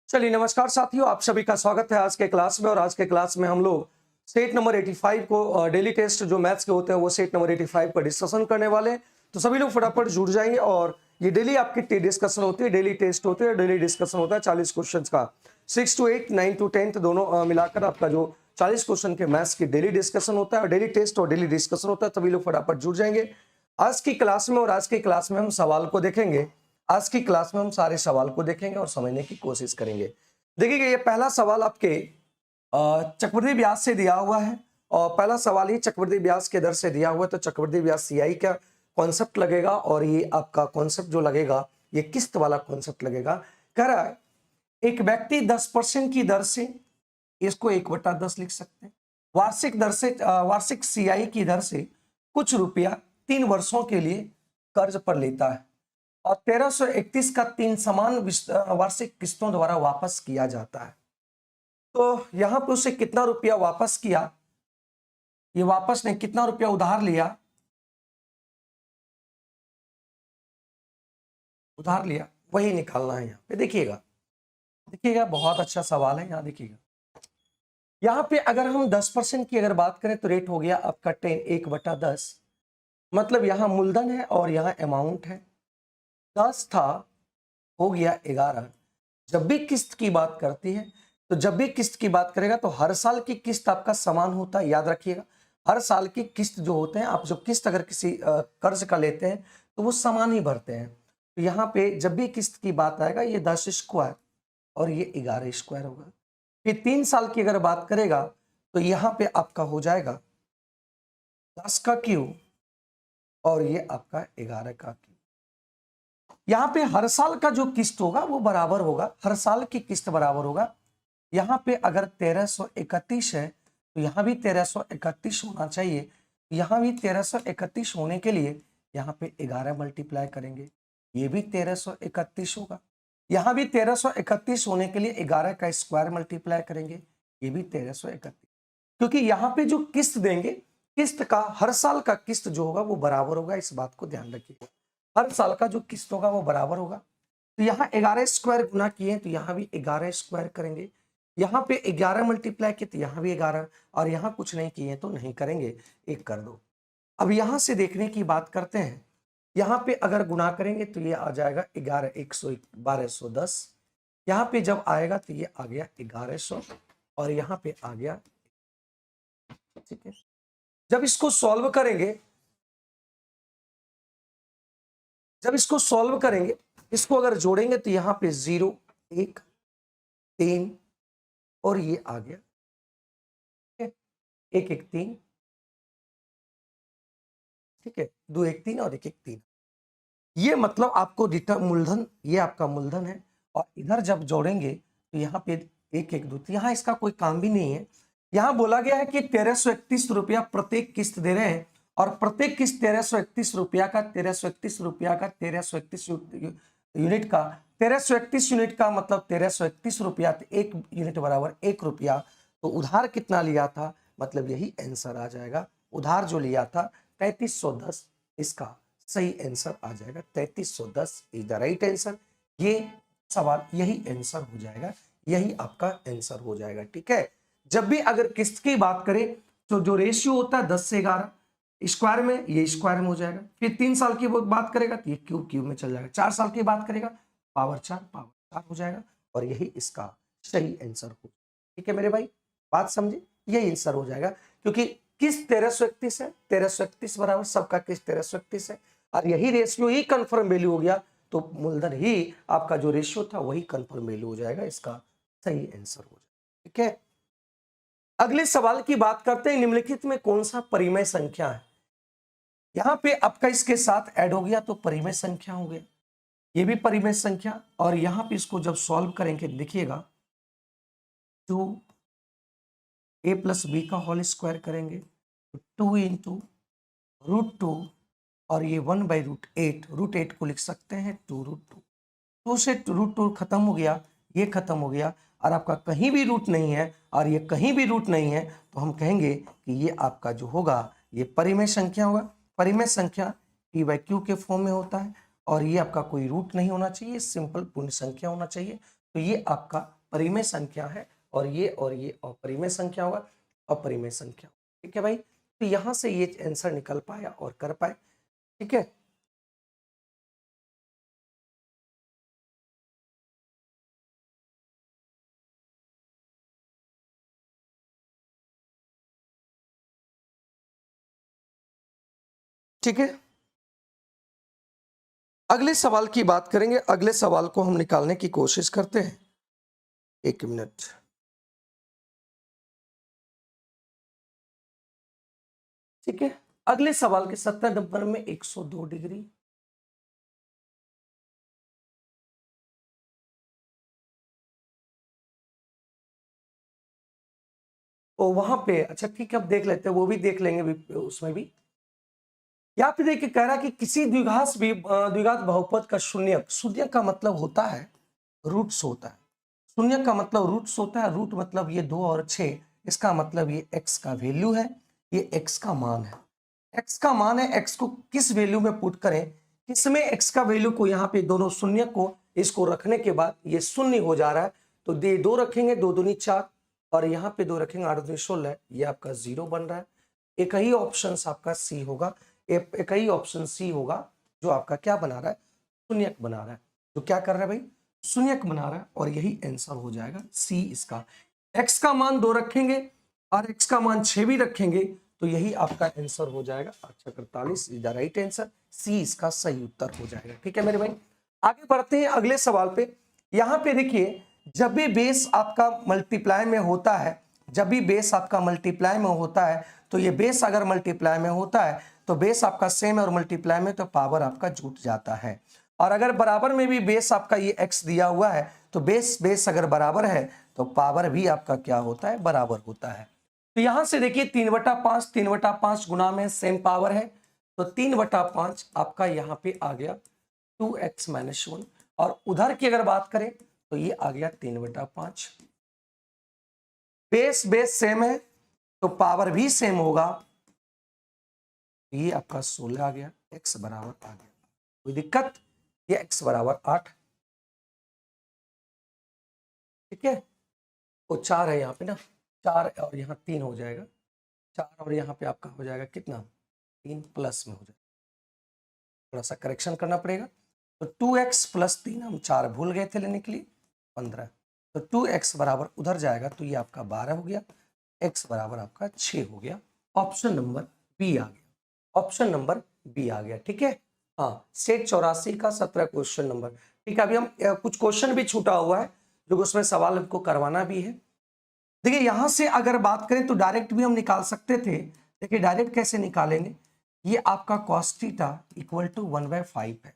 चलिए नमस्कार साथियों, आप सभी का स्वागत है आज के क्लास में। और आज के क्लास में हम लोग सेट नंबर 85 को डेली टेस्ट जो मैथ्स के होते हैं वो सेट नंबर 85 का डिस्कशन करने वाले हैं। तो सभी लोग फटाफट जुड़ जाएंगे। और ये डेली आपकी डिस्कशन होती है, डेली टेस्ट होते हैं, डेली डिस्कशन होता है 40 क्वेश्चन का। 6 to 8, 9 to 10 दोनों मिलाकर आपका जो 40 क्वेश्चन के मैथ्स की डेली डिस्कशन होता है और डेली टेस्ट और डेली डिस्कशन होता है। सभी लोग फटाफट जुड़ जाएंगे आज की क्लास में। और आज की क्लास में हम सवाल को देखेंगे। आज की क्लास में हम सारे सवाल को देखेंगे और समझने की कोशिश करेंगे। देखिए ये पहला सवाल आपके चक्रवृद्धि ब्याज से दिया हुआ है। और पहला सवाल ही चक्रवृद्धि ब्याज के दर से दिया हुआ है। तो चक्रवृद्धि ब्याज सीआई का कॉन्सेप्ट लगेगा और ये आपका कॉन्सेप्ट जो लगेगा ये किस्त वाला कॉन्सेप्ट लगेगा। कह रहा है एक व्यक्ति 10% की दर से, इसको 1/10 लिख सकते हैं, वार्षिक दर से वार्षिक सीआई की दर से कुछ रुपया 3 वर्षों के लिए कर्ज पर लेता है और 1331 का 3 समान वार्षिक किस्तों द्वारा वापस किया जाता है। तो यहां पे उसे कितना रुपया वापस किया, ये वापस नहीं, कितना रुपया उधार लिया, उधार लिया, वही निकालना है। यहाँ पे देखिएगा, देखिएगा बहुत अच्छा सवाल है। यहाँ देखिएगा, यहाँ पे अगर हम 10% की अगर बात करें तो रेट हो गया आपका 1/10। मतलब यहाँ मूलधन है और यहाँ अमाउंट है। 10 था, हो गया 11। जब भी किस्त की बात करती है तो जब भी किस्त की बात करेगा तो हर साल की किस्त आपका समान होता है, याद रखिएगा। हर साल की किस्त जो होते हैं, आप जो किस्त अगर किसी कर्ज का लेते हैं तो वो समान ही भरते हैं। तो यहाँ पे जब भी किस्त की बात आएगा ये 10 स्क्वायर और ये 11 स्क्वायर होगा। फिर 3 साल की अगर बात करेगा तो यहाँ पे आपका हो जाएगा 10 का क्यू और ये आपका 11 का क्यू। यहाँ पे हर साल का जो किस्त होगा वो बराबर होगा, हर साल की किस्त बराबर होगा। यहाँ पे अगर 1331 है तो यहाँ भी 1331 होना चाहिए। यहाँ भी 1331 होने के लिए यहाँ पे 11 मल्टीप्लाई करेंगे, ये भी 1331 होगा। यहाँ भी 1331 होने के लिए 11 का स्क्वायर मल्टीप्लाई करेंगे, ये भी 1331। क्योंकि यहाँ पे जो किस्त देंगे, किस्त का हर साल का किस्त जो होगा वो बराबर होगा, इस बात को ध्यान रखिएगा। हर साल का जो किस्त होगा वो बराबर होगा। तो यहाँ 11 स्क्वायर गुना किए तो यहाँ भी 11 स्क्वायर करेंगे। यहाँ पे 11 मल्टीप्लाई किए तो यहाँ भी 11, और यहाँ कुछ नहीं किए तो नहीं करेंगे, 1 कर दो। अब यहाँ से देखने की बात करते हैं। यहाँ पे अगर गुना करेंगे तो ये आ जाएगा 11 1210। यहाँ पे जब आएगा तो ये आ गया 1100 और यहाँ पे आ गया, ठीक है। जब इसको सॉल्व करेंगे, जब इसको सॉल्व करेंगे, इसको अगर जोड़ेंगे तो यहाँ पे 0 1 3 और ये आ गया 1 1 3, ठीक है, 2 1 3 और 1 1 3। ये मतलब आपको रिटर्न मूलधन, ये आपका मूलधन है। और इधर जब जोड़ेंगे तो यहाँ पे 1 1 2, यहाँ इसका कोई काम भी नहीं है। यहाँ बोला गया है कि 1331 रुपया प्रत्येक किस्त दे रहे हैं और प्रत्येक किस्त 1331 रुपया का 1331 रुपया का 1331 यूनिट का 1331 यूनिट का मतलब 1331 रुपया, 1 यूनिट बराबर 1 रुपया। तो उधार कितना लिया था, मतलब यही आंसर आ जाएगा। उधार जो लिया था 3310, इसका सही आंसर आ जाएगा 3310 इज द राइट आंसर। ये सवाल यही आंसर हो जाएगा, यही आपका आंसर हो जाएगा, ठीक है। जब भी अगर किस्त की बात करें तो जो रेशियो होता है 10 से 11, स्क्वायर में ये स्क्वायर में हो जाएगा। फिर 3 साल की बात करेगा तो ये क्यूब में चल जाएगा। 4 साल की बात करेगा पावर 4 हो जाएगा और यही इसका सही आंसर हो, ठीक है मेरे भाई, बात समझे, यही आंसर हो जाएगा। क्योंकि किस्त 1331 है, 1331 बराबर सबका किस्त 1331 है और यही रेशियो ही कंफर्म वैल्यू हो गया तो मूलधन ही आपका जो रेशियो था वही कंफर्म वैल्यू हो जाएगा, इसका सही आंसर हो जाएगा, ठीक है। अगले सवाल की बात करते हैं। निम्नलिखित में कौन सा परिमेय संख्या है, यहाँ पे आपका इसके साथ ऐड हो गया तो परिमेय संख्या हो गया, ये भी परिमेय संख्या। और यहाँ पे इसको जब सॉल्व करेंगे देखिएगा 2a + b का होल स्क्वायर करेंगे तो 2 × √2 और ये 1/√8, √8 को लिख सकते हैं 2√2। 2 से √2 खत्म हो गया, ये खत्म हो गया और आपका कहीं भी रूट नहीं है और ये कहीं भी रूट नहीं है तो हम कहेंगे कि ये आपका जो होगा ये परिमेय संख्या होगा। परिमेय संख्या p/q के फॉर्म में होता है और ये आपका कोई रूट नहीं होना चाहिए, सिंपल पूर्ण संख्या होना चाहिए। तो ये आपका परिमेय संख्या है और ये अपरिमेय संख्या होगा, अपरिमेय संख्या। ठीक है भाई, तो यहां से ये आंसर निकल पाया और कर पाए। ठीक है, ठीक है। अगले सवाल की बात करेंगे, अगले सवाल को हम निकालने की कोशिश करते हैं। एक मिनट। ठीक है, अगले सवाल के 70 नंबर में 102 डिग्री, तो वहां पे अच्छा ठीक है, अब देख लेते हैं, वो भी देख लेंगे भी, उसमें भी यहाँ पे देखिए कह रहा है कि किसी द्विघात बहुपद का शून्यक, शून्यक का मतलब होता है रूट्स होता है, शून्यक का मतलब रूट्स होता है, रूट मतलब ये 2 और 6, इसका मतलब ये x का वैल्यू है, ये x का मान है, x का मान है, x को किस वैल्यू में पुट करें, किसमें x का वैल्यू को, यहाँ पे दोनों शून्य को इसको रखने के बाद ये शून्य हो जा रहा है, तो दे 2 रखेंगे, 2 दूनी 4 और यहाँ पे 2 रखेंगे, 8 दूनी 16, ये आपका 0 बन रहा है। एक ही ऑप्शन आपका सी होगा, एक ही ऑप्शन सी होगा जो आपका क्या बना रहा है, शून्यक बना रहा है, जो क्या कर रहा है भाई, शून्यक बना रहा है, और यही आंसर हो जाएगा सी इसका। x का मान 2 रखेंगे और x का मान 6 भी रखेंगे, तो यही आपका आंसर हो जाएगा। अच्छा 48 इज द राइट आंसर, सी इसका सही उत्तर हो जाएगा। ठीक है मेरे भाई, आगे बढ़ते हैं अगले सवाल पे। यहाँ पे देखिए, जब भी बेस आपका मल्टीप्लाई में होता है, जब भी बेस आपका मल्टीप्लाई में होता है, तो ये बेस अगर मल्टीप्लाई में होता है तो बेस आपका सेम है, और मल्टीप्लाई में तो पावर आपका जुट जाता है। और अगर बराबर में भी बेस आपका ये x दिया हुआ है, तो बेस अगर बराबर है तो पावर भी आपका क्या होता है, बराबर होता है। तो यहां से देखिए 3/5, 3/5 गुना में सेम पावर है, तो 3/5 आपका यहाँ पे आ गया 2x - 1, और उधर की अगर बात करें तो ये आ गया 3/5। बेस सेम है तो पावर भी सेम होगा, ये आपका 16 आ गया, x बराबर आ गया, कोई दिक्कत, ये x बराबर 8। ठीक है, वो 4 है यहाँ पे ना, 4 और यहाँ 3 हो जाएगा, 4 और यहाँ पे आपका हो जाएगा कितना, 3 प्लस में हो जाएगा, थोड़ा सा करेक्शन करना पड़ेगा। तो 2x + 3, हम 4 भूल गए थे लेने के लिए, 15, तो 2x बराबर उधर जाएगा, तो ये आपका 12 हो गया, x बराबर आपका 6 हो गया। ऑप्शन नंबर बी आ गया, ऑप्शन नंबर बी आ गया। ठीक है, हाँ, सेट 84 का 17 क्वेश्चन नंबर। ठीक है, अभी हम कुछ क्वेश्चन भी छूटा हुआ है जो उसमें सवाल हमको करवाना भी है। देखिए यहां से अगर बात करें तो डायरेक्ट भी हम निकाल सकते थे, देखिए डायरेक्ट कैसे निकालेंगे, ये आपका cos θ = 1/5 है।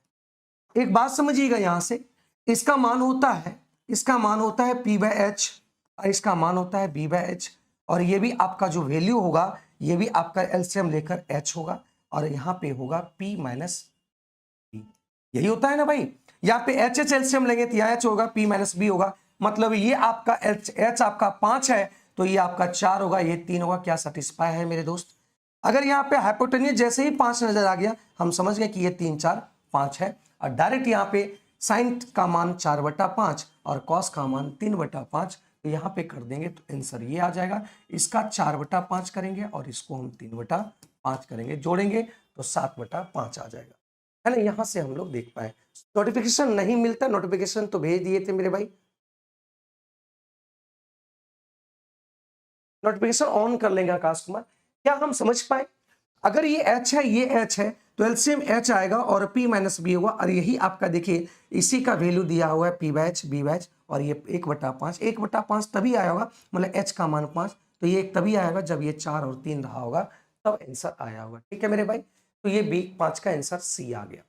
एक बात समझिएगा, यहां से इसका मान होता है, इसका मान होता है p/h और इसका मान होता है b/h, और ये भी आपका जो वैल्यू होगा ये भी आपका एलसीएम लेकर h होगा, और यहाँ पे होगा p - b, यही होता है ना भाई, यहाँ पे एच एलसीएम लेंगे तो यहाँ h होगा, p - b होगा, मतलब ये आपका h आपका 5 है तो ये आपका 4 होगा, ये 3 होगा। क्या सेटिस्फाई है मेरे दोस्त? अगर यहाँ पे हाइपोटेन्यूज जैसे ही 5 नजर आ गया, हम समझ गए कि ये 3 4 5 है, और डायरेक्ट यहाँ पे साइन का मान 4/5 और कॉस का मान 3/5, तो यहाँ पे कर देंगे तो आंसर ये आ जाएगा। इसका 4/5 करेंगे और इसको हम 3/5 करेंगे, जोड़ेंगे तो 7/5 आ जाएगा, है ना। यहां से हम लोग देख पाए, नोटिफिकेशन नहीं मिलता, नोटिफिकेशन तो भेज दिए थे मेरे भाई, नोटिफिकेशन ऑन कर लेंगे आकाश कुमार। क्या हम समझ पाए? अगर ये h है, ये h है, तो एलसीएम h आएगा और p - b होगा, और यही आपका देखिए इसी का वैल्यू दिया हुआ है p/h b/h, और ये 1/5, 1/5 तभी आया होगा, मतलब h का मान 5, तो ये तभी आएगा जब ये 4 और 3 रहा होगा, तब आंसर आया होगा। ठीक है मेरे भाई, तो ये B5 का आंसर सी आ गया।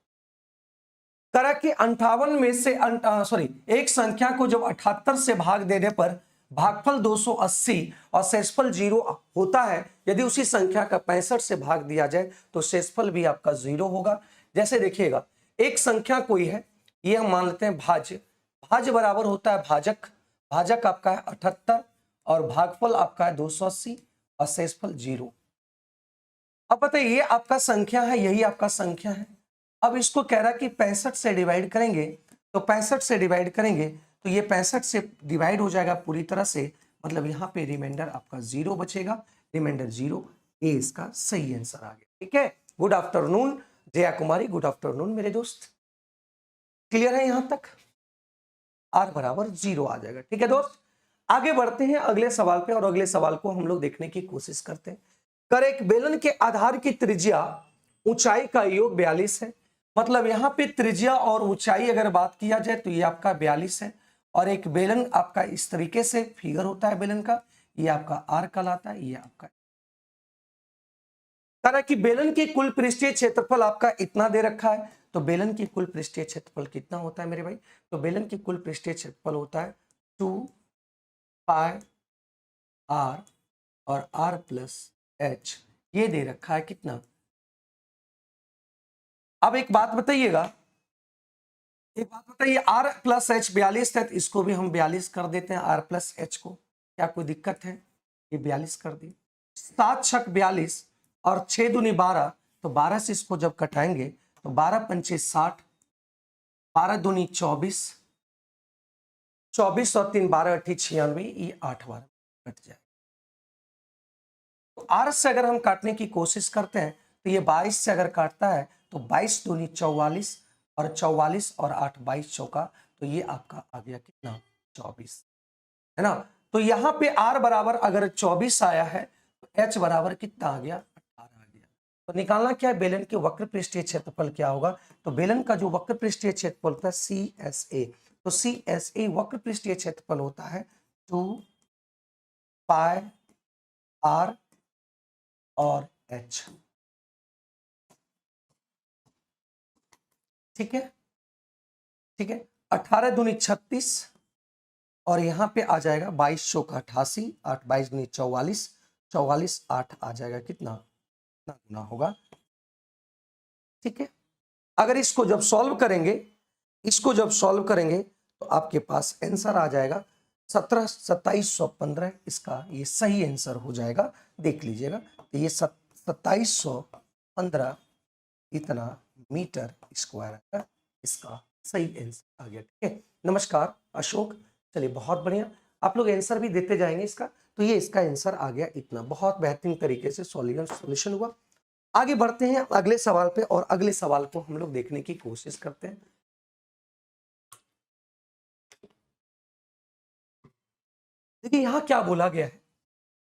तरह के 58 में से सॉरी, एक संख्या को जब 78 से भाग देने पर भागफल 280 और शेषफल 0 होता है, यदि उसी संख्या का 65 से भाग दिया जाए तो शेषफल भी आपका 0 होगा। जैसे देखिएगा, एक संख्या कोई है, ये हम मान लेते हैं भाज्य, भाज्य बराबर होता है भाजक, भाजक आपका है 78 और भागफल आपका है 280 और शेषफल 0। अब बताइए ये आपका संख्या है, यही आपका संख्या है। अब इसको कह रहा है कि 65 से डिवाइड करेंगे, तो 65 से डिवाइड करेंगे तो ये 65 से डिवाइड हो जाएगा पूरी तरह से, मतलब यहाँ पे रिमाइंडर आपका 0 बचेगा, रिमाइंडर 0, ए इसका सही आंसर आ गया। ठीक है, गुड आफ्टरनून जया कुमारी, गुड आफ्टरनून मेरे दोस्त। क्लियर है यहां तक? आर बराबर 0 आ जाएगा। ठीक है दोस्त, आगे बढ़ते हैं अगले सवाल पे, और अगले सवाल को हम लोग देखने की कोशिश करते हैं। कर एक बेलन के आधार की त्रिज्या ऊंचाई का योग 42 है, मतलब यहां पे त्रिज्या और ऊंचाई अगर बात किया जाए तो ये आपका 42 है, और एक बेलन आपका इस तरीके से फिगर होता है बेलन का, ये आपका आर कहलाता है, ये आपका। कह कि बेलन की कुल पृष्ठीय क्षेत्रफल आपका इतना दे रखा है, तो बेलन की कुल पृष्ठीय क्षेत्रफल कितना होता है मेरे भाई? तो बेलन की कुल पृष्ठीय क्षेत्रफल होता है 2 पाई आर और आर प्लस एच, ये दे रखा है कितना। अब एक बात बताइएगा, आर प्लस एच 42 है, तो इसको भी हम 42 कर देते हैं, आर प्लस एच को, क्या कोई दिक्कत है? ये 42 कर दिए, 7 छक 42 और 6 दूनी 12, तो 12 से इसको जब कटाएंगे तो 12 पंचे 60, 12 दूनी 24, 24 और 3 12 अठी 96, ये 8 बार कट जाए। तो आर से अगर हम काटने की कोशिश करते हैं तो ये 22 से अगर काटता है तो 22 दूनी 44, और 44 और 8 22 चौका, तो ये आपका आ गया कितना? 24, है ना। तो यहां पे आर बराबर अगर 24 आया है तो एच बराबर कितना आ गया? 18 आ गया। तो निकालना क्या है? बेलन के वक्र पृष्ठीय क्षेत्रफल क्या होगा? तो बेलन का जो वक्र पृष्ठीय क्षेत्रफल होता है CSA, तो CSA वक्र पृष्ठीय क्षेत्रफल होता है 2 पाई आर और एच। ठीक है, ठीक है, 18 दूनी 36, और यहां पे आ जाएगा 22 चौका 88, 8 22 दूनी 44, 44 8 आ जाएगा कितना? कितना गुना होगा? ठीक है, अगर इसको जब सॉल्व करेंगे, इसको जब सॉल्व करेंगे तो आपके पास आंसर आ जाएगा 2715, इसका ये सही आंसर हो जाएगा। देख लीजिएगा, तो ये 2715 इतना मीटर स्क्वायर का इसका सही आंसर आ गया। ठीक है, नमस्कार अशोक, चलिए बहुत बढ़िया, आप लोग आंसर भी देते जाएंगे इसका। तो ये इसका आंसर आ गया इतना, बहुत बेहतरीन तरीके से सॉल्यूशन हुआ। आगे बढ़ते हैं अगले सवाल पे, और अगले सवाल को हम लोग देखने की कोशिश करते हैं। देखिए यहां क्या बोला गया है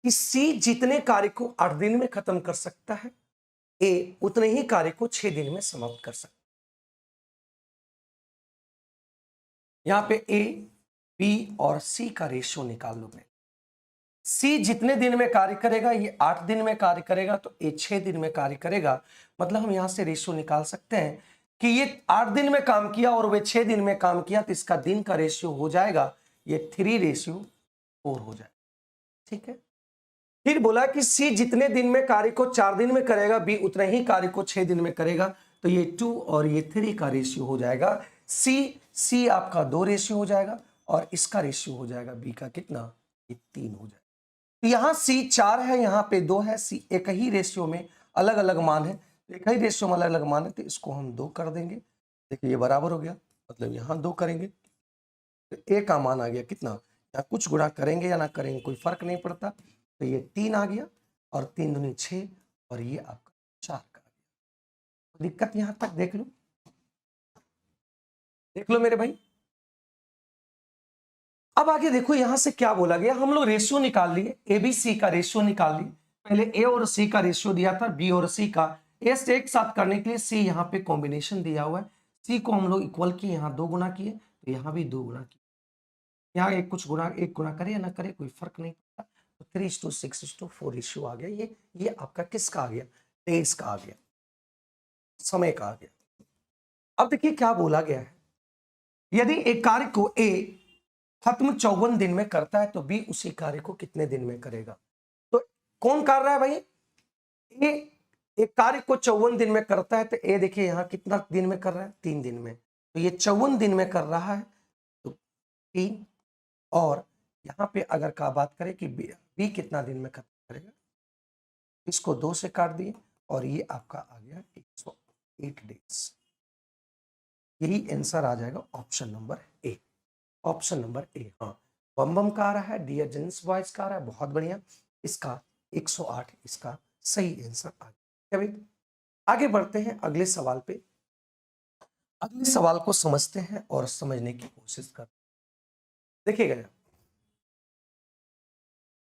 कि सी जितने कार्य को 8 दिन में खत्म कर सकता है, ए उतने ही कार्य को 6 दिन में समाप्त कर सकता है। यहां पे ए, बी और सी का रेशियो निकाल लो। सी जितने दिन में कार्य करेगा, ये 8 दिन में कार्य करेगा, तो ये 6 दिन में कार्य करेगा। मतलब हम यहां से रेशियो निकाल सकते हैं कि ये 8 दिन में काम किया और वे 6 दिन में काम किया, तो इसका दिन का रेशियो हो जाएगा ये 3:4 हो जाएगा। ठीक है, फिर बोला कि सी जितने दिन में कार्य को 4 दिन में करेगा, बी उतने ही कार्य को 6 दिन में करेगा, तो ये 2 और ये 3 का रेशियो हो जाएगा। सी आपका 2 रेशियो हो जाएगा, और इसका रेशियो हो जाएगा बी का कितना? ये 3 हो जाएगा। तो यहां सी 4 है, यहां पे 2 है, सी एक ही रेशियो में अलग अलग मान है, एक ही रेशियो में अलग अलग मान है, तो इसको हम 2 कर देंगे। देखिए ये बराबर हो गया, मतलब यहां 2 करेंगे तो ए का मान आ गया कितना? या कुछ गुणा करेंगे या ना करेंगे कोई फर्क नहीं पड़ता, तो ये 3 आ गया, और 3 दूनी 6, और ये आपका 4 का आ गया। दिक्कत यहां तक देख लो, देख लो मेरे भाई। अब आगे देखो यहां से क्या बोला गया, हम लोग रेशियो निकाल लिए, ए बी सी का रेशियो निकाल लिए। पहले ए और सी का रेशियो दिया था, बी और सी का, ए से एक साथ करने के लिए सी यहाँ पे कॉम्बिनेशन दिया हुआ है, सी को हम लोग इक्वल किए, यहाँ 2 गुना किए, तो यहाँ भी 2 गुना किए, यहाँ एक कुछ गुना, एक गुना करे या ना करे कोई फर्क नहीं पड़ता, तो 3:6:4 रेशियो आ गया। ये आपका किसका आ गया? डेज का आ गया, समय का आ गया। अब देखिए क्या बोला गया है, यदि एक कार्य को ए खत्म 54 दिन में करता है, तो बी उसी कार्य को कितने दिन में करेगा? तो कौन कर रहा है भाई? ए एक कार्य को 54 दिन में करता है, तो ए देखिए यहां कितना दिन में कर रहा है? 3 दिन में, तो ये 54 दिन में कर रहा है, तो 3, और यहां पे अगर का बात करें कि बी कितना दिन में खत्म करेगा, इसको 2 से काट दिए, और ये आपका आ गया 108 डेज। यही आंसर आ जाएगा option number A. Option number ए। हाँ, बम बम का आ रहा है, डियर जेंट्स बॉयज का आ रहा है, बहुत बढ़िया। इसका 108 इसका सही आंसर आ गया भाई। आगे बढ़ते हैं अगले सवाल पे। अगले सवाल को समझते हैं और समझने की कोशिश करते हैं। देखिएगा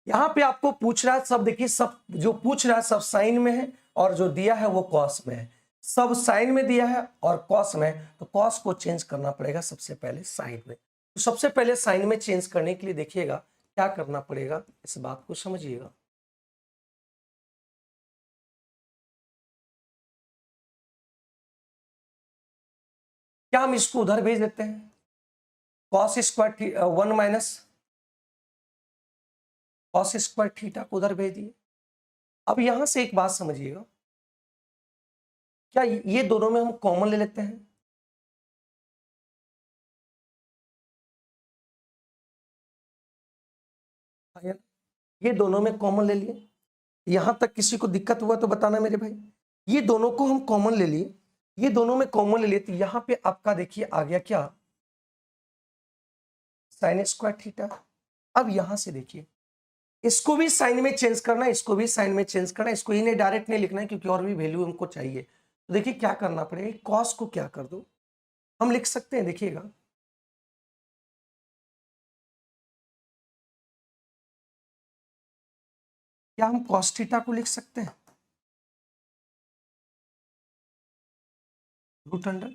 यहां पे आपको पूछ रहा है, सब देखिए, सब जो पूछ रहा है सब साइन में है और जो दिया है वो कॉस में है। सब साइन में दिया है और कॉस में, तो कॉस को चेंज करना पड़ेगा सबसे पहले साइन में। तो सबसे पहले साइन में चेंज करने के लिए देखिएगा क्या करना पड़ेगा, इस बात को समझिएगा। क्या हम इसको उधर भेज देते हैं, cos square 1 minus cos square theta को उधर भेज दिए। अब यहां से एक बात समझिएगा, क्या ये दोनों में हम कॉमन ले लेते हैं? ये दोनों में कॉमन ले लिए। यहां तक किसी को दिक्कत हुआ तो बताना मेरे भाई। ये दोनों को हम कॉमन ले लिए, ये दोनों में कॉमन ले लिए, तो यहां पे आपका देखिए आ गया क्या, साइन स्क्वायर थीटा। अब यहां से देखिए, इसको भी साइन में चेंज करना है, इसको भी साइन में चेंज करना है, इसको ही नहीं डायरेक्ट नहीं लिखना है क्योंकि और भी वैल्यू हमको चाहिए। तो देखिए क्या करना पड़ेगा, कॉस को क्या कर दो, हम लिख सकते हैं, देखिएगा क्या हम कॉस थीटा को लिख सकते हैं रूट अंडर?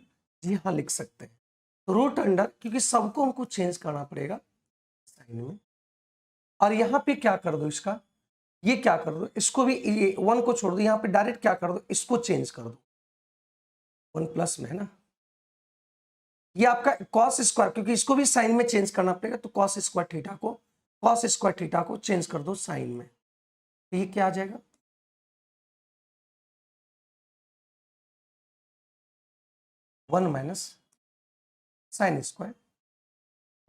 जी हाँ लिख सकते हैं। तो रूट अंडर, क्योंकि सबको हमको चेंज करना पड़ेगा साइन में, और यहां पे क्या कर दो, इसका ये क्या कर दो, इसको भी, ये 1 को छोड़ दो, यहां पे डायरेक्ट क्या कर दो, इसको चेंज कर दो 1 प्लस में, है ना। ये आपका कॉस स्क्वायर, क्योंकि इसको भी साइन में चेंज करना पड़ेगा, तो कॉस स्क्वायर थीटा को चेंज कर दो साइन में, तो ये क्या आ जाएगा, 1 माइनस साइन स्क्वायर।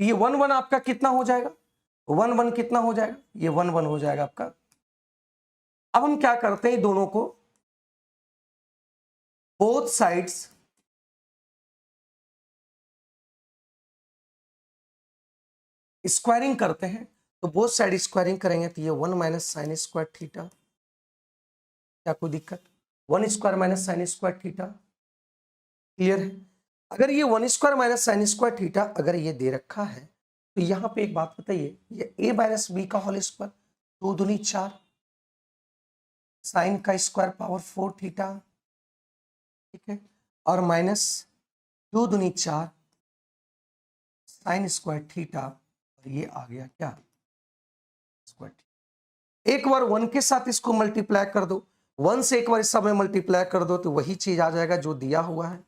ये 1 1 आपका कितना हो जाएगा, 1 1 कितना हो जाएगा, ये 1 1 हो जाएगा आपका। अब हम क्या करते हैं, दोनों को बोथ साइड्स स्क्वायरिंग करते हैं, तो बोथ साइड स्क्वायरिंग करेंगे तो ये 1 माइनस साइन स्क्वायर थीटा, क्या कोई दिक्कत, 1 square minus sine square theta, clear है। अगर ये 1 square minus sine square theta अगर ये दे रखा है, तो यहां पे एक बात बताइए, ये a माइनस बी का होल स्क्वायर, 2 दूनी 4, साइन का स्क्वायर पावर 4 थीटा, ठीक है, और माइनस 2 दूनी 4 साइन स्क्वायर थीटा, और ये आ गया क्या, स्क्वायर। एक बार 1 के साथ इसको मल्टीप्लाई कर दो, 1 से एक बार इस समय मल्टीप्लाई कर दो तो वही चीज आ जाएगा जो दिया हुआ है,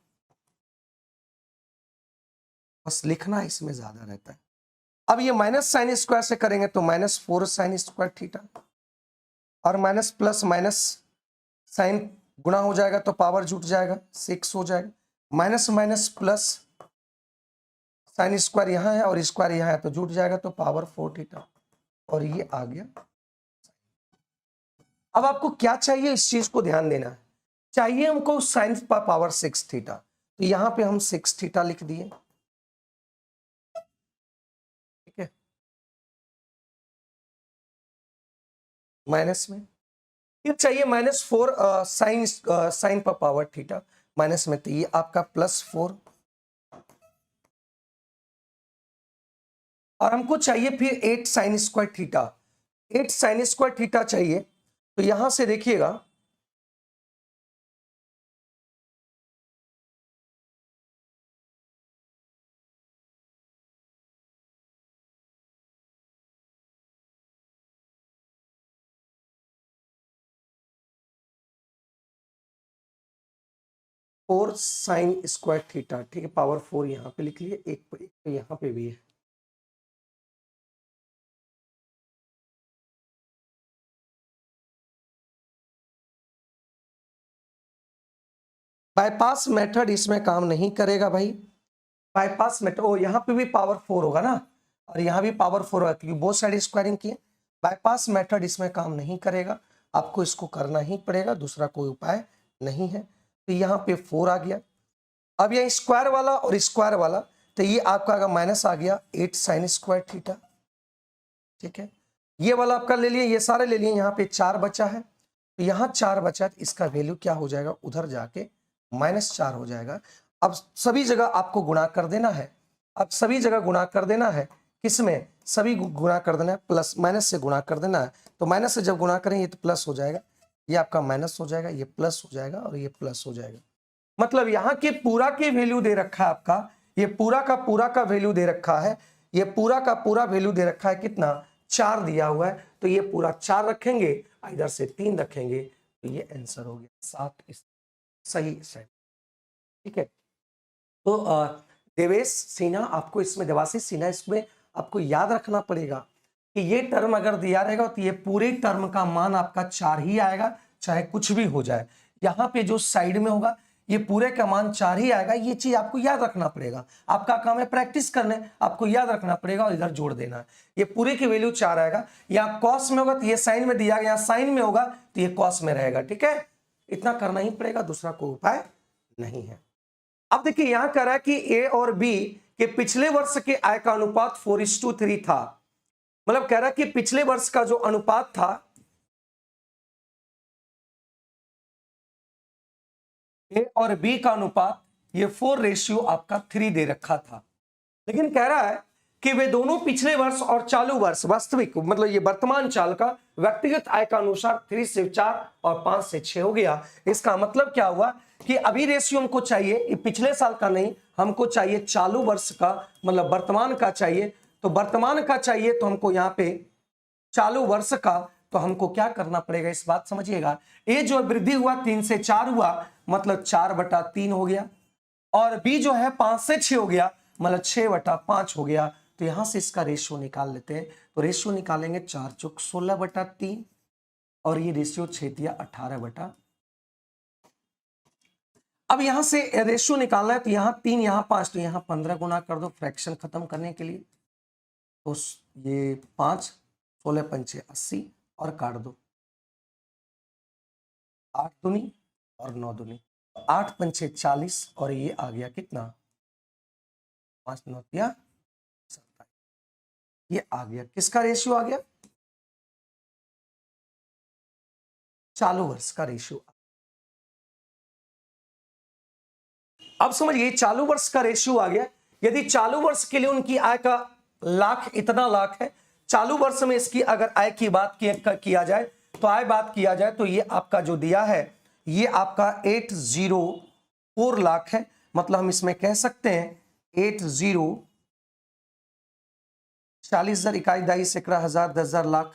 बस लिखना इसमें ज्यादा रहता है। अब ये माइनस साइन स्क्वायर से करेंगे तो -4 साइन स्क्वायर थीटा, और माइनस प्लस माइनस साइन गुणा हो जाएगा तो पावर जुट जाएगा 6 हो जाएगा, minus minus plus sine square यहाँ है और स्क्वायर यहाँ है तो जुट जाएगा तो पावर 4 थीटा, और ये आ गया। अब आपको क्या चाहिए, इस चीज को ध्यान देना है, चाहिए हमको साइन पावर 6 थीटा, तो यहां पे हम 6 थीटा लिख दिए, ठीक है, माइनस में। फिर चाहिए -4 साइन पर पावर थीटा, माइनस में, तो ये आपका +4, और हमको चाहिए फिर 8 sine square theta, 8 sine square theta चाहिए, तो यहां से देखिएगा फोर साइन स्क्वायर थीटा, ठीक है, पावर 4 यहाँ पे लिख लिए, एक तो यहाँ पे भी है, बाईपास मेथड इसमें काम नहीं करेगा भाई, बाईपास मेथड, ओ यहाँ पे भी पावर 4 होगा ना, और यहाँ भी पावर 4 होगा क्योंकि बोथ साइड स्क्वायरिंग किए, बाईपास मेथड इसमें काम नहीं करेगा, आपको इसको करना ही पड़ेगा, दूसरा कोई उपाय नहीं है। तो यहाँ पे 4 आ गया। अब ये स्क्वायर वाला और स्क्वायर वाला तो ये आपका अगर माइनस आ गया 8 साइन स्क्वायर थीटा, ठीक है। ये वाला आपका ले लिए, ये सारे ले लिए, यहाँ पे 4 बचा है, तो यहाँ 4 बचा, तो इसका वैल्यू क्या हो जाएगा, उधर जाके -4 हो जाएगा। अब सभी जगह आपको गुणा कर देना है, अब सभी जगह गुणा कर देना है, किसमें, सभी गुणा कर देना है, प्लस माइनस से गुणा कर देना है। तो माइनस से जब गुणा करें ये तो प्लस हो जाएगा, ये आपका माइनस हो जाएगा, ये प्लस हो जाएगा और ये प्लस हो जाएगा। मतलब यहाँ के पूरा के वैल्यू दे रखा है आपका, ये पूरा का वैल्यू दे रखा है, ये पूरा का पूरा वैल्यू दे रखा है कितना, 4 दिया हुआ है, तो ये पूरा 4 रखेंगे, इधर से 3 रखेंगे, तो ये आंसर हो गया 7, सही सेट, ठीक है। तो देवेश सिन्हा, आपको इसमें, देवाशीष सिन्हा, इसमें आपको याद रखना पड़ेगा कि ये टर्म अगर दिया रहेगा तो ये पूरे टर्म का मान आपका 4 ही आएगा, चाहे कुछ भी हो जाए। यहाँ पे जो साइड में होगा ये पूरे का मान 4 ही आएगा, ये चीज आपको याद रखना पड़ेगा। आपका काम है प्रैक्टिस करने, आपको याद रखना पड़ेगा और इधर जोड़ देना है। ये पूरे की वैल्यू 4 आएगा, यहाँ कॉस में होगा तो ये साइन में दिया गया, साइन में होगा तो ये कॉस में रहेगा, ठीक है। इतना करना ही पड़ेगा, दूसरा कोई उपाय नहीं है। अब देखिए यहां कह रहा है कि ए और बी के पिछले वर्ष के आय का अनुपात 4:3 था। मतलब कह रहा है कि पिछले वर्ष का जो अनुपात था, ए और बी का अनुपात ये 4 आपका 3 दे रखा था, लेकिन कह रहा है कि वे दोनों पिछले वर्ष और चालू वर्ष वास्तविक, मतलब ये वर्तमान चाल का व्यक्तिगत आय का अनुसार 3 से 4 और 5 से 6 हो गया। इसका मतलब क्या हुआ कि अभी रेशियो हमको चाहिए पिछले साल का नहीं, हमको चाहिए चालू वर्ष का, मतलब वर्तमान का चाहिए। तो वर्तमान का चाहिए तो हमको यहाँ पे चालू वर्ष का, तो हमको क्या करना पड़ेगा, इस बात समझिएगा। ए जो वृद्धि हुआ 3 से 4 हुआ, मतलब 4/3 हो गया, और बी जो है 5 से 6 हो गया, मतलब 6/5 हो गया। तो यहां से इसका रेशियो निकाल लेते हैं। तो रेशियो निकालेंगे 4 चौक 16/3 और ये रेशियो 6×18। अब यहां से रेशियो निकालना है, तो यहां 3 यहां 5, तो यहां 15 गुना कर दो फ्रैक्शन खत्म करने के लिए। तो ये 5, 16×5 80 और काट दो, 8 दूनी और 9 दूनी, 8×5 40 और ये आ गया कितना, 5 9 27, ये आ गया, किसका रेशियो आ गया, चालू वर्ष का रेशियो। अब समझिए चालू वर्ष का रेशियो आ गया। यदि चालू वर्ष के लिए उनकी आय का लाख इतना लाख है, चालू वर्ष में इसकी अगर आय की बात किया जाए, तो आय बात किया जाए तो ये आपका जो दिया है ये आपका 804 लाख है। मतलब हम इसमें कह सकते हैं 80 40,000 इकाई दाई सैकड़ा हजार 10,000 लाख,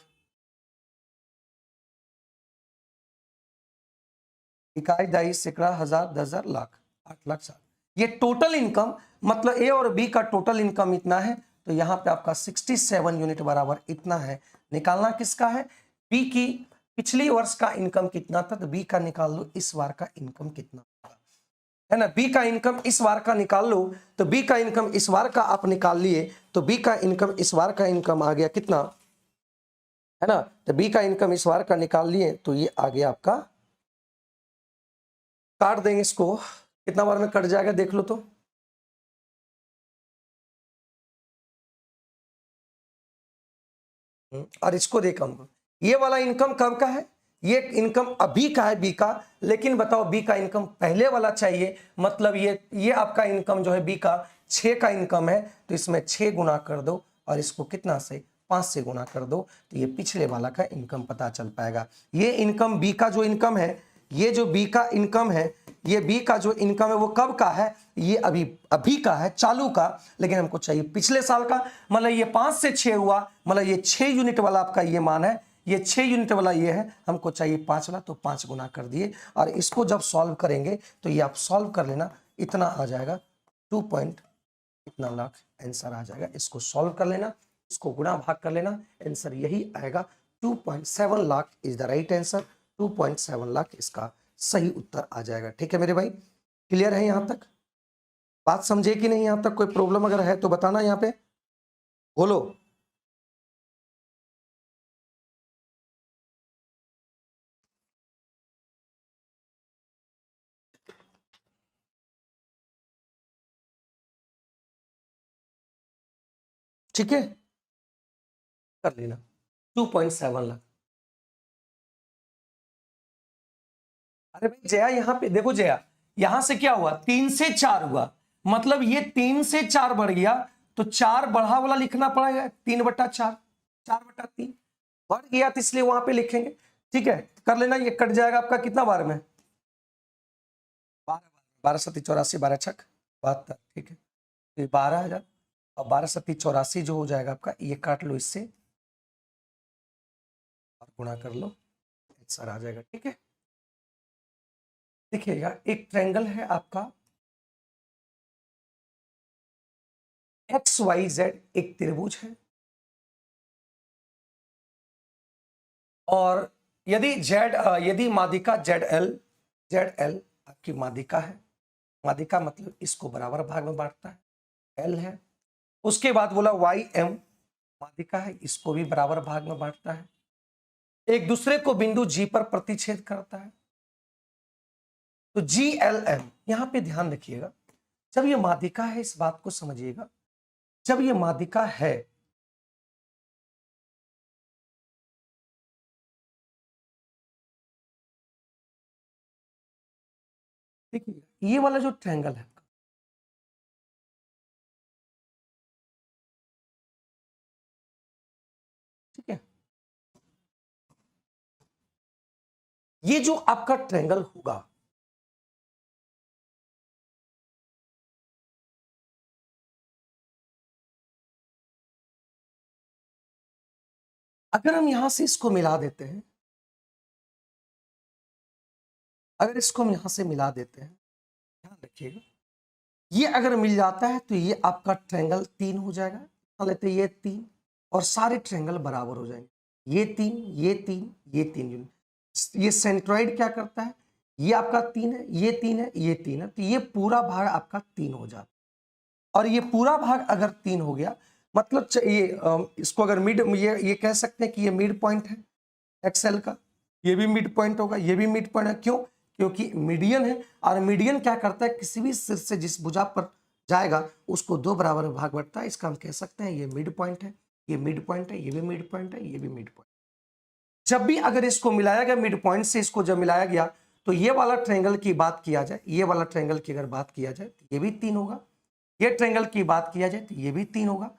इकाई दाई सैकड़ा हजार 10,000 लाख, 8 लाख 7। ये टोटल इनकम, मतलब ए और बी का टोटल इनकम इतना है, तो यहाँ पे आपका 67 यूनिट बराबर इतना है। निकालना किसका है, बी की पिछली वर्ष का इनकम कितना था, तो बी का निकाल लो इस बार का इनकम कितना है ना, बी का इनकम इस बार का निकाल लो। तो बी का इनकम इस बार का आप निकाल लिए, तो बी का इनकम इस बार का इनकम आ गया कितना, है ना। तो बी का इनकम इस बार का निकाल लिए, तो ये आ गया आपका, काट देंगे इसको, कितना बार में कट जाएगा देख लो तो, और इसको देखो हम, ये वाला इनकम कब का है, ये इनकम अभी का है बी का, लेकिन बताओ बी का इनकम पहले वाला चाहिए। मतलब ये आपका इनकम जो है बी का 6 का इनकम है, तो इसमें 6 गुना कर दो और इसको कितना से 5 से गुना कर दो, तो ये पिछले वाला का इनकम पता चल पाएगा। ये इनकम बी का जो इनकम है, ये जो बी का इनकम है, ये बी का जो इनकम है वो कब का है, ये अभी का है, चालू का, लेकिन हमको चाहिए पिछले साल का। मतलब ये 5 से 6 हुआ, मतलब ये 6 यूनिट वाला आपका ये मान है, ये 6 यूनिट वाला ये है, हमको चाहिए 5 वाला, तो 5 गुना कर दिए। और इसको जब सॉल्व करेंगे तो ये आप सॉल्व कर लेना, इतना आ जाएगा 2 पॉइंट इतना लाख आंसर आ जाएगा। इसको सॉल्व कर लेना, इसको गुणा भाग कर लेना, आंसर यही आएगा। 2.7 lakh is the right answer, 2.7 lakh इसका सही उत्तर आ जाएगा। ठीक है मेरे भाई, क्लियर है यहां तक, बात समझे कि नहीं, यहां तक कोई प्रॉब्लम अगर है तो बताना, यहाँ पे बोलो। ठीक है, कर लेना 2.7 लाख। अरे भाई जया, यहां पे देखो जया, यहां से क्या हुआ 3 से 4 हुआ, मतलब ये 3 से 4 बढ़ गया, तो 4 बढ़ा वाला लिखना पड़ेगा, 3/4, 4/3 बढ़ गया, तो इसलिए वहां पे लिखेंगे। ठीक है, कर लेना, ये कट जाएगा आपका कितना बार में, 12 सत्ती 84, 12 छक 72, ठीक है, तो ये 12,000 और 12 सत्ती 84 जो हो जाएगा आपका, ये काट लो इससे और गुणा कर लो, आंसर आ जाएगा। ठीक है, देखिएगा एक ट्रायंगल है आपका XYZ, एक त्रिभुज है, और यदि माध्यिका ZL आपकी माध्यिका है, माध्यिका मतलब इसको बराबर भाग में बांटता है, L है। उसके बाद बोला YM माध्यिका है, इसको भी बराबर भाग में बांटता है, एक दूसरे को बिंदु G पर प्रतिच्छेद करता है, तो GLM। यहां पे ध्यान रखिएगा, जब ये माध्यिका है, इस बात को समझिएगा, जब ये माध्यिका है, देखिए ये वाला जो ट्रायंगल है, ठीक है, ये जो आपका ट्रायंगल होगा, अगर हम यहां से इसको मिला देते हैं, अगर इसको हम यहां से मिला देते हैं, ध्यान रखिएगा, ये अगर मिल जाता है तो ये आपका ट्रायंगल 3 हो जाएगा, मान लेते हैं ये 3, और सारे ट्रायंगल बराबर हो जाएंगे, ये 3, ये 3, ये 3 यूनिट। ये सेंट्रॉइड क्या करता है, ये आपका 3 है, ये 3 है, ये 3 है, तो ये पूरा भाग आपका 3 हो जाता है, और ये पूरा भाग अगर 3 हो गया, मतलब इसको अगर ये कह सकते हैं कि ये मिड पॉइंट है एक्सेल का, ये भी मिड पॉइंट होगा, ये भी मिड पॉइंट है, क्यों, क्योंकि मीडियन है, और मीडियन क्या करता है, किसी भी सिर से जिस भुजा पर जाएगा उसको 2 बराबर में भाग बांटता है, इसका हम कह सकते हैं ये मिड पॉइंट है, ये मिड पॉइंट है, ये भी मिड पॉइंट है, ये भी मिड पॉइंट। जब भी अगर इसको मिलाया गया, मिड पॉइंट से इसको जब मिलाया गया, तो ये वाला ट्रायंगल की बात किया जाए, ये वाला ट्रायंगल की अगर बात किया जाए तो ये भी 3 होगा, ये ट्रायंगल की बात किया जाए तो ये भी 3 होगा,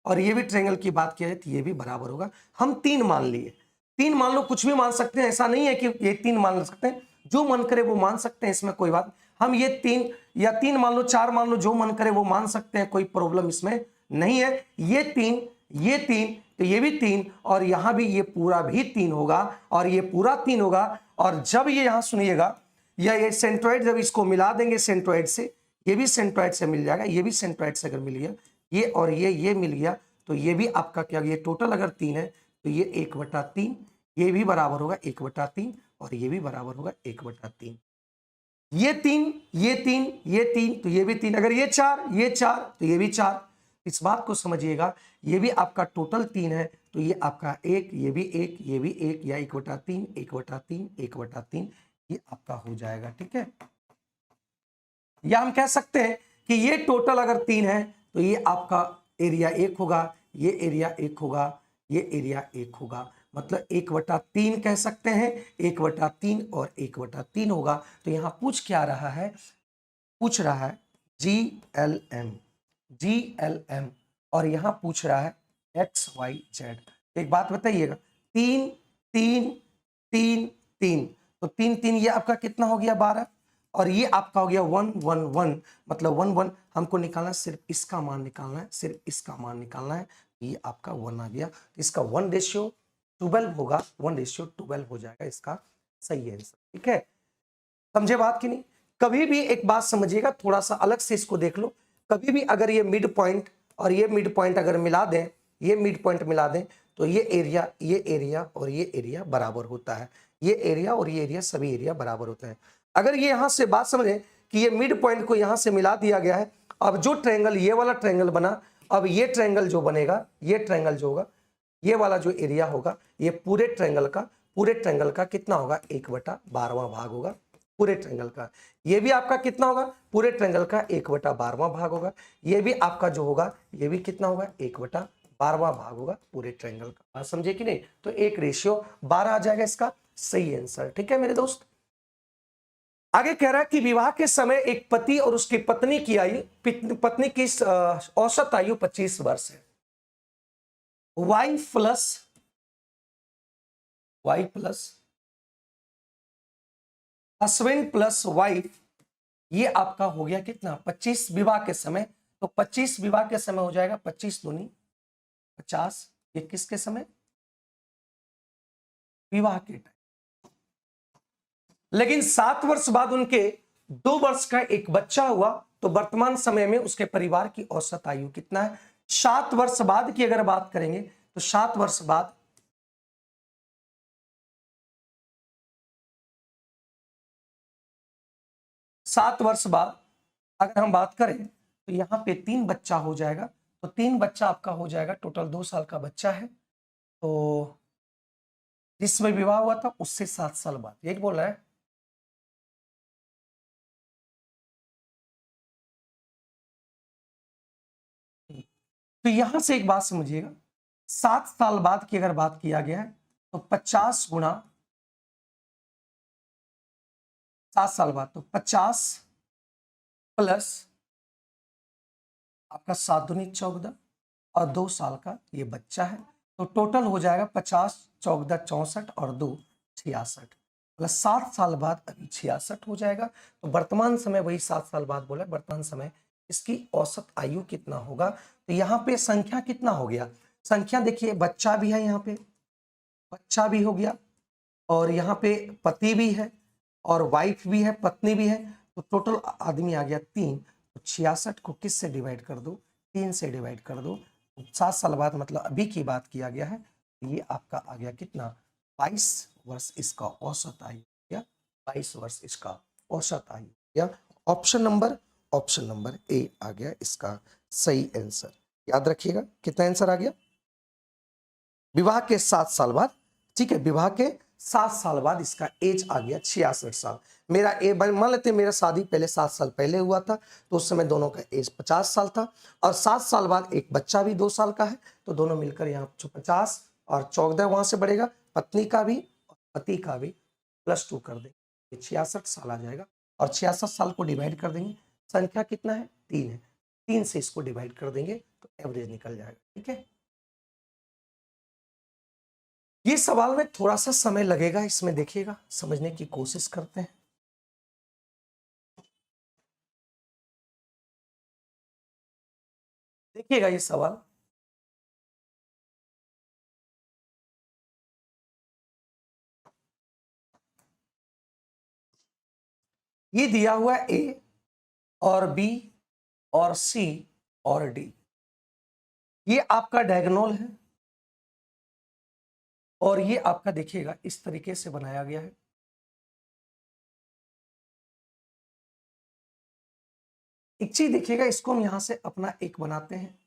और ये भी ट्रायंगल की बात किया जाए तो ये भी बराबर होगा। हम 3 मान लिए, 3 मान लो, कुछ भी मान सकते हैं, ऐसा नहीं है कि ये 3 मान सकते हैं, जो मन करे वो मान सकते हैं, इसमें कोई बात, हम ये 3 या 3 मान लो, 4 मान लो, जो मन करे वो मान सकते हैं, कोई प्रॉब्लम इसमें नहीं है। ये 3, ये 3, तो ये भी 3, और यहां भी ये पूरा भी 3 होगा, और ये पूरा 3 होगा, और जब ये यहां सुनिएगा, ये सेंट्रोइड जब इसको मिला देंगे सेंट्रोइड से, ये भी सेंट्रोइड से मिल जाएगा, ये भी सेंट्रोइड से अगर मिल गया, ये और ये मिल गया, तो ये भी आपका क्या, ये टोटल अगर 3 है तो ये 1/3, ये भी बराबर होगा 1/3, और ये भी बराबर होगा 1/3। ये 3, ये 3, ये 3, तो ये भी 3, अगर ये 4, ये 4, तो ये भी 4। इस बात को समझिएगा, ये भी आपका टोटल 3 है, तो ये आपका 1, ये भी 1, ये भी 1, या 1/3, 1/3, 1/3, ये आपका हो जाएगा। ठीक है, या हम कह सकते हैं कि ये टोटल अगर 3 है तो ये आपका एरिया 1 होगा, ये एरिया 1 होगा, ये एरिया 1 होगा, मतलब 1/3 कह सकते हैं, 1/3 और 1/3 होगा। तो यहां पूछ क्या रहा है, पूछ रहा है GLM, GLM, और यहां पूछ रहा है XYZ। एक बात बताइएगा, 3 3 3 3, तो 3 3 ये आपका कितना हो गया 12, और ये आपका हो गया 1 1 1, मतलब 1 1 हमको निकालना है, सिर्फ इसका मान निकालना है, सिर्फ इसका मान निकालना है, ये आपका 1 आ गया, इसका 1:12 होगा, 1:12 हो जाएगा इसका सही आंसर। ठीक है, समझे बात की नहीं। कभी भी एक बात समझिएगा, थोड़ा सा अलग से इसको देख लो, कभी भी अगर ये मिड पॉइंट और ये मिड पॉइंट अगर मिला दें, ये मिड पॉइंट मिला दें, तो ये एरिया और ये एरिया बराबर होता है, ये एरिया और ये एरिया, सभी एरिया बराबर होता है। अगर ये यहां से बात समझे कि ये मिड पॉइंट को यहां से मिला दिया गया है, अब जो ट्रायंगल ये वाला ट्रायंगल बना, अब ये ट्रायंगल जो बनेगा, ये ट्रायंगल जो होगा, ये वाला जो एरिया होगा, ये पूरे ट्रायंगल का कितना होगा, 1/12 भाग होगा पूरे ट्रायंगल का। ये भी आपका कितना होगा, पूरे ट्रायंगल का 1/12 भाग होगा। ये भी आपका जो होगा, ये भी कितना होगा, 1/12 12वां भाग होगा पूरे ट्रायंगल का। बात समझे कि नहीं? तो 1:12 आ जाएगा इसका सही आंसर। ठीक है मेरे दोस्त। आगे कह रहा है कि विवाह के समय एक पति और उसकी पत्नी की आयु, पत्नी की औसत आयु 25 वर्ष है। Wife plus husband plus wife, ये आपका हो गया कितना 25 विवाह के समय। तो 25 विवाह के समय हो जाएगा 25 दूनी 50। ये किसके समय? विवाह के टाइम। लेकिन 7 वर्ष बाद उनके 2 वर्ष का एक बच्चा हुआ, तो वर्तमान समय में उसके परिवार की औसत आयु कितना है? 7 वर्ष बाद की अगर बात करेंगे तो 7 वर्ष बाद 7 वर्ष बाद अगर हम बात करें तो यहां पे 3 बच्चा हो जाएगा। तो 3 बच्चा आपका हो जाएगा, टोटल 2 साल का बच्चा है। तो जिसमें विवाह हुआ था उससे 7 साल बाद, यही बोल रहा है। तो यहां से एक बात समझिएगा, 7 साल बाद की अगर बात किया गया है तो 50 गुणा 7 साल बाद, तो 50 प्लस आपका 7 दूनी 14 और 2 साल का ये बच्चा है। तो टोटल हो जाएगा 50 14 64 और 2 66, प्लस 7 साल बाद अभी 66 हो जाएगा। तो वर्तमान समय वही 7 साल बाद बोला, वर्तमान समय इसकी औसत आयु कितना होगा? तो यहाँ पे संख्या कितना हो गया? संख्या देखिए, बच्चा भी है, यहाँ पे बच्चा भी हो गया, और यहाँ पे पति भी है, और वाइफ भी है, पत्नी भी है। तो टोटल आदमी आ गया 3। तो 66 को किस से डिवाइड कर दो? 3 से डिवाइड कर दो। 7 साल बाद मतलब अभी की बात किया गया है। ये आपका आ गया कितना? 22 वर्ष इसका औसत आयु, या 22 वर्ष इसका औसत आयु, या ऑप्शन नंबर ए आ गया इसका सही आंसर। याद रखिएगा कितना आंसर आ गया? विवाह के 7 साल बाद। ठीक है, विवाह के 7 साल बाद इसका एज आ गया 66 साल। मेरा ए मान लेते हैं मेरा शादी पहले 7 साल पहले हुआ था, तो उस समय दोनों का एज 50 साल था, और 7 साल बाद एक बच्चा भी 2 साल का है, तो दोनों मिलकर यहाँ 50 और 14 वहां से बढ़ेगा, पत्नी का भी और पति का भी +2 कर देंगे, 66 साल आ जाएगा। और 66 साल को डिवाइड कर देंगे, संख्या कितना है? 3 है, 3 से इसको डिवाइड कर देंगे तो एवरेज निकल जाएगा। ठीक है, ये सवाल में थोड़ा सा समय लगेगा, इसमें देखिएगा, समझने की कोशिश करते हैं। देखिएगा ये सवाल, ये दिया हुआ है ए और बी और सी और डी, ये आपका डायगोनल है, और ये आपका देखिएगा इस तरीके से बनाया गया है। एक चीज देखिएगा, इसको हम यहां से अपना एक बनाते हैं,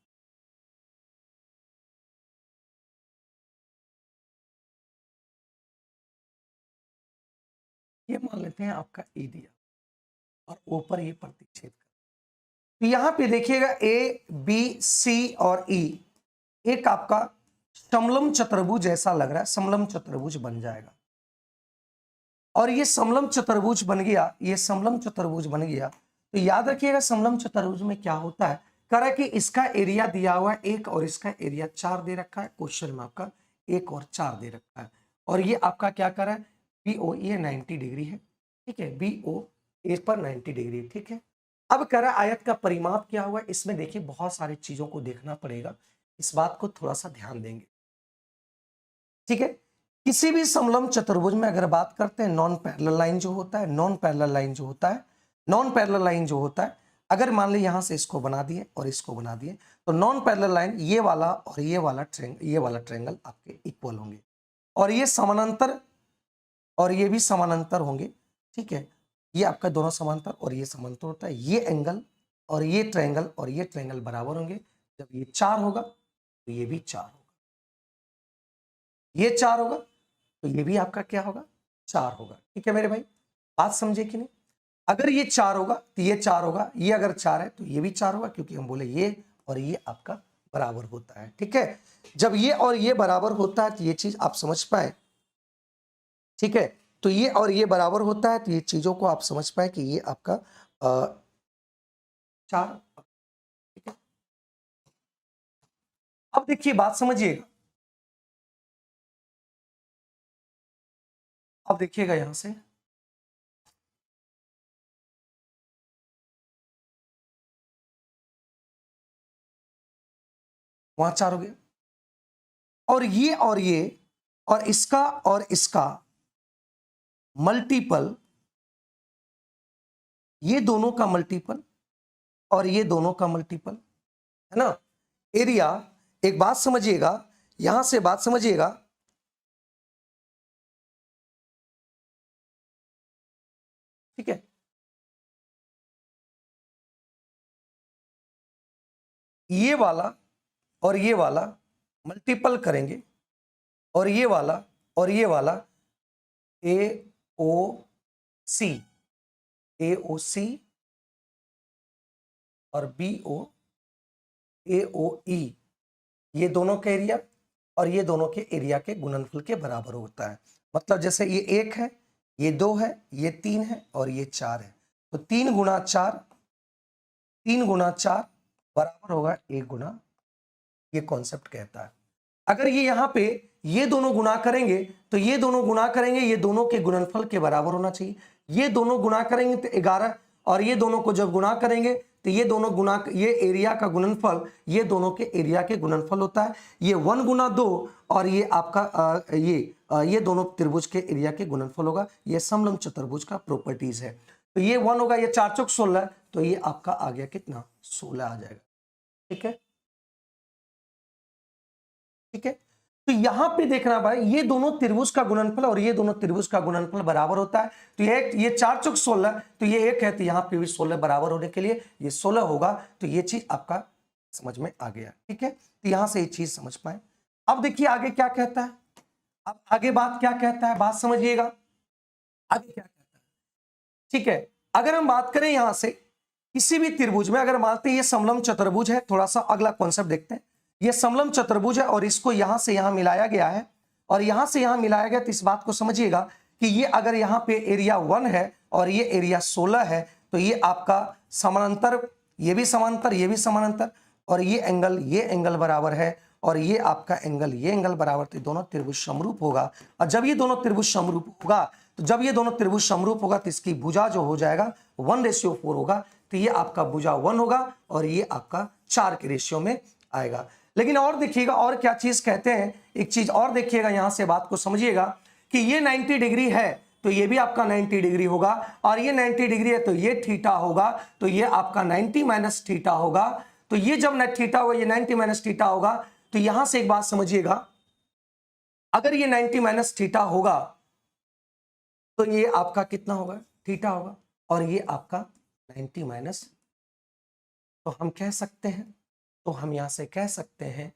ये मान लेते हैं आपका ए दिया, और ऊपर ये प्रतिच्छेद कर। तो यहां पे देखिएगा ए बी सी और ई एक आपका समलम चतुर्भुज ऐसा लग रहा है, समलम चतुर्भुज बन जाएगा। और ये समलम चतुर्भुज बन गया, ये समलम चतुर्भुज बन गया। तो याद रखिएगा समलम चतुर्भुज में क्या होता है, कह रहा है कि इसका एरिया दिया हुआ है 1 और इसका एरिया 4 दे रखा है, क्वेश्चन में आपका 1 और 4 दे रखा है। और ये आपका क्या कर रहा है, BO ये 90 डिग्री है। ठीक है, BO ए पर 90 डिग्री, ठीक है। अब कह रहा है आयत का परिमाप क्या हुआ, इसमें देखिए बहुत सारी चीजों को देखना पड़ेगा, इस बात को थोड़ा सा ध्यान देंगे। ठीक है, किसी भी समलम चतुर्भुज में अगर बात करते हैं, नॉन पैरेलल लाइन जो होता है, नॉन पैरेलल लाइन जो होता है, नॉन पैरेलल लाइन जो होता है, अगर मान ली यहां से इसको बना दिए और इसको बना दिए, तो नॉन पैरेलल लाइन ये वाला और ये वाला ट्रायंगल आपके इक्वल होंगे, और ये समानांतर और ये भी समानांतर होंगे। ठीक है, ये आपका दोनों समांतर और ये समांतर होता है, ये एंगल और ये ट्रायंगल और ये ट्रायंगल बराबर होंगे। जब ये 4 होगा तो ये भी 4 होगा, ये 4 होगा तो ये भी आपका क्या होगा, 4 होगा। ठीक है मेरे भाई, बात समझे कि नहीं? अगर ये 4 होगा तो ये 4 होगा, ये अगर 4 है तो ये भी 4 होगा, क्योंकि हम बोले ये और ये आपका बराबर होता है। ठीक है, जब ये और ये बराबर होता है तो ये चीज आप समझ पाए। ठीक है, तो ये और ये बराबर होता है तो ये चीजों को आप समझ पाए कि ये आपका 4। ठीक है, अब देखिए बात समझिएगा, अब देखिएगा यहां से वहां 4 हो गया, और ये और ये और इसका मल्टीपल, ये दोनों का मल्टीपल और ये दोनों का मल्टीपल, है ना। एरिया, एक बात समझिएगा, यहां से बात समझिएगा, ठीक है, ये वाला और ये वाला मल्टीपल करेंगे, और ये वाला और ये वाला ए ओ सी, ए ओ सी और बी ओ ए ओ ई, ये दोनों के एरिया और ये दोनों के एरिया के गुणनफल के बराबर होता है। मतलब जैसे ये 1 है, ये 2 है, ये 3 है और ये 4 है, तो 3 गुना 4, 3 गुना 4 बराबर होगा 1 गुना, ये कॉन्सेप्ट कहता है। अगर ये यहां पे ये दोनों गुना करेंगे तो ये दोनों गुना करेंगे, ये दोनों के गुणनफल के बराबर होना चाहिए। ये दोनों गुना करेंगे तो 11, और ये दोनों को जब गुना करेंगे तो ये दोनों गुना, ये एरिया का गुणनफल ये दोनों के एरिया के गुणनफल होता है। ये 1 गुना 2 और ये आपका ये दोनों त्रिभुज के एरिया के गुणनफल होगा। ये समलंब चतुर्भुज का प्रॉपर्टीज है। तो ये 1 होगा, ये 4 चौक 16, तो ये आपका आ गया कितना, 16 आ जाएगा। ठीक है, ठीक है, तो यहां पे देखना भाई, ये दोनों त्रिभुज का गुणनफल और ये दोनों त्रिभुज का गुणनफल बराबर होता है। तो ये 4 चौक 16, तो ये 1 है, तो यहां पे भी 16 बराबर होने के लिए ये 16 होगा। तो ये चीज आपका समझ में आ गया। ठीक है, तो यहां से ये चीज समझ पाए। अब देखिए आगे क्या कहता है, अब आगे बात क्या कहता है, बात समझिएगा आगे क्या कहता है। ठीक है, अगर हम बात करें यहां से किसी भी त्रिभुज में, अगर मानते हैं ये समलंब चतुर्भुज है, थोड़ा सा अगला कॉन्सेप्ट देखते हैं। ये समलंब चतुर्भुज है और इसको यहां से यहां मिलाया गया है, और यहां से यहां मिलाया गया, तो इस बात को समझिएगा कि ये अगर यहां पे एरिया 1 है और ये एरिया 16 है, तो ये आपका समानांतर, ये भी समांतर, ये भी समानांतर, और ये एंगल बराबर है, और ये आपका एंगल, ये एंगल बराबर, तो दोनों त्रिभुज समरूप होगा। और जब ये दोनों त्रिभुज समरूप होगा, तो जब ये दोनों त्रिभुज समरूप होगा तो इसकी भुजा जो हो जाएगा 1:4 होगा। तो ये आपका भुजा 1 होगा और ये आपका 4 के रेशियो में आएगा। लेकिन और देखिएगा और क्या चीज कहते हैं, एक चीज और देखिएगा, यहां से बात को समझिएगा कि ये 90 डिग्री है तो ये भी आपका 90 डिग्री होगा, और ये 90 डिग्री है तो ये थीटा होगा, तो ये आपका 90 माइनस थीटा होगा। तो ये जब थीटा होगा, ये 90 माइनस थीटा होगा, तो यहां से एक बात समझिएगा, अगर ये 90 माइनस थीटा होगा तो ये आपका कितना होगा, थीटा होगा, और ये आपका 90 माइनस, तो हम कह सकते हैं, तो हम यहां से कह सकते हैं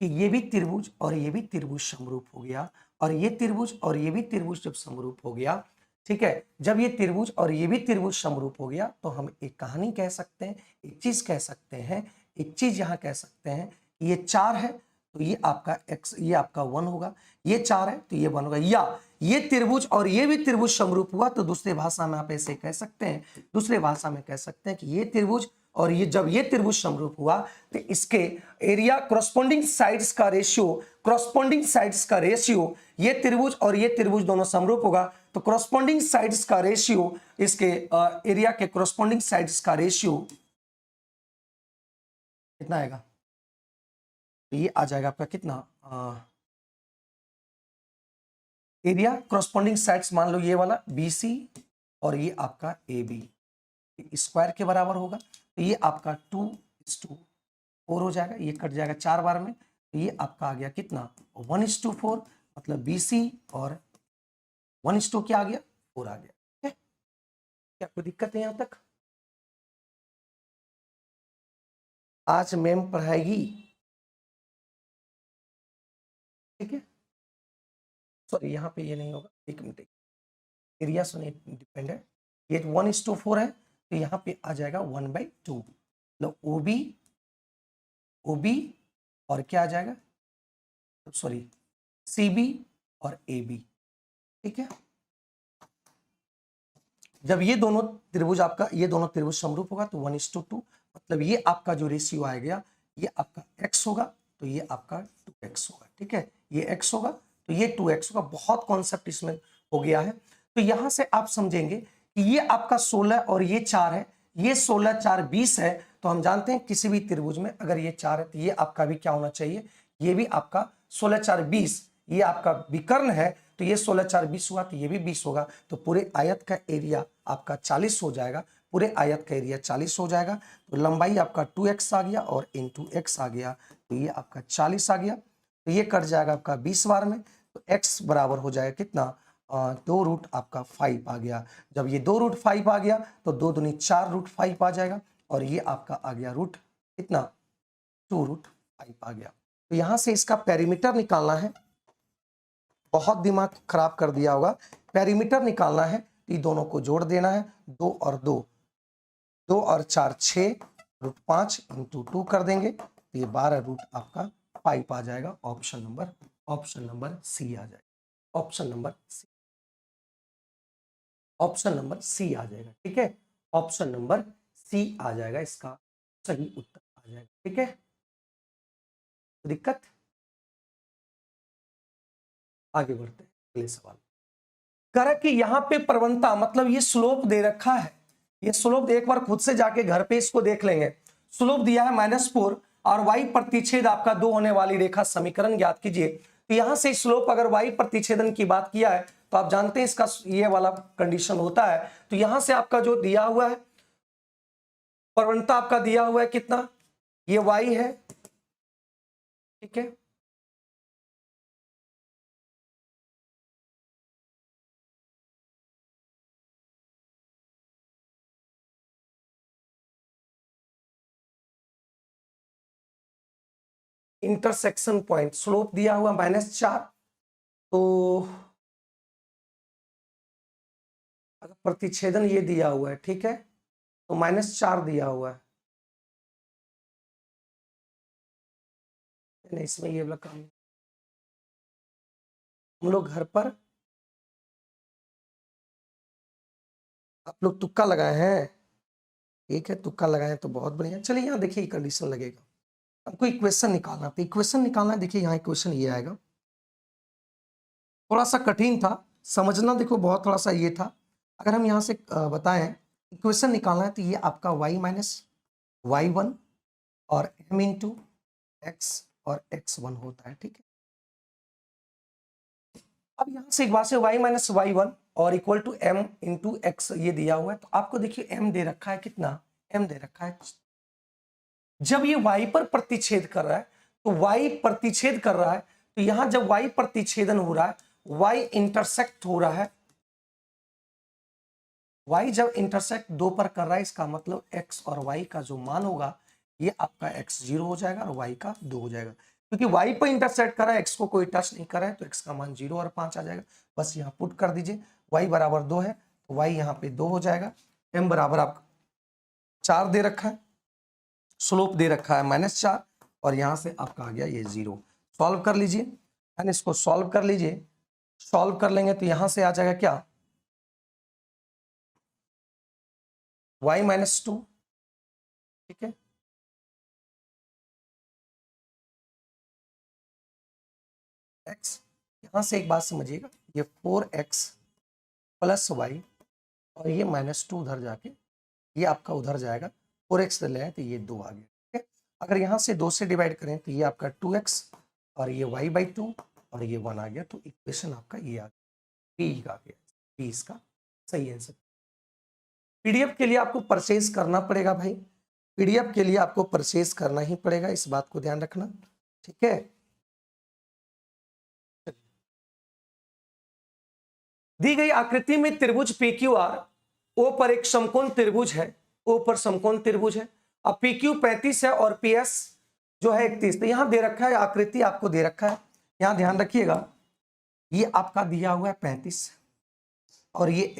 कि ये भी त्रिभुज और ये भी त्रिभुज समरूप हो गया, और ये त्रिभुज और ये भी त्रिभुज जब समरूप हो गया, ठीक है, जब ये त्रिभुज और ये भी त्रिभुज समरूप हो गया, तो हम एक कहानी कह सकते हैं, एक चीज कह सकते हैं, एक चीज यहां कह सकते हैं, ये 4 है तो ये आपका x, ये आपका 1 होगा, ये 4 है तो ये 1 होगा, या ये त्रिभुज और ये भी त्रिभुज समरूप हुआ, तो दूसरे भाषा में आप ऐसे कह सकते हैं, दूसरे भाषा में कह सकते हैं कि ये त्रिभुज और ये, जब ये त्रिभुज समरूप हुआ तो इसके एरिया कॉरस्पॉन्डिंग साइड्स का रेशियो, कॉरस्पॉन्डिंग साइड्स का रेशियो, ये त्रिभुज और ये त्रिभुज दोनों समरूप होगा, तो कॉरस्पॉन्डिंग साइड्स का रेशियो, इसके एरिया के कॉरस्पॉन्डिंग साइड्स का रेशियो कितना आएगा, तो ये आ जाएगा आपका कितना, एरिया कॉरस्पॉन्डिंग साइड्स मान लो ये वाला BC और ये आपका AB स्क्वायर के बराबर होगा, तो ये आपका 2:4 हो जाएगा, ये कट जाएगा 4 बार में, तो ये आपका आ गया कितना, 1:4, मतलब BC और 1:, क्या आ गया, 4 आ गया। ठीक है, क्या कोई दिक्कत है यहां तक, आज मैम पढ़ाएगी। ठीक है, सॉरी यहाँ पे ये नहीं होगा, एक मिनट, एरिया से नहीं डिपेंड है, ये 1:4 है, तो यहाँ पे आ जाएगा 1/2, मतलब OB और क्या आ जाएगा, सॉरी सी बी और ए बी, ठीक है। जब ये दोनों त्रिभुज समरूप होगा तो 1:2, मतलब ये आपका जो रेशियो आ गया ये आपका x होगा तो ये आपका 2x होगा, ठीक है। ये x होगा तो ये 2x होगा। बहुत कॉन्सेप्ट इसमें हो गया है। तो यहां से आप समझेंगे कि ये आपका 16 और ये 4 है, ये 16 4 20 है। तो हम जानते हैं किसी भी त्रिभुज में अगर ये 4 है तो ये आपका भी क्या होना चाहिए, ये भी आपका 16 4 20, ये आपका विकर्ण है तो ये 16 4 20 हुआ तो ये भी 20 होगा। तो पूरे आयत का एरिया आपका 40 हो जाएगा, पूरे आयत का एरिया 40 हो जाएगा। तो लंबाई आपका 2x आ गया और इंटू x आ गया तो ये आपका 40 आ गया। तो ये कट जाएगा आपका 20 बार में, तो x बराबर हो जाएगा कितना, 2 रूट आपका 5 आ गया। जब ये 2 रूट 5 आ गया तो 2 दूनी 4 रूट 5 आ जाएगा और ये आपका आ गया रूट कितना, 2 रूट 5 आ गया। तो यहां से इसका पेरीमीटर निकालना है, बहुत दिमाग खराब कर दिया होगा। पेरीमीटर निकालना है तो ये दोनों को जोड़ देना है, 2 और 2, 2 और 4 6 रूट 5 इंटू 2 कर देंगे तो ये 12 रूट आपका 5 आ जाएगा। ऑप्शन नंबर सी आ जाएगा, ऑप्शन नंबर सी आ जाएगा, ठीक है। ऑप्शन नंबर सी आ जाएगा, इसका सही उत्तर आ जाएगा, ठीक है। दिक्कत, आगे बढ़ते हैं अगले सवाल। कह कि यहां पे प्रवणता मतलब ये स्लोप दे रखा है, ये स्लोप एक बार खुद से जाके घर पे इसको देख लेंगे। स्लोप दिया है -4 और y प्रतिच्छेद आपका 2 होने वाली रेखा, समीकरण ज्ञात कीजिए। तो यहां से स्लोप अगर y प्रतिच्छेदन की बात किया है तो आप जानते हैं इसका ये वाला कंडीशन होता है। तो यहां से आपका जो दिया हुआ है प्रवणता आपका दिया हुआ है कितना, ये y है, ठीक है। इंटरसेक्शन पॉइंट स्लोप दिया हुआ -4, तो अगर प्रतिच्छेदन ये दिया हुआ है, ठीक है, तो -4 दिया हुआ है, नहीं इसमें ये वाला काम हम लोग घर पर, आप लोग तुक्का लगाए हैं, ठीक है, तुक्का लगाए तो बहुत बढ़िया। चलिए यहाँ देखिए कंडीशन लगेगा, हमको इक्वेशन निकालना, तो इक्वेशन निकालना है। देखिए यहाँ इक्वेशन ये आएगा, थोड़ा सा कठिन था समझना, देखो बहुत थोड़ा सा ये था। अगर हम यहाँ से बताएं इक्वेशन निकालना है तो ये आपका y माइनस y1 और m इंटू एक्स और x1 होता है, ठीक है। अब यहां से एक बात से y माइनस y1 और equal to m into x ये दिया हुआ है, तो आपको देखिए m दे रखा है कितना, m दे रखा है। जब ये y पर प्रतिच्छेद कर रहा है तो y प्रतिच्छेद कर रहा है, तो यहां जब y प्रतिच्छेदन हो रहा है, y इंटरसेक्ट हो रहा है, y जब इंटरसेक्ट 2 पर कर रहा है, इसका मतलब x और y का जो मान होगा ये आपका x 0 हो जाएगा और y का 2 हो जाएगा। क्योंकि y पर इंटरसेक्ट कर रहा है, x को कोई टच नहीं कर रहा है, तो x का मान 0 और 5 आ जाएगा। बस यहाँ पुट कर दीजिए, y बराबर 2 है तो y यहाँ पे 2 हो जाएगा। m बराबर आपका 4 दे रखा है, स्लोप दे रखा है -4 और यहां से आपका आ गया ये 0। सॉल्व कर लीजिए, यानी इसको सॉल्व कर लीजिए, सॉल्व कर लेंगे तो यहां से आ जाएगा क्या, y -2, ठीक है, x, यहां से एक बात समझिएगा, ये 4x प्लस वाई और ये -2 उधर जाके ये आपका उधर जाएगा, 4x ले आए तो ये 2 आ गया, ठीक है। अगर यहाँ से 2 से डिवाइड करें तो ये आपका 2x और ये y/2 और ये 1 आ गया। तो इक्वेशन आपका ये आ गया, बी आ गया, बी इसका सही आंसर। पीडीएफ के लिए आपको परचेज करना पड़ेगा भाई, पीडीएफ के लिए आपको परचेज करना ही पड़ेगा, इस बात को ध्यान रखना, ठीक है। दी गई आकृति में त्रिभुज PQR ओ पर एक समकोण त्रिभुज है, ओ पर समकोण त्रिभुज है। अब PQ 35 है और PS जो है 31। तो यहां दे रखा है, आकृति आपको दे रखा है, यहां ध्यान रखिएगा, ये आपका दिया हुआ है 35 और ये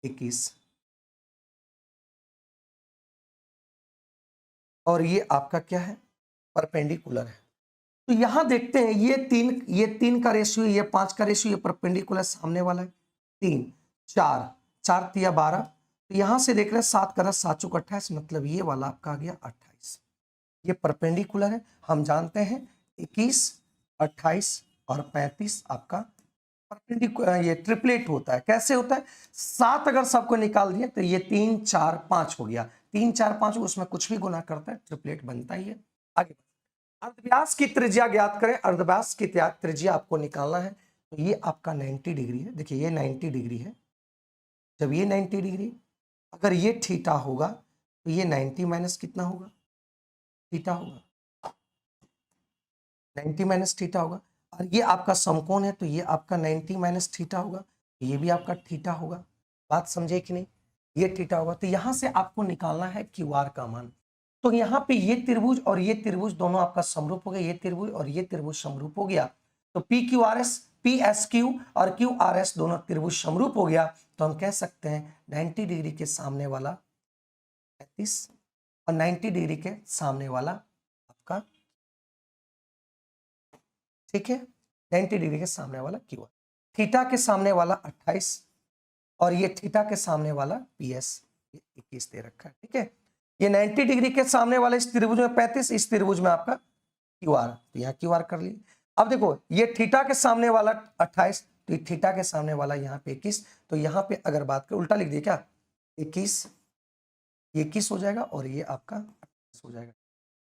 21 और ये आपका क्या है, परपेंडिकुलर है। तो यहां देखते हैं ये तीन का रेशियो, ये 5 का रेशियो, ये परपेंडिकुलर सामने वाला है 3 4 4 तिया 12। तो यहां से देख रहे हैं 7 का 7 चौक 28, मतलब ये वाला आपका आ गया 28। ये परपेंडिकुलर है, हम जानते हैं 21 28 और 35 आपका परपेंडिकुलर, ये ट्रिपलेट होता है। कैसे होता है, 7 अगर सबको निकाल दिया तो ये 3 4 5 हो गया, 3 4 5 उसमें कुछ भी गुना करता है ट्रिपलेट बनता ही है। आगे अर्धव्यास की त्रिज्या ज्ञात करें। अर्धव्यास की त्रिज्या आपको निकालना है, तो ये आपका 90 डिग्री है। देखिए ये 90 डिग्री है, जब ये 90 डिग्री, अगर ये थीटा होगा तो ये 90 माइनस कितना होगा, थीटा होगा, 90 माइनस थीटा होगा। और ये आपका समकोण है, तो ये आपका 90 माइनस थीटा होगा, ये भी आपका थीटा होगा। बात समझे कि नहीं, ये थीटा होगा। तो यहां से आपको निकालना है क्यू आर का मान। तो यहाँ पे ये त्रिभुज और ये त्रिभुज दोनों आपका समरूप हो गया, ये त्रिभुज और ये त्रिभुज समरूप हो गया। तो P Q R S, P S Q और क्यू आर एस दोनों त्रिभुज समरूप हो गया। तो हम कह सकते हैं 90 डिग्री के सामने वाला 35 और 90 डिग्री के सामने वाला आपका, ठीक है, 90 डिग्री के सामने वाला क्यू आर, थीटा के सामने वाला 28 और ये थीटा के सामने वाला पी एस 21 दे रखा है, ठीक है। ये 90 डिग्री के सामने वाले इस त्रिभुज में 35, इस त्रिभुज में आपका क्यू आर, तो यहाँ क्यू आर कर लिए। अब देखो ये थीटा के सामने वाला 28, तो ये थीटा के सामने वाला यहाँ पे 21, तो यहाँ पे अगर बात करें उल्टा लिख दिए क्या, 21 ये 21 हो जाएगा और ये आपका 28 हो जाएगा।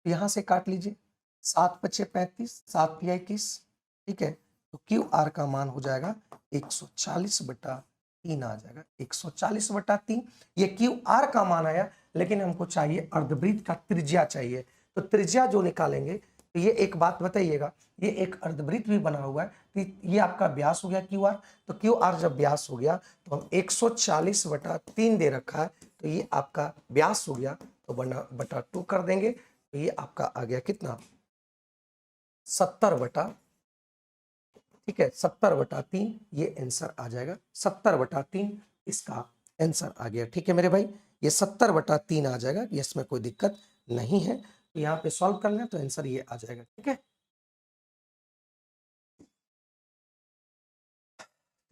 तो यहाँ से काट लीजिए, 7 पचे 35, 7 तिया 21, ठीक है। तो क्यू आर का मान हो जाएगा 140/3 आ जाएगा, 140/3। ये क्यू आर का मान आया, लेकिन हमको चाहिए अर्धवृत्त का त्रिज्या चाहिए। तो त्रिज्या जो निकालेंगे, तो ये एक बात बताइएगा, ये एक अर्धवृत्त भी बना हुआ है, तो ये आपका व्यास हो गया क्यू आर। तो क्यू आर जब व्यास हो गया तो हम 140/3 दे रखा है, तो ये आपका व्यास हो गया, तो बटा 2 कर देंगे। तो ये आपका आ गया कितना, 70 ठीक है, 70/3 ये आंसर आ जाएगा, 70/3 इसका आंसर आ गया, ठीक है मेरे भाई। ये 70/3 आ जाएगा, इसमें कोई दिक्कत नहीं है। तो यहाँ पे सॉल्व कर लें तो आंसर ये आ जाएगा, ठीक है।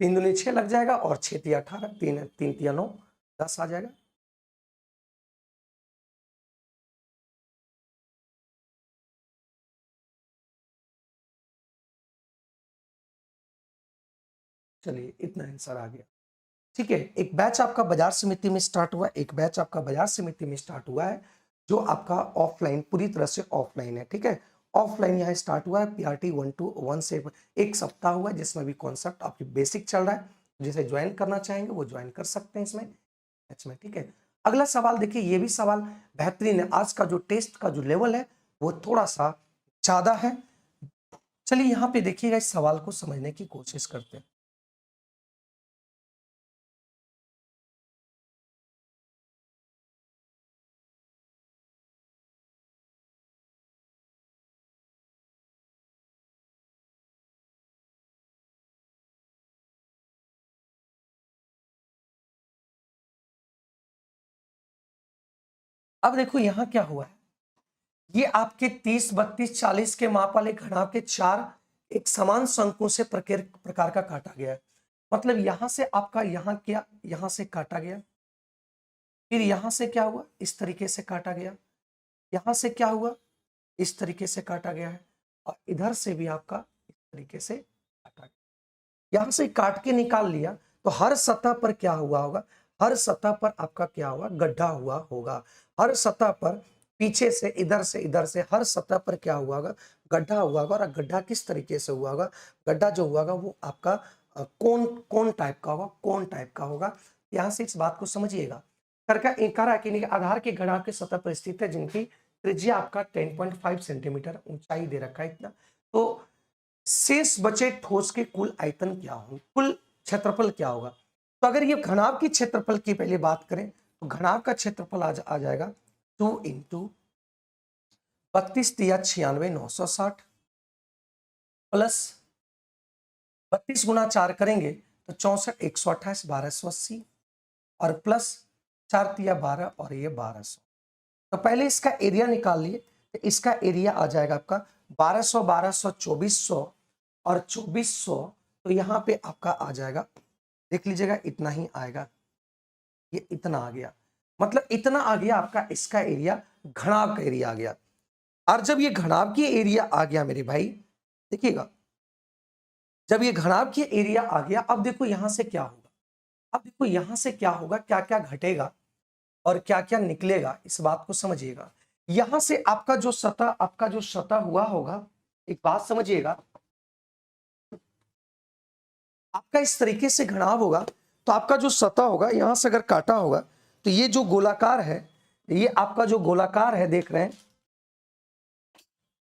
3 दूनी 6 लग जाएगा और 6 तिया 18, 3 तिया 9, 10 आ जाएगा। चलिए इतना आंसर आ गया, ठीक है। एक बैच आपका बाजार समिति में स्टार्ट हुआ, एक बैच आपका बाजार समिति में स्टार्ट हुआ है, जो आपका ऑफलाइन, पूरी तरह से ऑफलाइन है, ठीक है। ऑफलाइन यहाँ स्टार्ट हुआ है, पीआरटी 1 से 1 सप्ताह हुआ है, जिसमें भी कॉन्सेप्ट आपकी बेसिक चल रहा है। जिसे ज्वाइन करना चाहेंगे वो ज्वाइन कर सकते हैं इसमें, ठीक है। अगला सवाल देखिए, ये भी सवाल बेहतरीन है। आज का जो टेस्ट का जो लेवल है वो थोड़ा सा ज्यादा है। चलिए यहाँ पे देखिएगा, इस सवाल को समझने की कोशिश करते हैं। अब देखो यहाँ क्या हुआ है, ये आपके 30 32 40 के माप वाले घनाभ के 4 एक समान शंकुओं से प्रकार का काटा गया है। मतलब यहां से आपका यहाँ क्या, यहां से काटा गया, फिर यहां से क्या हुआ, इस तरीके से काटा गया, यहां से क्या हुआ, इस तरीके से काटा गया है, और इधर से भी आपका इस तरीके से काटा गया। यहां से काट के निकाल लिया, तो हर सतह पर क्या हुआ होगा, हर सतह पर आपका क्या हुआ, गड्ढा हुआ होगा। हर सतह पर पीछे से इधर से हर सतह पर क्या हुआ होगा, गड्ढा हुआ होगा। और गड्ढा किस तरीके से हुआ होगा, गड्ढा जो हुआ होगा वो आपका कोन कोन टाइप का होगा, कोन टाइप का होगा। यहां से इस बात को समझिएगा। करा कि आधार के घनाभ के सतह पर स्थित है, जिनकी त्रिज्या आपका 10.5 सेंटीमीटर, ऊंचाई दे रखा है इतना। तो शेष बचे ठोस के कुल आयतन क्या होंगे, कुल क्षेत्रफल क्या होगा। तो अगर ये घनाभ की क्षेत्रफल की पहले बात करें, तो घनाभ का क्षेत्रफल आ जाएगा 2 × 32 तिया 96 960 प्लस 32 गुना 4 करेंगे तो 64 128 1280 और प्लस 4 तिया 12 और ये 1200। तो पहले इसका एरिया निकाल लिए, तो इसका एरिया आ जाएगा आपका 1200 1200 2400 और 2400, तो यहाँ पे आपका आ जाएगा, देख लीजिएगा इतना ही आएगा, ये इतना आ गया, मतलब इतना आ गया आपका इसका एरिया, घनाभ का एरिया आ गया। और जब ये घनाभ की एरिया आ गया मेरे भाई, देखिएगा जब ये घनाभ की एरिया आ गया, अब देखो यहां से क्या होगा, अब देखो यहां से क्या होगा, क्या क्या घटेगा और क्या क्या निकलेगा, इस बात को समझिएगा। यहां से आपका जो सतह हुआ होगा, एक बात समझिएगा, आपका इस तरीके से घनाभ होगा, तो आपका जो सतह होगा यहां से अगर काटा होगा, तो ये जो गोलाकार है, ये आपका जो गोलाकार है, देख रहे हैं,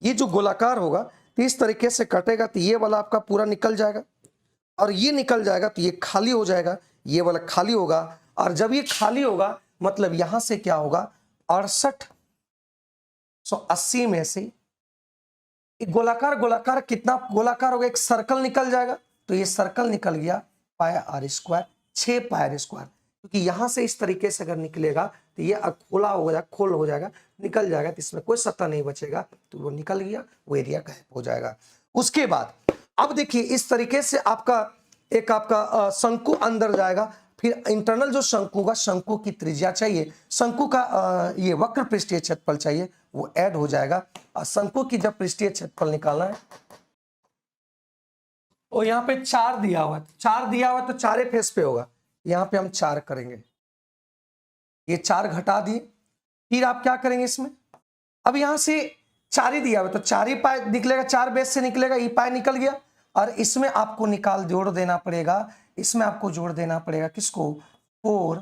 ये जो गोलाकार होगा तो इस तरीके से कटेगा, तो ये वाला आपका पूरा निकल जाएगा, और ये निकल जाएगा तो ये खाली हो जाएगा, ये वाला खाली होगा, और जब ये खाली होगा मतलब यहां से क्या होगा, 6880 में से एक गोलाकार कितना गोलाकार होगा, एक सर्कल निकल जाएगा, तो ये सर्कल निकल गया pi r square, 6 pi r square, क्योंकि यहां से इस तरीके से अगर निकलेगा तो ये खोला हो जाएगा, खोल हो जाएगा, निकल जाएगा, तो इसमें कोई सतह नहीं बचेगा, तो वो निकल गया, वो एरिया गायब हो जाएगा। उसके बाद अब देखिए इस तरीके से आपका एक आपका शंकु अंदर जाएगा, फिर इंटरनल जो शंकु का, शंकु की त्रिज्या चाहिए, शंकु का ये वक्र पृष्ठीय क्षेत्रफल चाहिए, वो ऐड हो जाएगा। और शंकु की जब पृष्ठीय क्षेत्रफल निकालना है, और यहाँ पे 4 दिया हुआ है, 4 दिया हुआ है तो चारे फेस पे होगा, यहाँ पे हम 4 करेंगे, ये 4 घटा दिए, फिर आप क्या करेंगे इसमें, अब यहां से 4 ही दिया हुआ तो 4 ही पाई निकलेगा, 4 बेस से निकलेगा, ई पाई निकल गया, और इसमें आपको जोड़ देना पड़ेगा, इसमें आपको जोड़ देना पड़ेगा किसको, 4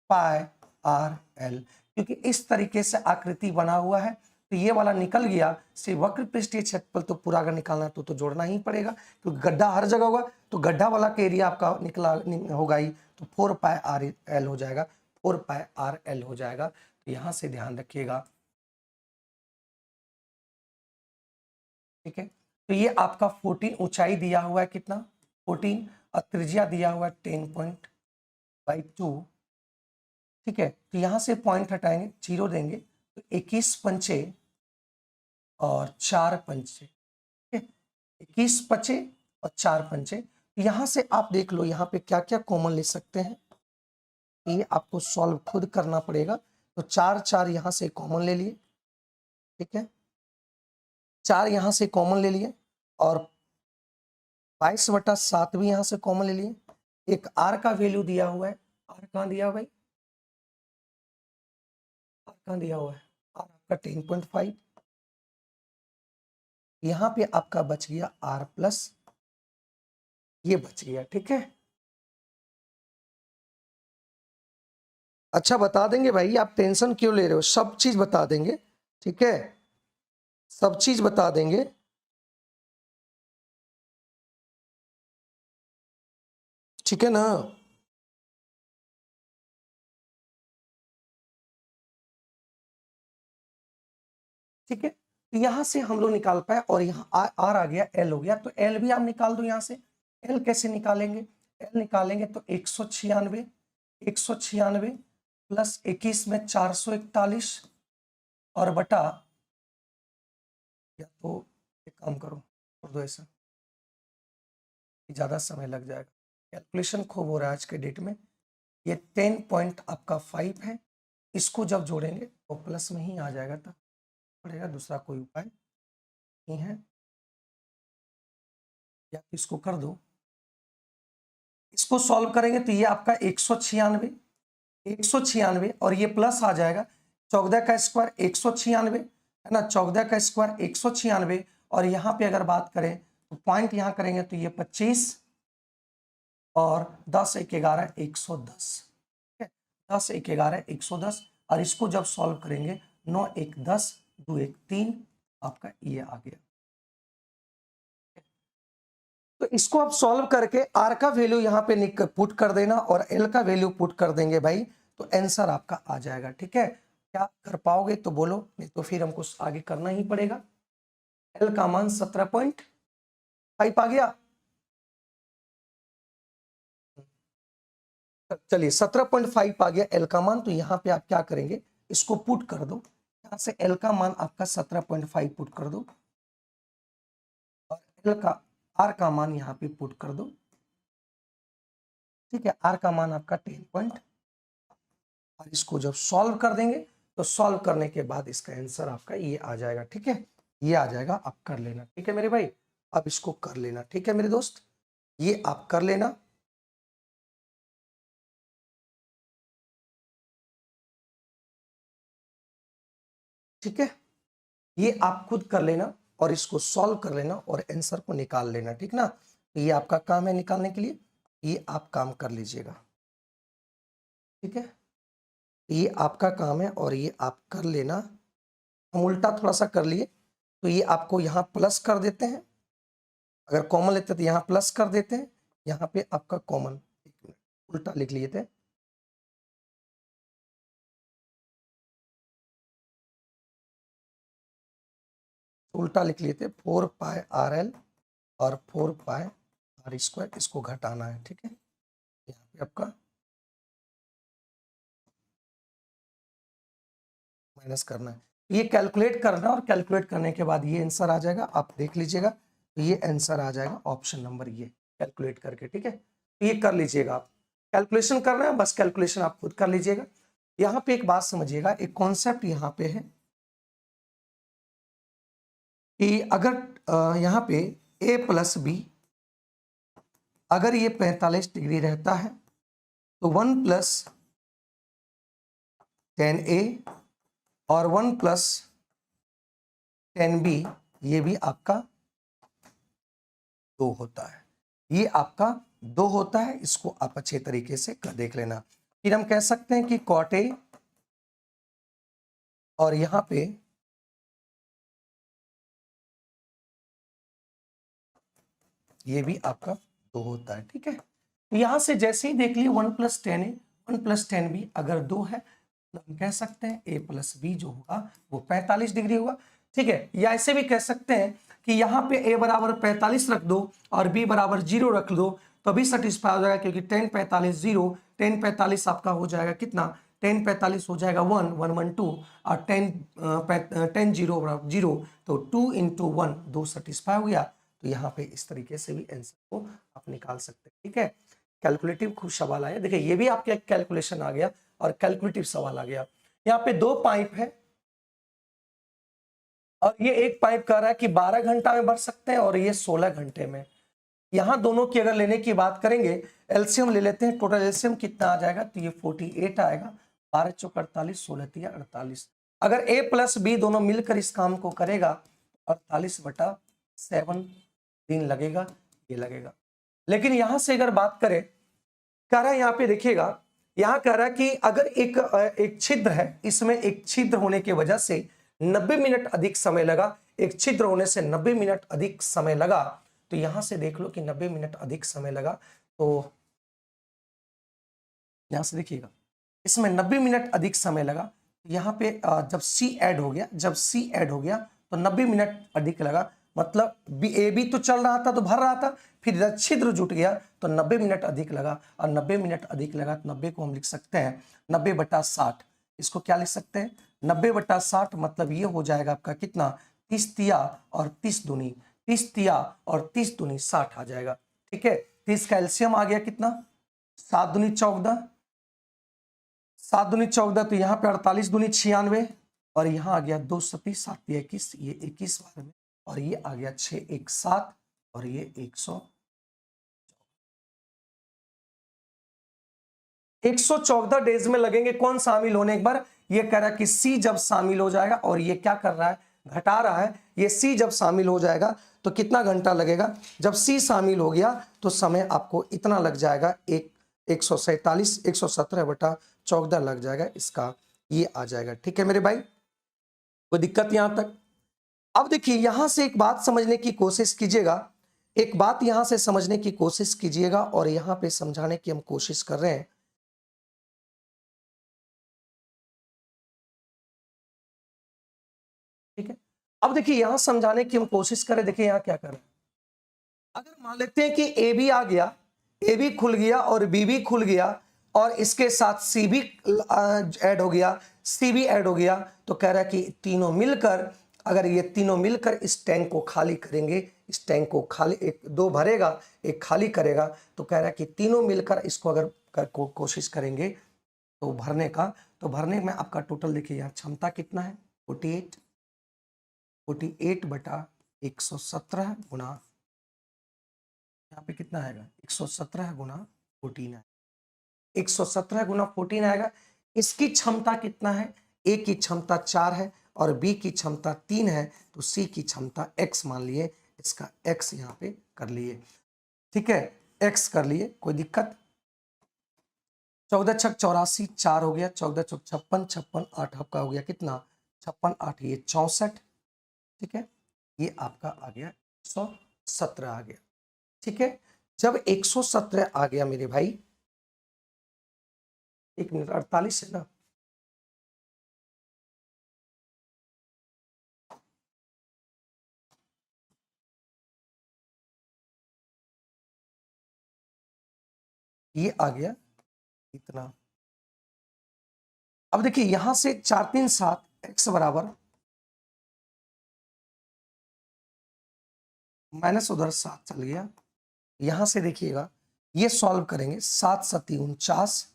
पाई आर एल, क्योंकि इस तरीके से आकृति बना हुआ है, तो ये वाला निकल गया, सिर्फ वक्र पृष्ठीय क्षेत्रफल तो पूरा अगर निकालना है तो जोड़ना ही पड़ेगा, क्योंकि गड्ढा हर जगह होगा, तो गड्ढा वाला का एरिया आपका निकला होगा ही, तो 4 पाई आर एल हो जाएगा, 4 पाई आर एल हो जाएगा। तो यहां से ध्यान रखिएगा, ठीक है, तो ये आपका 14 ऊंचाई दिया हुआ है, कितना 14, और त्रिज्या दिया हुआ है 10.52, ठीक है, तो यहां से पॉइंट हटाएंगे, 0 देंगे, तो 21 पंचे और 4 पंचे, ठीक है, 21 पचे और 4 पंचे, तो यहां से आप देख लो यहाँ पे क्या क्या कॉमन ले सकते हैं, ये आपको सॉल्व खुद करना पड़ेगा, तो 4 4 यहां से कॉमन ले लिए, ठीक है, 4 यहां से कॉमन ले लिए, और 22/7 भी यहां से कॉमन ले लिए, एक आर का वैल्यू दिया हुआ है, आर कहां दिया हुआ है, आर कहां दिया हुआ है, आर आपका 10.5, यहां पे आपका बच गया आर प्लस, ये बच गया, ठीक है। अच्छा बता देंगे भाई, आप टेंशन क्यों ले रहे हो, सब चीज बता देंगे, ठीक है, सब चीज बता देंगे, ठीक है ना। ठीक है, तो यहां से हम लोग निकाल पाए, और यहाँ आर आ गया, एल हो गया, तो एल भी आप निकाल दो यहाँ से। एल कैसे निकालेंगे, एल निकालेंगे तो 196, 196 प्लस 21 में 441, और बटा, या तो एक काम करो, कर दो ऐसा, ज्यादा समय लग जाएगा, कैलकुलेशन खूब हो रहा है आज के डेट में। ये 10 पॉइंट आपका 5 है, इसको जब जोड़ेंगे तो प्लस में ही आ जाएगा, तो पड़ेगा, दूसरा कोई उपाय नहीं है, या इसको कर दो, इसको सॉल्व करेंगे तो ये आपका 196, 196 और ये प्लस आ जाएगा, 14 का स्क्वायर 196 है ना, 14 का स्क्वायर 196, और यहाँ पे अगर बात करें तो पॉइंट यहाँ करेंगे तो ये 25, और 10 1 11 110, ठीक है, 10 1 11 110, और इसको जब सॉल्व करेंगे 9 1 10 2 1 3, आपका ये आ गया। तो इसको आप सॉल्व करके आर का वैल्यू यहाँ पे पुट कर देना, और एल का वैल्यू पुट कर देंगे भाई, तो आंसर आपका आ जाएगा, ठीक है। क्या कर पाओगे तो बोलो, नहीं तो फिर हमको आगे करना ही पड़ेगा। एल का मान 17.5 आ गया, चलिए 17.5 आ गया एल का मान, तो यहाँ पे आप क्या करेंगे, इसको पुट कर दो, यहाँ से एल का मान आपका 17.5 पुट कर दो, आर का मान यहाँ पे पुट कर दो, ठीक है। आर का मान आपका 10 पॉइंट, और इसको जब सॉल्व कर देंगे तो सॉल्व करने के बाद इसका आंसर आपका ये आ जाएगा, ठीक है। ये आ जाएगा, आप कर लेना, ठीक है मेरे भाई। अब इसको कर लेना, ठीक है मेरे दोस्त, ये आप कर लेना। ठीक है, ये आप खुद कर लेना और इसको सॉल्व कर लेना और आंसर को निकाल लेना, ठीक ना। तो ये आपका काम है निकालने के लिए, ये आप काम कर लीजिएगा, ठीक है। ये आपका काम है और ये आप कर लेना। हम उल्टा थोड़ा सा कर लिए, तो ये आपको यहाँ प्लस कर देते हैं, अगर कॉमन लेते तो यहाँ प्लस कर देते हैं, यहाँ पे आपका कॉमन, उल्टा लिख लिए थे। उल्टा लिख लिए थे, 4 पाई आर एल और 4 पाई आर स्क्वायर, इसको घटाना है, ठीक है। यहाँ पे आपका माइनस करना है, ये कैलकुलेट करना, और कैलकुलेट करने के बाद ये आंसर आ जाएगा, आप देख लीजिएगा। तो ये आंसर आ जाएगा ऑप्शन नंबर ये, कैलकुलेट करके, ठीक है। तो ये कर लीजिएगा, आप कैलकुलेशन करना है, बस कैलकुलेशन आप खुद कर लीजिएगा। यहाँ पे एक बात समझिएगा, एक कॉन्सेप्ट यहाँ पे है कि अगर यहाँ पे a प्लस बी, अगर ये 45 डिग्री रहता है तो 1 प्लस 10a और 1 प्लस 10b, ये भी आपका 2 होता है, ये आपका 2 होता है। इसको आप अच्छे तरीके से देख लेना। फिर हम कह सकते हैं कि cot a, और यहां पे ये भी आपका 2 होता है, ठीक है। तो यहां से जैसे ही देख लिए 1 प्लस 10a 1 प्लस 10b अगर 2 है तो हम कह सकते हैं a प्लस बी जो होगा वो 45 डिग्री होगा, ठीक है। या ऐसे भी कह सकते हैं कि यहाँ पे a बराबर 45 रख दो और b बराबर 0 रख दो, तो भी सेटिस्फाई हो जाएगा, क्योंकि 10 45 0, 10 45 आपका हो जाएगा कितना, 10 45 हो जाएगा 1 1 1 2, और 10 0 बराबर 0, तो 2 इंटू 1 2 सेटिस्फाई हो गया। तो यहाँ पे इस तरीके से भी आंसर को आप निकाल सकते हैं, ठीक है। कैलकुलेटिव खूब सवाल आया, देखिए ये भी आपके कैलकुलेशन आ गया और कैलकुलेटिव सवाल आ गया। यहाँ पे 2 पाइप है और ये एक पाइप कह रहा है कि 12 घंटा में भर सकते हैं और ये 16 घंटे में। यहाँ दोनों की अगर लेने की बात करेंगे, एलसीएम ले लेते हैं, टोटल एलसीएम कितना आ जाएगा, तो ये 48 आएगा, 12 चौक 48, 16 तिया 48। अगर a प्लस बी दोनों मिलकर इस काम को करेगा 48/7 दिन लगेगा, ये लगेगा। लेकिन यहां से अगर बात करें, कह रहा है यहाँ पे देखिएगा, यहां कह रहा है कि अगर एक छिद्र है, इसमें एक छिद्र होने की वजह से 90 मिनट अधिक समय लगा, एक छिद्र होने से 90 मिनट अधिक समय लगा। तो यहां से देख लो कि 90 मिनट अधिक समय लगा, तो यहां से देखिएगा इसमें 90 मिनट अधिक समय लगा। यहाँ पे जब C ऐड हो गया, जब C ऐड हो गया तो 90 मिनट अधिक लगा, मतलब ए बी तो चल रहा था तो भर रहा था, फिर जब छिद्र जुट गया तो 90 मिनट अधिक लगा, और 90 मिनट अधिक लगा तो 90 को हम लिख सकते हैं 90/60। इसको क्या लिख सकते हैं, 90/60, मतलब ये हो जाएगा आपका कितना, 30 तिया और 30 दूनी, 30 तिया और 30 दूनी 60 आ जाएगा, ठीक है। 30 का एलसीएम आ गया कितना, 7 दूनी 14, 7 दूनी 14, तो यहाँ पे 48 दूनी 96, और यहाँ आ गया 2 सती 7 21, ये 21 बार में, और ये आ गया 6 1 7, और ये 114 डेज में लगेंगे कौन शामिल होने, एक बार ये कह रहा है कि सी जब शामिल हो जाएगा, और ये क्या कर रहा है, घटा रहा है, ये सी जब शामिल हो जाएगा तो कितना घंटा लगेगा, जब सी शामिल हो गया तो समय आपको इतना लग जाएगा, 147 117/14 लग जाएगा, इसका ये आ जाएगा, ठीक है मेरे भाई। कोई दिक्कत यहां तक। अब देखिए यहां से एक बात समझने की कोशिश कीजिएगा, एक बात यहां से समझने की कोशिश कीजिएगा, और यहां पे समझाने की हम कोशिश कर रहे हैं। ठीक है, अब देखिए यहां समझाने की हम कोशिश करें, देखिए यहां क्या कर रहे हैं। अगर मान लेते हैं कि ए भी आ गया, ए भी खुल गया और बी भी खुल गया, और इसके साथ सी भी ऐड हो गया, सी भी ऐड हो गया, तो कह रहा है कि तीनों मिलकर, अगर ये तीनों मिलकर इस टैंक को खाली करेंगे, इस टैंक को खाली, एक दो भरेगा एक खाली करेगा, तो कह रहा है कि तीनों मिलकर इसको अगर कोशिश करेंगे तो भरने का, तो भरने में आपका टोटल देखिए यहाँ क्षमता कितना है 48 बटा 117 गुना, यहाँ पे कितना आएगा 117 गुना 14 आएगा, 117 गुना 14 आएगा। इसकी क्षमता कितना है, ए की क्षमता 4 है और बी की क्षमता 3 है, तो सी की क्षमता x मान लिए, इसका x यहाँ पे कर लिए, ठीक है, x कर लिए, कोई दिक्कत। 14 छक 84, 4 हो गया, 14 चौक 56, 56 8 आपका हो गया कितना 56 8 ये 64, ठीक है, ये आपका आ गया 117 आ गया, ठीक है। जब 117 आ गया मेरे भाई, 1 मिनट 48 है ना, ये आ गया इतना। अब देखिए यहां से 4 3 7 x बराबर माइनस उधर 7 चल गया, यहां से देखिएगा ये सॉल्व करेंगे, 7 7 49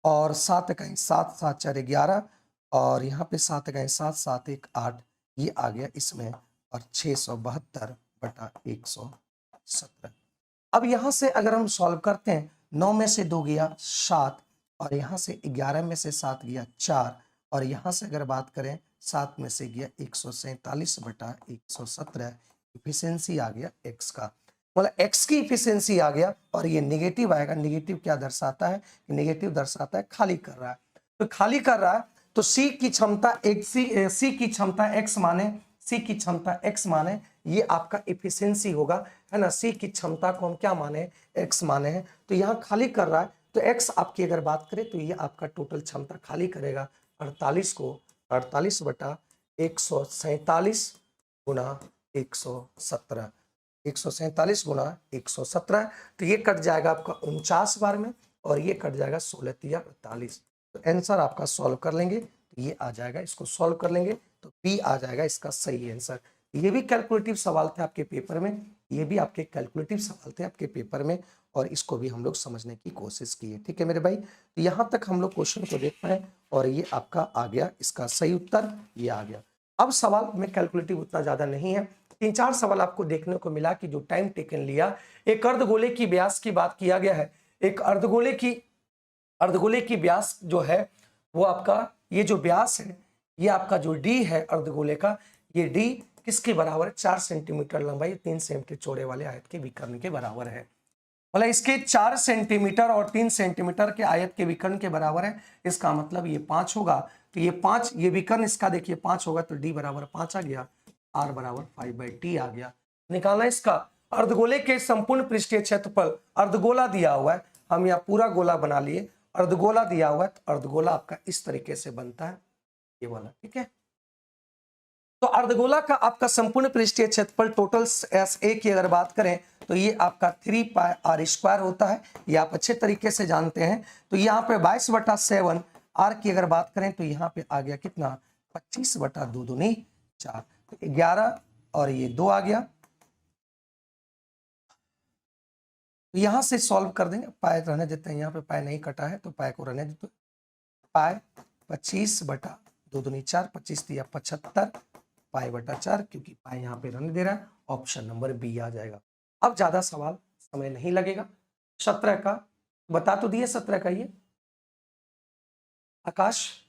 और 7 इकाई 7 7 4 11 और यहाँ पे 7 इकाई 7 7 1 8, ये आ गया इसमें, और 672 बटा 117। अब यहाँ से अगर हम सॉल्व करते हैं, 9 में से 2 गया 7 और यहाँ से 11 में से 7 गया 4 और यहाँ से अगर बात करें 7 में से गया 147 बटा 117, इफिशियंसी आ गया x का, मतलब x की इफिशियंसी आ गया। और ये नेगेटिव आएगा, नेगेटिव क्या दर्शाता है, नेगेटिव दर्शाता है खाली कर रहा है, तो खाली कर रहा है तो C की क्षमता C की क्षमता x माने, C की क्षमता x माने, ये आपका इफिशियंसी होगा, है ना। C की क्षमता को हम क्या माने, x माने हैं, तो यहाँ खाली कर रहा है, तो x आपकी अगर बात करें तो ये आपका टोटल क्षमता खाली करेगा 48 को 48 बटा 147 गुना 117, 147 गुना 117, तो ये कट जाएगा आपका 49 बार में और ये कट जाएगा 16 तिया 48, तो आंसर आपका सॉल्व कर लेंगे तो ये आ जाएगा, इसको सॉल्व कर लेंगे तो बी आ जाएगा इसका सही आंसर। ये भी कैलकुलेटिव सवाल थे आपके पेपर में, ये भी आपके कैलकुलेटिव सवाल थे आपके पेपर में और इसको भी हम लोग समझने की कोशिश की है, ठीक है मेरे भाई। तो यहाँ तक हम लोग क्वेश्चन को देख पाए और ये आपका आ गया, इसका सही उत्तर ये आ गया। अब सवाल में कैलकुलेटिव उतना ज्यादा नहीं है, 3-4 सवाल आपको देखने को मिला कि जो टाइम टेकन लिया। एक अर्धगोले की व्यास की बात किया गया है, एक अर्धगोले की व्यास जो है वो आपका, ये जो व्यास है ये आपका जो डी है अर्धगोले का, ये डी किसके बराबर है, 4 सेंटीमीटर लंबाई 3 सेंटीमीटर चौड़े वाले आयत के विकर्ण के बराबर है, मतलब इसके 4 सेंटीमीटर और 3 सेंटीमीटर के आयत के विकर्ण के बराबर है, इसका मतलब ये 5 होगा, तो ये 5, ये विकर्ण इसका देखिए 5 होगा, तो डी बराबर 5 आ गया, आर बराबर 5/t आ गया। निकालना इसका अर्धगोले के संपूर्ण पृष्ठीय क्षेत्रफल, अर्धगोला दिया हुआ है, हम यहाँ पूरा गोला बना लिए, अर्धगोला दिया हुआ है, तो अर्धगोला आपका इस तरीके से बनता है, ये वाला, ठीक है। तो अर्धगोला का आपका संपूर्ण पृष्ठीय क्षेत्रफल टोटल एस ए की अगर बात करें तो ये आपका 3 पाई आर स्क्वायर होता है, ये आप अच्छे तरीके से जानते हैं। तो यहाँ पे 22/7 आर की अगर बात करें तो यहाँ पे आ गया कितना 25/2 दूनी 4, तो 11 और ये 2 आ गया, तो यहाँ से सॉल्व कर देंगे, पाए रहने देते हैं, यहाँ पे पाए नहीं कटा है तो पाए को रहने देते, पाए 25/2 दूनी 4, 25 दिया 75 पाई/4, क्योंकि पाई यहाँ पे रहने दे रहा है, ऑप्शन नंबर बी आ जाएगा। अब ज्यादा सवाल समय नहीं लगेगा, 17 का बता तो दिए, 17 का ये आकाश।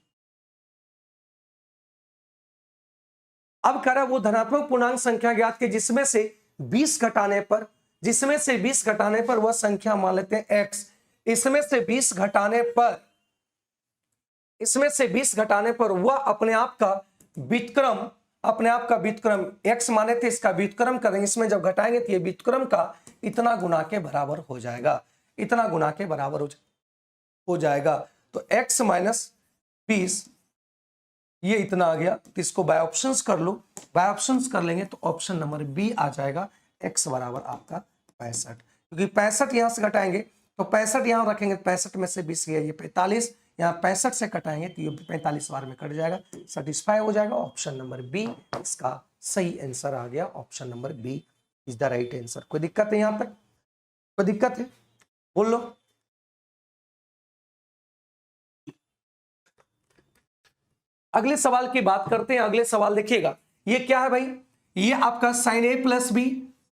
अब कह रहा वो धनात्मक पूर्णांक संख्या ज्ञात की जिसमें से 20 घटाने पर वह संख्या मान लेते हैं x, इसमें से 20 घटाने पर वह अपने आप का व्युत्क्रम x माने थे, इसका व्युत्क्रम करेंगे, इसमें जब घटाएंगे तो ये व्युत्क्रम का इतना गुना के बराबर हो जाएगा, इतना गुना के बराबर हो जाएगा, तो x माइनस 20 ये इतना आ गया, तो इसको बाय ऑप्शंस कर लो, बाय ऑप्शंस कर लेंगे तो ऑप्शन नंबर बी आ जाएगा, x बराबर आपका 65, क्योंकि 65 यहां से घटाएंगे तो 65 यहां रखेंगे, 65 में से 20 गया ये 45, यहाँ 65 से कटाएंगे तो ये 45 बार में कट जाएगा, सेटिस्फाई हो जाएगा, ऑप्शन नंबर बी इसका सही आंसर आ गया, option number B is the right answer. कोई दिक्कत है यहां तक? कोई दिक्कत है? बोल लो। अगले सवाल की बात करते हैं। अगले सवाल देखिएगा, ये क्या है भाई? ये आपका साइन ए प्लस बी,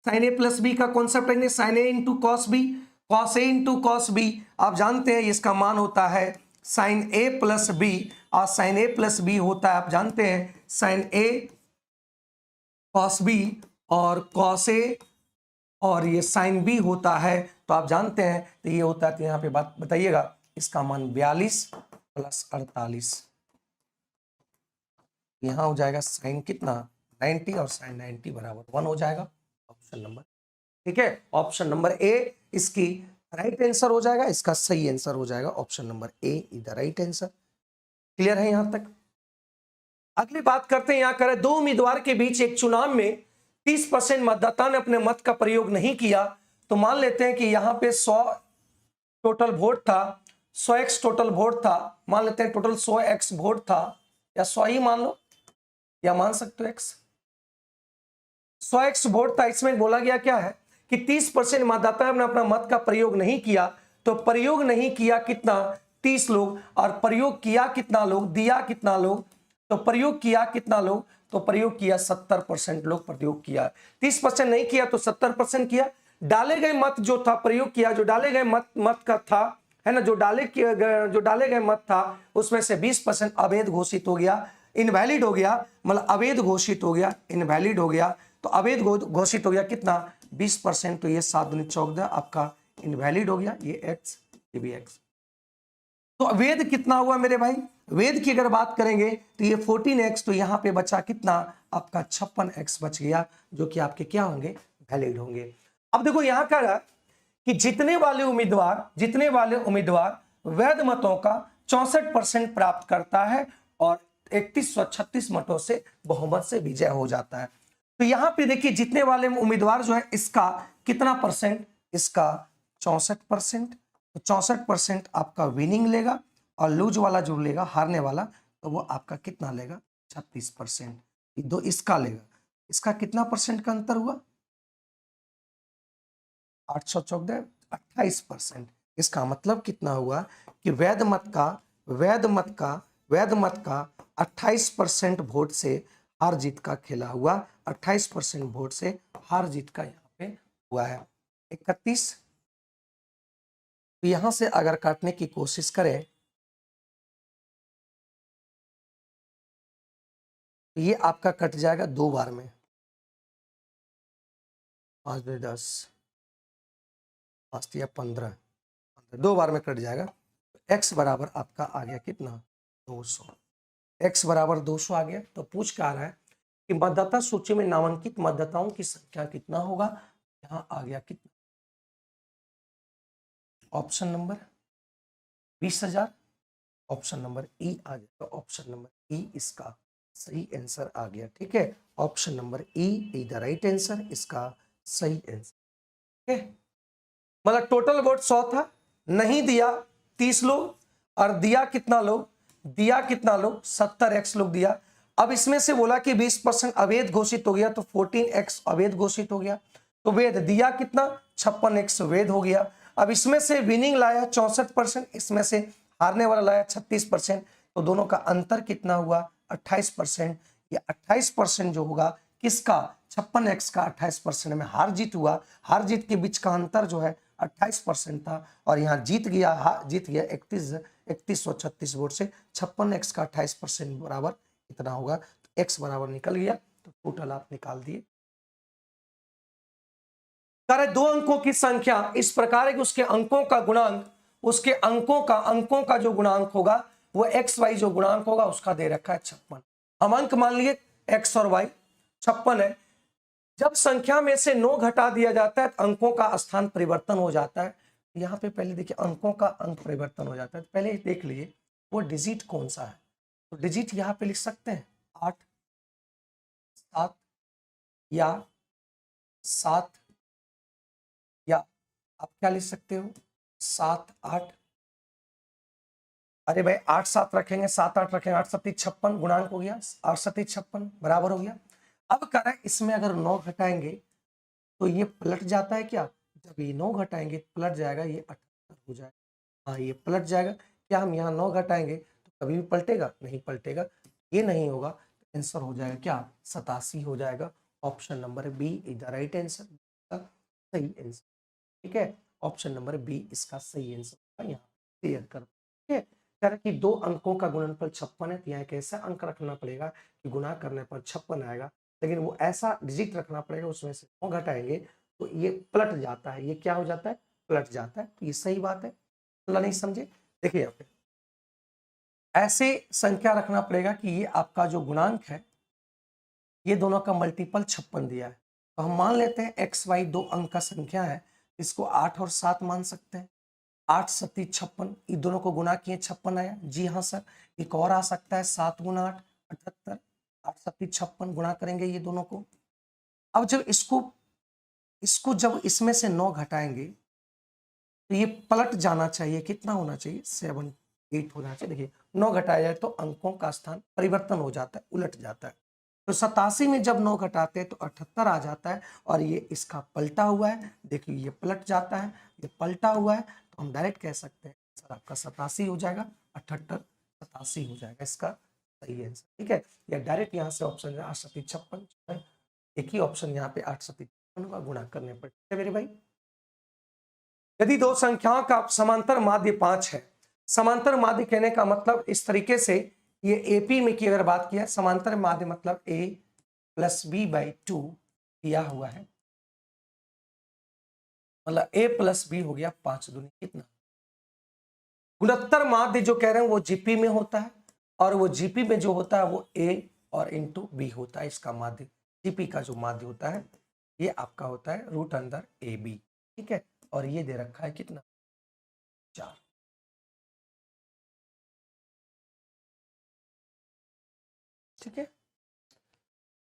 साइन ए प्लस बी का कॉन्सेप्ट है, sign A into cos B, cos A into cos B. आप जानते हैं इसका मान होता है साइन ए प्लस बी, और साइन ए प्लस बी होता है, आप जानते हैं, साइन ए कॉस बी, और कॉस ए और ये साइन बी होता है, तो आप जानते हैं तो ये होता है। तो यहाँ पे बात बताइएगा, इसका मान 42 प्लस 48, यहाँ हो जाएगा साइन कितना 90 और साइन 90 बराबर 1 हो जाएगा। ऑप्शन नंबर, ठीक है, ऑप्शन नंबर ए इसकी राइट आंसर हो जाएगा, इसका सही आंसर हो जाएगा। Option number A is the right answer. Clear है यहां तक? अगली बात करते हैं। यहां करें, दो उम्मीदवार के बीच एक चुनाव में 30% मतदाता ने अपने मत का प्रयोग नहीं किया, तो मान लेते हैं कि यहां पे 100 टोटल वोट था, 100x टोटल वोट था, मान लेते हैं टोटल 100x वोट था, या 100 ही मान लो, या मान सकते हो x, 100x वोट था। इसमें बोला गया क्या है कि 30% मतदाता ने अपना मत का प्रयोग नहीं किया, तो प्रयोग नहीं किया कितना 30 लोग, और प्रयोग किया कितना लोग, दिया कितना लोग, तो प्रयोग किया कितना लोग, तो प्रयोग किया 70% लोग प्रयोग किया। 30% नहीं किया तो 70% किया। डाले गए मत जो था प्रयोग किया, जो डाले गए मत का था, है ना, जो डाले गए मत था उसमें से 20% अवैध घोषित हो गया, इनवैलिड हो गया, मतलब अवैध घोषित हो गया, इनवैलिड हो गया, तो अवैध घोषित हो गया कितना 20%, तो ये 7 दूनी 14 आपका इनवैलिड हो गया, ये x, ये भी x। तो वैध कितना हुआ मेरे भाई? वैध की अगर बात करेंगे तो ये 14x, तो यहाँ पे बचा कितना आपका 56x बच गया, जो कि आपके क्या होंगे, वैलिड होंगे। अब देखो यहाँ का कि जितने वाले उम्मीदवार वैध मतों का 64% प्राप्त करता है और 3136 मतों से बहुमत से विजय हो जाता है। तो यहाँ पे देखिए जितने वाले उम्मीदवार जो है इसका कितना परसेंट, इसका 64%, तो 64% आपका विनिंग लेगा, और लूज वाला जो लेगा, हारने वाला, तो वो आपका कितना लेगा 36%। दो इसका लेगा, इसका कितना परसेंट का अंतर हुआ 814 28%। इसका मतलब कितना हुआ कि वैध मत का 28% वोट से हार जीत का खेला हुआ, 28% वोट से हार जीत का यहाँ पे हुआ है। 31, तो यहां से अगर काटने की कोशिश करें तो ये आपका कट जाएगा 2 बार में, 5 2 10, 5 या 15, 2 बार में कट जाएगा। तो x बराबर आपका आ गया कितना 200, x बराबर 200 आ गया। तो पूछ क्या रहा है कि मतदाता सूची में नामांकित मतदाताओं की संख्या कितना होगा, यहाँ आ गया कितना, option number 20,000, option number E आ गया, तो ऑप्शन नंबर ई इसका सही आंसर आ गया। ठीक है, option number E is the right answer, इसका सही आंसर। ठीक है, मतलब टोटल वोट 100 था, नहीं दिया 30 लोग, और दिया कितना लोग, 70x लोग दिया। अब इसमें से बोला कि 20% अवैध घोषित हो गया, तो 14x अवैध घोषित हो गया, तो वैध दिया कितना 56x वैध हो गया। अब इसमें से विनिंग लाया 64%, इसमें से हारने वाला लाया 36%, तो दोनों का अंतर कितना हुआ 28%। ये 28% जो होगा किसका, 56x का 28% में हार जीत हुआ, हार जीत के बीच का अंतर जो है 28% था, और यहाँ जीत गया 3136 वोट से 56x का 28% बराबर इतना होगा, तो x बराबर निकल गया, तो टोटल आप निकाल दिए। करे 2 अंकों की संख्या इस प्रकार है कि उसके अंकों का गुणांक, अंकों का जो गुणांक होगा वो x y जो गुणांक होगा उसका दे रखा है 56। हम अंक मान लिए x और y 56 है। जब संख्या में से 9 घटा दिया जाता है तो अंकों का स्थान परिवर्तन हो जाता है। यहाँ पे पहले देखिए अंकों का अंक परिवर्तन हो जाता है, पहले देख लिए वो डिजिट कौन सा है, तो डिजिट यहाँ पे लिख सकते हैं 8 7 या 7, या आप क्या लिख सकते हो 7 8। अरे भाई 8 7 रखेंगे, 7 8 रखेंगे, 8 7 56 गुणांक हो गया, 8 7 56 बराबर हो गया। अब कह रहा है इसमें अगर 9 घटाएंगे तो ये पलट जाता है क्या, जब ये 9 घटाएंगे पलट जाएगा, ये 78 हो जाएगा। हाँ, ये पलट जाएगा। क्या हम यहाँ 9 घटाएंगे तो कभी भी पलटेगा नहीं, पलटेगा, ये नहीं होगा। आंसर हो जाएगा क्या, 87 हो जाएगा। Option number B is the right answer, सही आंसर। ठीक है, ऑप्शन नंबर बी इसका सही आंसर। यहाँ क्लियर कर, ठीक है। कह रहा कि 2 अंकों का गुणनफल 56 है, तो यहाँ एक ऐसा अंक रखना पड़ेगा कि गुणा करने पर 56 आएगा, लेकिन वो ऐसा डिजिट रखना पड़ेगा उसमें से 9 घटाएंगे तो ये पलट जाता है। ये क्या हो जाता है, पलट जाता है। तो ये सही बात है, अल्लाह नहीं समझे। देखिए यहाँ पे ऐसे संख्या रखना पड़ेगा कि ये आपका जो गुणांक है, ये दोनों का मल्टीपल 56 दिया है, तो हम मान लेते हैं एक्स वाई 2 अंक का संख्या है, इसको 8 और 7 मान सकते हैं। 8 सत्ती 56, इन दोनों को गुना किए 56 आया। जी हाँ सर, एक और आ सकता है 7 गुना 8 78, 8 सत्ती 56 गुना करेंगे ये दोनों को। अब जब इसको जब इसमें से 9 घटाएंगे तो ये पलट जाना चाहिए, कितना होना चाहिए, 7 8 होना चाहिए। देखिए 9 घटाया जाए तो अंकों का स्थान परिवर्तन हो जाता है, उलट जाता है। तो 87 में जब 9 घटाते हैं तो 78 आ जाता है, और ये इसका पलटा हुआ है। देखिए ये पलट जाता है, ये पलटा हुआ है, तो हम डायरेक्ट कह सकते हैं सर आपका 87 हो जाएगा, 78 87 हो जाएगा इसका सही आंसर। ठीक है, या डायरेक्ट यहाँ से ऑप्शन 8 सत्ती 56, एक ही ऑप्शन यहाँ पे 8 सत्ती 56 का गुणा करने पर। ठीक है मेरे भाई। यदि 2 संख्याओं का समांतर माध्य 5 है, समांतर माध्य कहने का मतलब इस तरीके से, ये एपी में की अगर बात किया, समांतर माध्य मतलब a प्लस बी बाई 2 दिया हुआ है, मतलब a प्लस बी हो गया 5 दूनी कितना। गुणोत्तर माध्य जो कह रहे हैं वो जीपी में होता है, और वो जीपी में जो होता है वो a और इंटू बी होता है। इसका माध्य, जीपी का जो माध्य होता है ये आपका होता है रूट अंदर ए बी। ठीक है, और ये दे रखा है कितना, 4। ठीक है,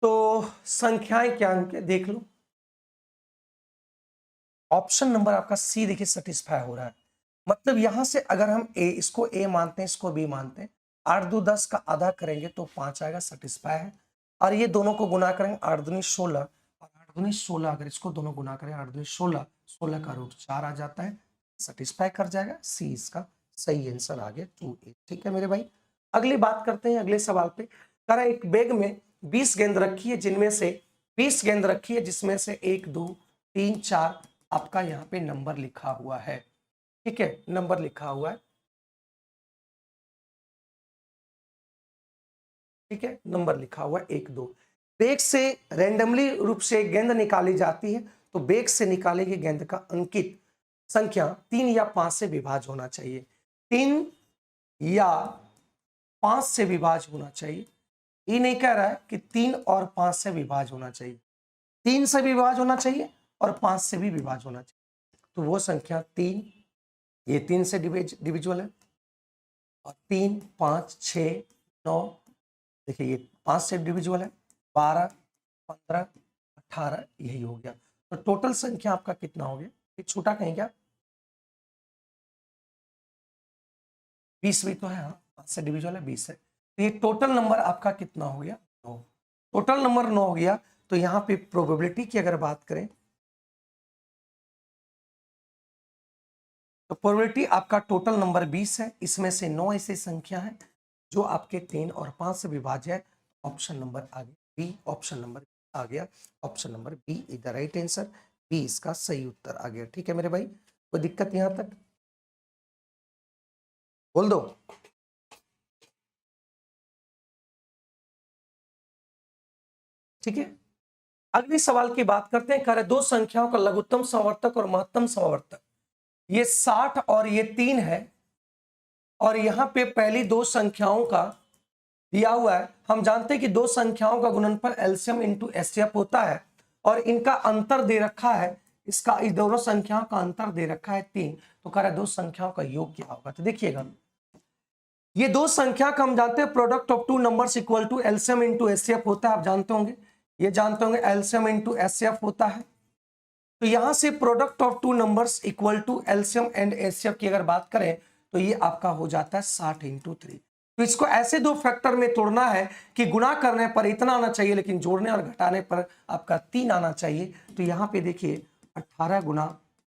तो संख्याएं क्या है देख लो। ऑप्शन नंबर आपका सी देखिए सेटिस्फाई हो रहा है, मतलब यहां से अगर हम इसको ए मानते हैं, इसको बी मानते हैं, 8 2 10 का आधा करेंगे तो 5 आएगा, सेटिस्फाई है। और ये दोनों को गुना करेंगे, 8 दूनी 16 और 8 दूनी 16, अगर इसको दोनों गुना करें 8 दूनी 16, 16 का रूट 4 आ जाता है, सेटिस्फाई कर जाएगा। सी इसका सही आंसर आ गया 2A। ठीक है मेरे भाई, अगली बात करते हैं अगले सवाल पे। कह रहा है एक बैग में 20 गेंद रखी है, जिनमें से 20 गेंद रखी है जिसमें से 1 2 3 4 आपका यहाँ पे नंबर लिखा हुआ है। ठीक है, नंबर लिखा हुआ है। ठीक है, नंबर लिखा हुआ है 1 2। बैग से रैंडमली रूप से गेंद निकाली जाती है, तो बैग से निकाली गई गेंद का अंकित संख्या 3 या 5 से विभाज्य होना चाहिए। 3 या 5 से विभाज्य होना चाहिए। ये नहीं कह रहा है कि 3 और 5 से विभाज्य होना चाहिए, 3 से विभाज्य होना चाहिए और 5 से भी विभाज्य होना चाहिए। तो वो संख्या 3, ये 3 से डिविजुअल है, और 3 5 6 9, देखिए ये 5 से डिविजुअल है, 12 15 18, यही हो गया। तो टोटल संख्या आपका कितना हो गया, ये छोटा कहीं क्या, 20 भी तो है। हाँ, 5 से डिविजुअल है, 20 है। तो ये टोटल नंबर आपका कितना हो गया, 9। टोटल नंबर 9 हो गया। तो यहाँ पे प्रोबेबिलिटी की अगर बात करें तो प्रोबेबिलिटी आपका टोटल नंबर 20 है, इसमें से 9 ऐसी संख्या है जो आपके 3 और 5 से विभाज्य है। ऑप्शन नंबर आ गया बी, ऑप्शन नंबर आ गया, option number B is the right answer. B इसका सही उत्तर आ गया। ठीक है मेरे भाई, कोई दिक्कत यहां तक, बोल दो। ठीक है, अगले सवाल की बात करते हैं। कार्य 2 संख्याओं का लघुत्तम समवर्तक और महत्तम समवर्तक, ये 60 और ये 3 है, और यहां पे पहली 2 संख्याओं का दिया हुआ है। हम जानते हैं कि 2 संख्याओं का गुणनफल एलसीएम इंटू एचसीएफ होता है, और इनका अंतर दे रखा है, इसका इस दोनों संख्याओं का अंतर दे रखा है 3। तो कह रहा है 2 संख्याओं का योग क्या होगा। तो देखिएगा, ये 2 संख्या का हम जानते हैं product of 2 numbers equal to LCM into HCF होता है, आप जानते होंगे, ये जानते होंगे एलसीएम इंटू एचसीएफ होता है। तो यहां से product of 2 numbers equal to LCM and HCF की अगर बात करें तो ये आपका हो जाता है 60 इंटू 3। तो इसको ऐसे दो फैक्टर में तोड़ना है कि गुणा करने पर इतना आना चाहिए लेकिन जोड़ने और घटाने पर आपका 3 आना चाहिए। तो यहाँ पे देखिए 18 गुना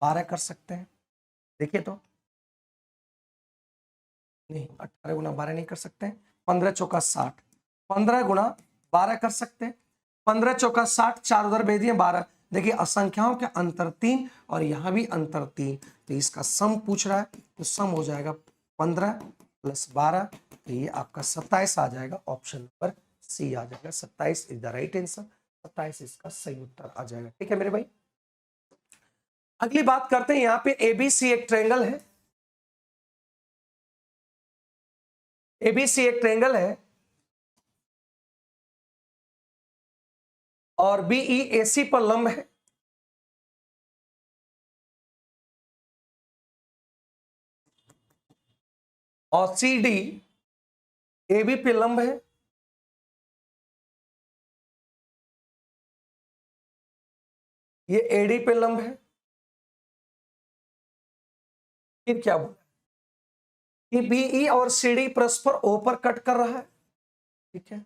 12 कर सकते हैं, देखिए तो नहीं 18 गुना 12 नहीं कर सकते हैं, 15 चौका 60, 15 गुना 12 कर सकते हैं, 15 चौका 60, 4 उधर भेज दिए 12। देखिए असंख्याओं के अंतर 3 और यहाँ भी अंतर 3, तो इसका सम पूछ रहा है तो सम हो जाएगा 15 प्लस 12, तो ये आपका 27 आ जाएगा। ऑप्शन नंबर सी आ जाएगा, 27 इज द राइट आंसर, 27 इसका सही उत्तर आ जाएगा। ठीक है मेरे भाई, अगली बात करते हैं। यहाँ पे एबीसी एक ट्रायंगल है, एबीसी एक ट्रायंगल है और बीई एसी पर लंब है, और सी डी ए बी पे लंब है, ये एडी पे लंब है। फिर क्या बोला कि बीई और सीडी परस्पर ओ पर कट कर रहा है, ठीक है।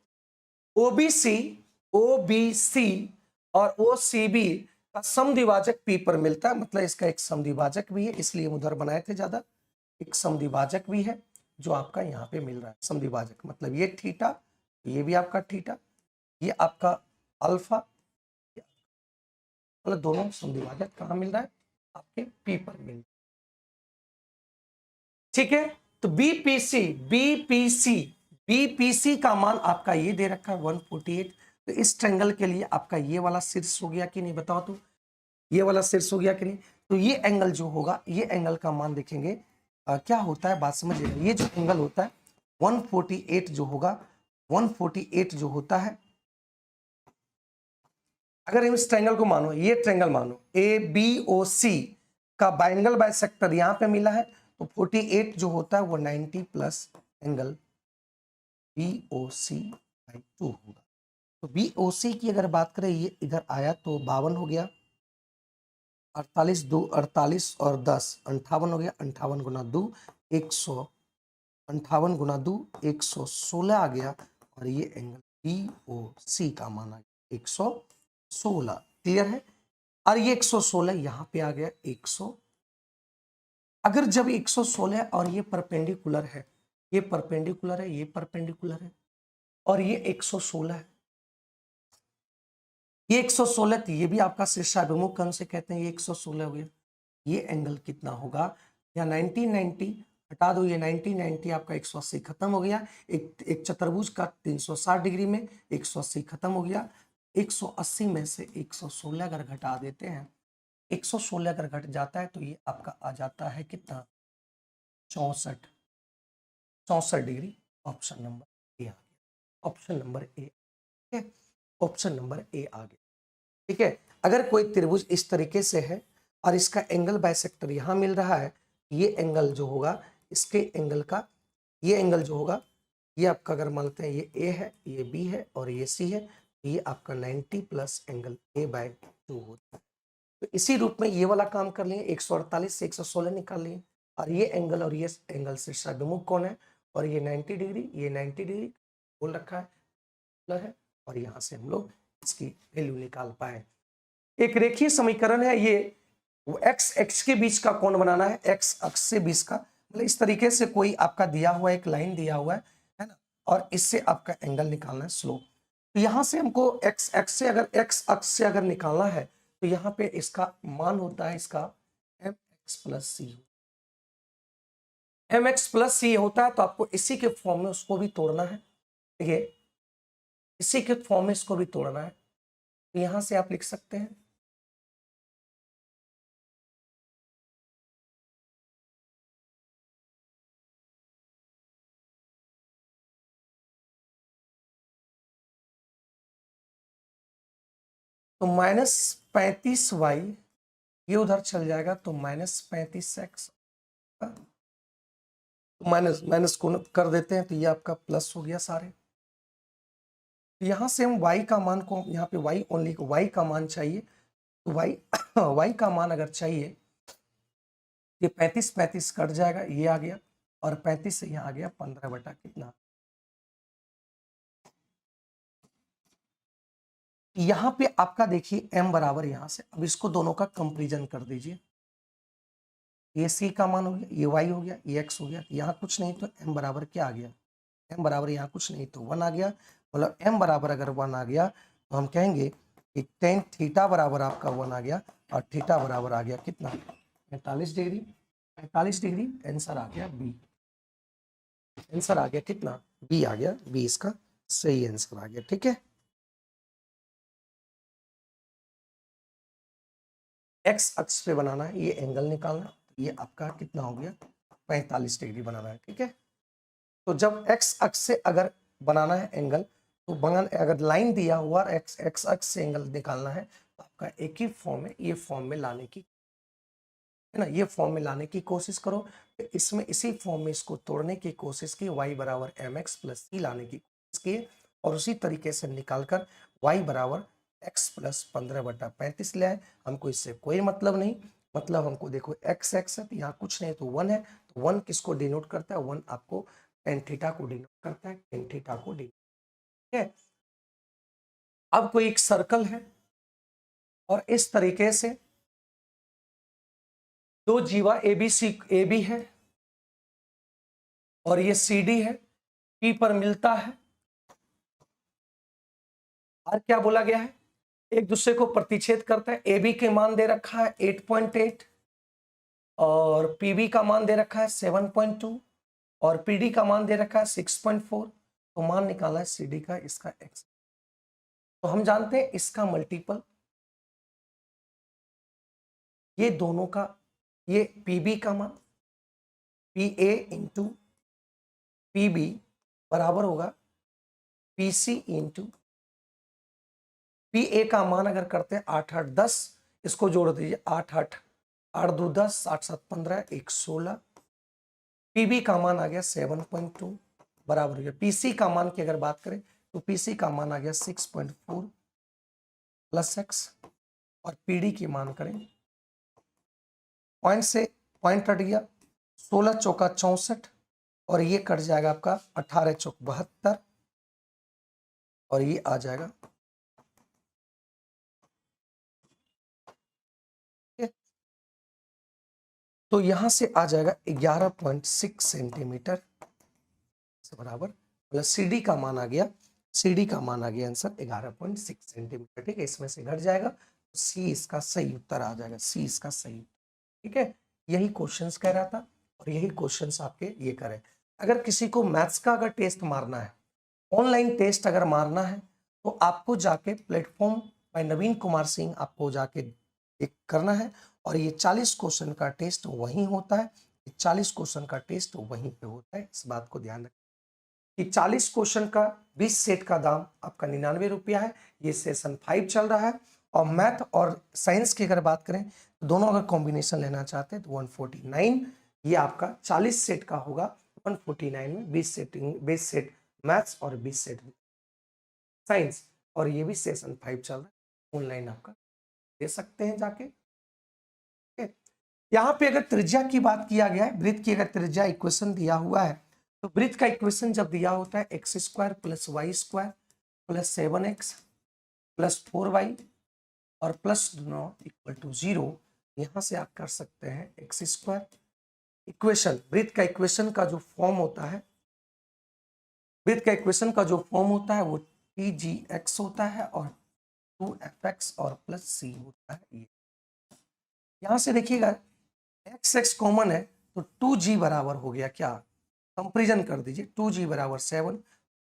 ओबीसी, ओबीसी और ओसीबी का समद्विभाजक पी पर मिलता है, मतलब इसका एक समद्विभाजक भी है, इसलिए उधर बनाए थे ज्यादा। एक समद्विभाजक भी है जो आपका यहाँ पे मिल रहा है, समद्विभाजक मतलब ये थीटा, ये भी आपका थीटा, ये आपका अल्फा, मतलब दोनों समद्विभाजक कहाँ मिल रहा है, आपके पी पर मिल रहा है। ठीक है, तो बीपीसी, बीपीसी, बीपीसी का मान आपका ये दे रखा है 148। तो इस ट्रायंगल के लिए आपका ये वाला शीर्ष हो गया कि नहीं, बताओ तो, ये वाला शीर्ष हो गया कि नहीं। तो ये एंगल जो होगा, ये एंगल का मान देखेंगे क्या होता है, बात समझिएगा। ये जो एंगल होता है 148 जो होगा, 148 जो होता है, अगर हम इस ट्रायंगल को मानो, ये ट्रायंगल मानो ए बी ओ सी का बायंगल बाइसेक्टर यहाँ पे मिला है, तो 48 जो होता है वो 90 प्लस एंगल BOC बाई 2 होगा। तो BOC की अगर बात करें, ये इधर आया तो 52 हो गया, 48 2 48 और 10 58 हो गया, 58 गुना 2 100, 58 गुना 2 116 आ गया, और ये एंगल BOC का मान आ गया 116। क्लियर है, और ये 116 यहाँ पे आ गया 100। अगर जब 116 और ये परपेंडिकुलर है, ये परपेंडिकुलर है, ये परपेंडिकुलर है, और ये 116 है, ये 116, तो ये भी आपका शीर्षाभिमुख कोण से कहते हैं, ये 116 हो गया। ये एंगल कितना होगा, या 1990 हटा दो, ये 1990 आपका 180 खत्म हो गया। एक चतुर्भुज का 360 डिग्री में 180 खत्म हो गया। 180 में से 116 अगर घटा देते हैं, 116 अगर घट जाता है तो ये आपका आ जाता है कितना, 64 डिग्री। ऑप्शन नंबर ए आ गया, option number A, option number A आ गया। ठीक है, अगर कोई त्रिभुज इस तरीके से है और इसका एंगल बाइसेक्टर यहां मिल रहा है, ये एंगल जो होगा, इसके एंगल का ये एंगल जो होगा, ये आपका अगर मानते हैं ये ए है, ये बी है और ये सी है, ये आपका 90 प्लस एंगल ए बाय 2 होता है। तो इसी रूप में ये वाला काम कर लिए, 148 से 116 निकाल लिए, और ये एंगल शीर्षाभिमुख कोण है, और ये 90 डिग्री, ये 90 डिग्री बोल रखा है, और यहां से हम लोग इसकी वैल्यू निकाल पाए। एक रेखीय समीकरण है ये, एक्स एक्स के बीच का कोण बनाना है, एक्स अक्ष से बीच का, मतलब इस तरीके से कोई आपका दिया हुआ एक लाइन दिया हुआ है ना, और इससे आपका एंगल निकालना है स्लोप। तो यहां से हमको एक्स एक्स से अगर एक्स अक्ष से अगर निकालना है, तो यहाँ पे इसका मान होता है इसका mx प्लस सी, mx प्लस सी होता है। तो आपको इसी के फॉर्म में उसको भी तोड़ना है, ठीक है, इसी के फॉर्म में इसको भी तोड़ना है। तो यहां से आप लिख सकते हैं तो -35y, ये उधर चल जाएगा तो -35x, माइनस माइनस को कर देते हैं तो ये आपका प्लस हो गया सारे। यहां से हम y का मान को, यहाँ पे y ओनली y का मान चाहिए, तो y y का मान अगर चाहिए, ये 35 कट जाएगा, ये आ गया, और 35 से यहाँ आ गया 15 बटा कितना यहां पे आपका देखिए m बराबर यहां से, अब इसको दोनों का कंपैरिजन कर दीजिए। ये c का मान हो गया, ये y हो गया, ये x हो गया। यहाँ कुछ नहीं तो m बराबर क्या आ गया, m बराबर यहाँ कुछ नहीं तो 1 आ गया। मतलब m बराबर अगर 1 आ गया तो हम कहेंगे कि टेन थीटा बराबर आपका 1 आ गया, और थीटा बराबर आ गया कितना, 45 डिग्री। 45 डिग्री आंसर आ गया बी। आंसर आ गया कितना, बी आ गया, बी इसका सही आंसर आ गया। ठीक है, एक्स अक्ष पे बनाना है, ये एंगल निकालना, ये आपका कितना हो गया, 45 डिग्री बनाना है। ठीक है, तो जब एक्स अक्ष से अगर बनाना है एंगल, तो अगर लाइन दिया हुआ एक्स एक्स अक्ष से एंगल निकालना है तो आपका एक ही फॉर्म है, ये फॉर्म में लाने की है ना, ये फॉर्म में लाने की कोशिश करो। तो इसमें इसी फॉर्म में इसको तोड़ने की कोशिश की, y बराबर एम एक्स प्लस सी लाने की कोशिश की, और उसी तरीके से निकालकर y बराबर x प्लस 15/35 ले आए। हमको इससे कोई मतलब नहीं, मतलब हमको देखो x x है तो यहाँ कुछ नहीं तो 1 है, तो 1 किसको डिनोट करता है, 1 आपको टेन थीटा को डिनोट करता है, टेन थीटा को डिनोट। ठीक है, अब कोई एक सर्कल है और इस तरीके से दो जीवा ए बी है और ये सी डी है, पी पर मिलता है, और क्या बोला गया है, एक दूसरे को प्रतिच्छेद करता है। ए बी के मान दे रखा है 8.8 और पीबी का मान दे रखा है 7.2 और पीडी का मान दे रखा है 6.4। तो मान निकाला है सीडी का, इसका एक्स। तो हम जानते हैं इसका मल्टीपल, ये दोनों का, ये पीबी का मान पी ए इंटू पीबी बराबर होगा पीसी इंटू पी ए का मान अगर करते हैं 8 8 10, इसको जोड़ दीजिए 8 8 8 2 10 8 7 15 1 16। पीबी का मान आ गया 7.2 बराबर हो गया, पीसी का मान की अगर बात करें तो पीसी का मान आ गया 6.4 प्लस एक्स, और पीडी की मान करें, पॉइंट से पॉइंट कट गया, 16 चौका 64 और ये कट जाएगा आपका 18 चौक 72 और ये आ जाएगा। तो यहां से आ जाएगा 11.6 सेंटीमीटर बराबर, मतलब सीडी का मान आ गया, सीडी का मान आ गया आंसर 11.6 सेंटीमीटर। ठीक है, इसमें से घट जाएगा, सी इसका सही उत्तर आ जाएगा, सी इसका सही। ठीक है, यही क्वेश्चंस कह रहा था और यही क्वेश्चंस आपके ये करें। अगर किसी को मैथ्स का अगर टेस्ट मारना है, ऑनलाइन टेस्ट अगर मारना है, तो आपको जाके प्लेटफॉर्म बाय नवीन कुमार सिंह आपको जाके एक करना है, और ये 40 क्वेश्चन का टेस्ट वहीं होता है, 40 क्वेश्चन का टेस्ट वहीं पे होता है। इस बात को ध्यान रखें कि 40 क्वेश्चन का 20 सेट का दाम आपका 99 रुपया है। ये सेशन 5 चल रहा है, और मैथ और साइंस की अगर बात करें तो दोनों अगर कॉम्बिनेशन लेना चाहते हैं तो 149, ये आपका 40 सेट का होगा। 149 में 20 सेट मैथ्स और 20 सेट साइंस, और ये भी सेशन 5 चल रहा है, ऑनलाइन आपका दे सकते हैं जाके। यहाँ पे अगर त्रिज्या की बात किया गया है, वृत्त की अगर त्रिज्या इक्वेशन दिया हुआ है, तो वृत्त का इक्वेशन जब दिया होता है x square plus y square plus 7x plus 4y और प्लस इक्वल टू 0, यहाँ से आप कर सकते हैं एक्स स्क्वायर। इक्वेशन, वृत्त का इक्वेशन का जो फॉर्म होता है, वृत्त का इक्वेशन का जो फॉर्म होता है वो TGX होता है और 2fx और प्लस c होता है। ये यहाँ से देखिएगा एक्स एक्स कॉमन है तो 2g बराबर हो गया, क्या कंपेरिजन कर दीजिए, 2g बराबर 7,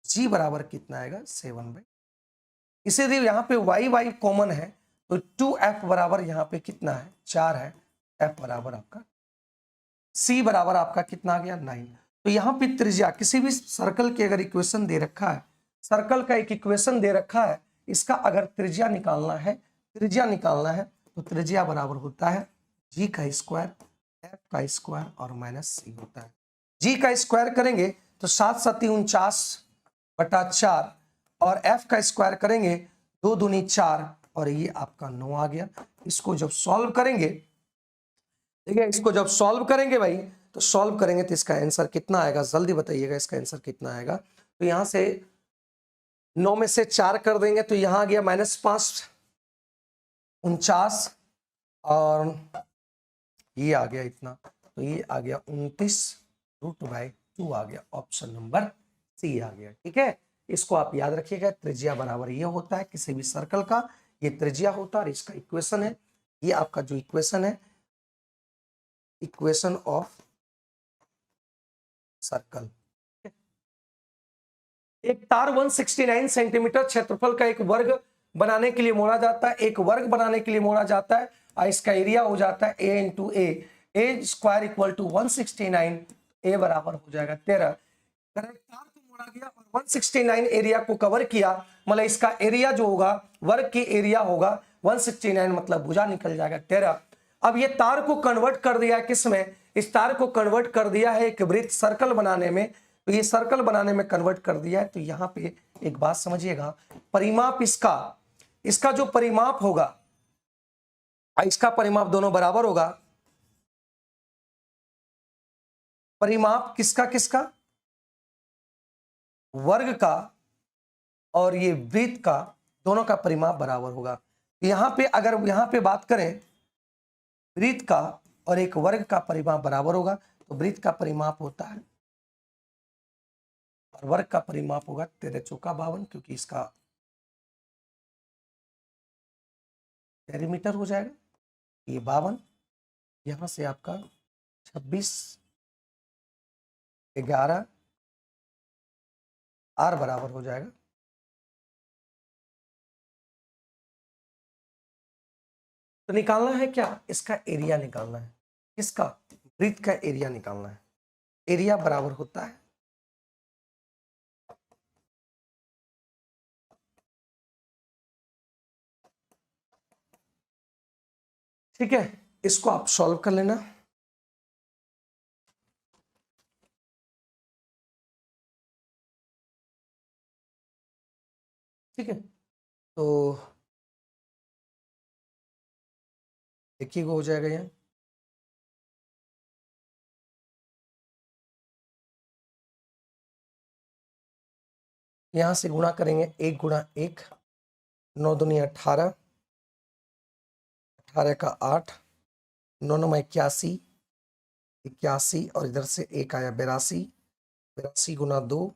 g बराबर कितना आएगा 7/, इसीलिए यहाँ पे y y कॉमन है तो 2f बराबर यहाँ पे कितना है 4 है, f बराबर आपका, c बराबर आपका कितना आ गया 9। तो यहाँ पे त्रिज्या, किसी भी सर्कल की अगर इक्वेशन दे रखा है, सर्कल का एक इक्वेशन दे रखा है, इसका अगर त्रिज्या निकालना है, त्रिज्या निकालना है तो त्रिज्या बराबर होता है g का स्क्वायर f का स्क्वायर और माइनस c होता है। g का स्क्वायर करेंगे तो 7 7 49/4 और f का स्क्वायर करेंगे 2 दूनी 4 और ये आपका 9 आ गया। इसको जब सॉल्व करेंगे, देखिए इसको जब सॉल्व करेंगे भाई, तो सॉल्व करेंगे तो इसका आंसर कितना आएगा, जल्दी बताइएगा इसका आंसर कितना आएगा। तो यहां से 9 में से 4 कर देंगे तो यहां आ गया -5, 49, और ये आ गया इतना, तो ये आ गया 29√2 आ गया। ऑप्शन नंबर सी आ गया। ठीक है, इसको आप याद रखिएगा। त्रिज्या बराबर ये होता है किसी भी सर्कल का, ये त्रिज्या होता है और इसका इक्वेशन है, ये आपका जो इक्वेशन है, इक्वेशन ऑफ सर्कल। एक तार 169 सेंटीमीटर क्षेत्रफल का एक वर्ग बनाने के लिए मोड़ा जाता है, एक वर्ग बनाने के लिए मोड़ा जाता है, और इसका एरिया हो जाता है a into a square equal to 169, a बराबर हो जाएगा 13। तार को मोड़ा गया और 169 एरिया को कवर किया, मतलब इसका एरिया जो होगा, वर्ग की एरिया होगा 169, मतलब भुजा निकल जाएगा 13। अब ये तार को कन्वर्ट कर दिया किसमें, इस तार को कन्वर्ट कर दिया है एक वृत्त सर्कल बनाने में, तो ये सर्कल बनाने में कन्वर्ट कर दिया है। तो यहां पे एक बात समझिएगा, परिमाप इसका जो परिमाप होगा, इसका परिमाप दोनों बराबर होगा। परिमाप किसका वर्ग का और ये वृत्त का, दोनों का परिमाप बराबर होगा। यहां पे अगर यहां पे बात करें वृत्त का और एक वर्ग का परिमाप बराबर होगा, तो वृत्त का परिमाप होता है और वर्ग का परिमाप होगा 13 चौका 52, क्योंकि इसका पेरीमीटर हो जाएगा ये 52, यहां से आपका 26, 11 आर बराबर हो जाएगा। तो निकालना है क्या, इसका एरिया निकालना है, इसका वृत्त का एरिया निकालना है। एरिया बराबर होता है ठीक है, इसको आप सॉल्व कर लेना। ठीक है, तो देखिए हो जाएगा यहाँ, यहां से गुणा करेंगे, 1 गुणा 1, 9 दूनी 18, 18 का 8, 9 9 81, 81 और इधर से 1 आया 82, 82 गुना 2,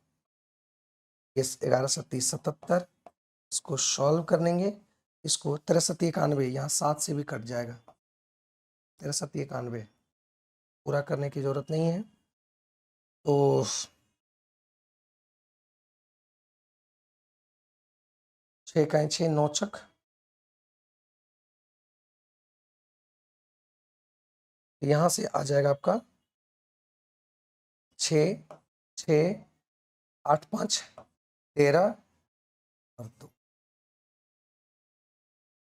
11 30 77, इसको सॉल्व कर लेंगे। इसको 63 91, यहाँ 7 से भी कट जाएगा, 63 91 पूरा करने की जरूरत नहीं है। तो 6 का 6 9 चक, यहाँ से आ जाएगा आपका 6 6 8 5 13 और 2,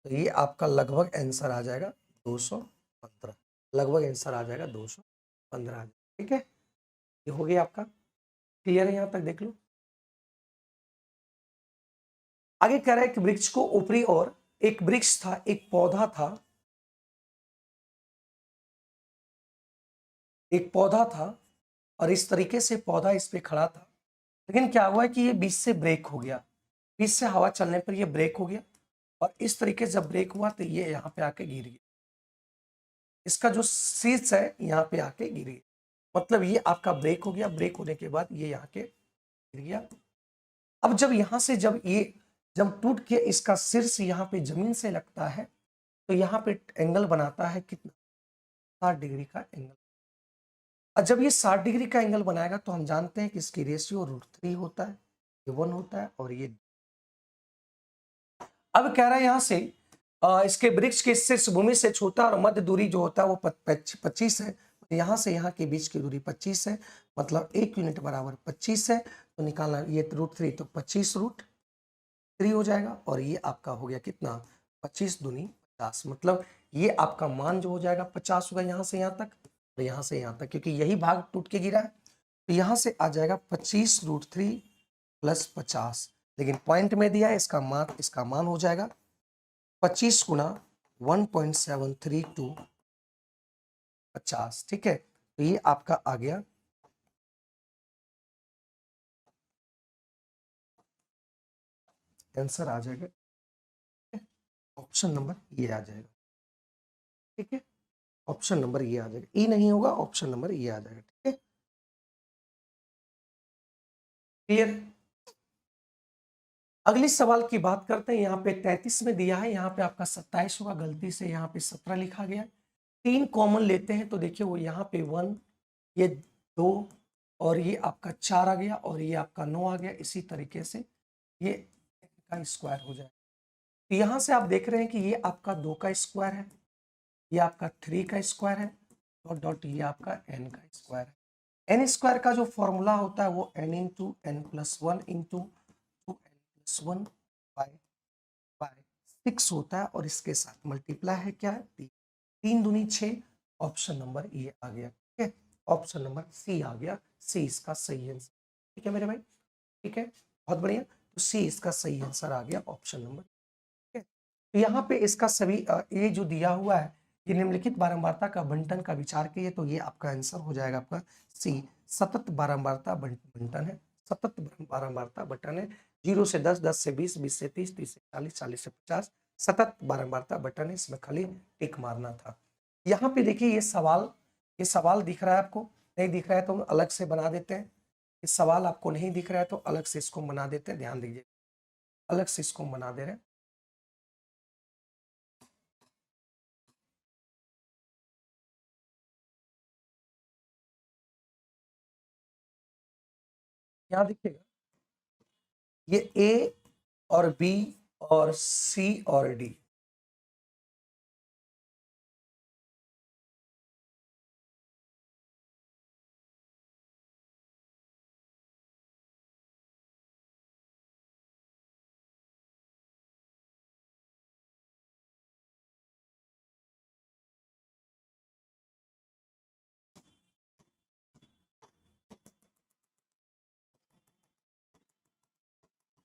तो ये आपका लगभग आंसर आ जाएगा 215, लगभग आंसर आ जाएगा 215। ठीक है, ये हो गया आपका, क्लियर है, यहां तक देख लो। आगे कह रहा है कि वृक्ष को ऊपरी ओर, एक वृक्ष था, एक पौधा था, एक पौधा था और इस तरीके से पौधा इस पे खड़ा था, लेकिन क्या हुआ कि ये बीच से ब्रेक हो गया, बीच से हवा चलने पर ये ब्रेक हो गया, और इस तरीके से जब ब्रेक हुआ तो ये यहाँ पे आके गिर गया, इसका जो शीर्ष है यहाँ पे आके गिर गया, मतलब ये आपका ब्रेक हो गया, ब्रेक होने के बाद ये यहाँ के गिर गया। अब जब यहाँ से जब टूट के इसका शीर्ष यहाँ पे जमीन से लगता है, तो यहाँ पे एंगल बनाता है कितना, 60 डिग्री का एंगल। और जब ये 60 डिग्री का एंगल बनाएगा तो हम जानते हैं कि इसकी रेशियो √3 होता है, ये 1 होता है और ये। अब कह रहा है यहाँ से इसके वृक्ष के शीर्ष भूमि से छोटा और मध्य दूरी जो होता है वो 25 है, यहाँ से यहाँ के बीच की दूरी 25 है, मतलब 1 यूनिट बराबर 25 है, तो निकालना ये √3, तो 25√3 हो जाएगा, और ये आपका हो गया कितना, 25 दूनी 50, मतलब ये आपका मान जो हो जाएगा 50 होगा यहाँ से यहाँ तक, और यहाँ से यहाँ तक, क्योंकि यही भाग टूट के गिरा है, तो यहाँ से आ जाएगा 25√3 + 50, लेकिन पॉइंट में दिया है, इसका मान हो जाएगा 25 गुना 1.732 50। ठीक है, तो ये आपका आ गया आंसर आ जाएगा, ऑप्शन नंबर ये आ जाएगा। ठीक है, ऑप्शन नंबर ये आ जाएगा, ई नहीं होगा, ऑप्शन नंबर ये आ जाएगा। ठीक है, क्लियर। अगली सवाल की बात करते हैं। यहाँ पे 33 में दिया है, यहाँ पे आपका 27 होगा, गलती से यहाँ पे 17 लिखा गया है। 3 कॉमन लेते हैं तो देखिए वो यहाँ पे 1, ये 2 और ये आपका 4 आ गया और ये आपका 9 आ गया। इसी तरीके से ये का स्क्वायर हो जाए। तो यहाँ से आप देख रहे हैं कि ये आपका 2 का स्क्वायर है, ये आपका 3 का स्क्वायर है, डॉट डॉट ये आपका n का स्क्वायर है। n स्क्वायर का जो फॉर्मूला होता है वो n into n plus one into two n plus one by 6 होता है और इसके साथ मल्टीप्लाई है क्या है 3, 3 दूनी 6, ऑप्शन नंबर ये आ गया। ठीक है, ऑप्शन नंबर सी आ गया, सी इसका सही आंसर। ठीक है मेरे भाई, ठीक है, बहुत बढ़िया। तो सी इसका सही आंसर आ गया, ऑप्शन नंबर। ठीक है, तो यहाँ पे इसका सभी ये जो दिया हुआ है, ये निम्नलिखित बारंबारता का बंटन का विचार किए तो ये आपका आंसर हो जाएगा आपका सी, सतत बारंबारता बंटन है, सतत बारंबारता बटन है। 0 से 10, 10 से 20, 20 से 30, 30 से 40, 40 से 50, सतत बारंबारता बटन है, इसमें खाली टिक मारना था। यहाँ पे देखिए ये सवाल दिख रहा है आपको, नहीं दिख रहा है तो हम अलग से बना देते हैं। ये सवाल आपको नहीं दिख रहा है तो अलग से इसको बना देते हैं, ध्यान दीजिए, अलग से इसको बना दे रहे हैं। यहाँ देखिएगा, ये ए और बी और सी और डी,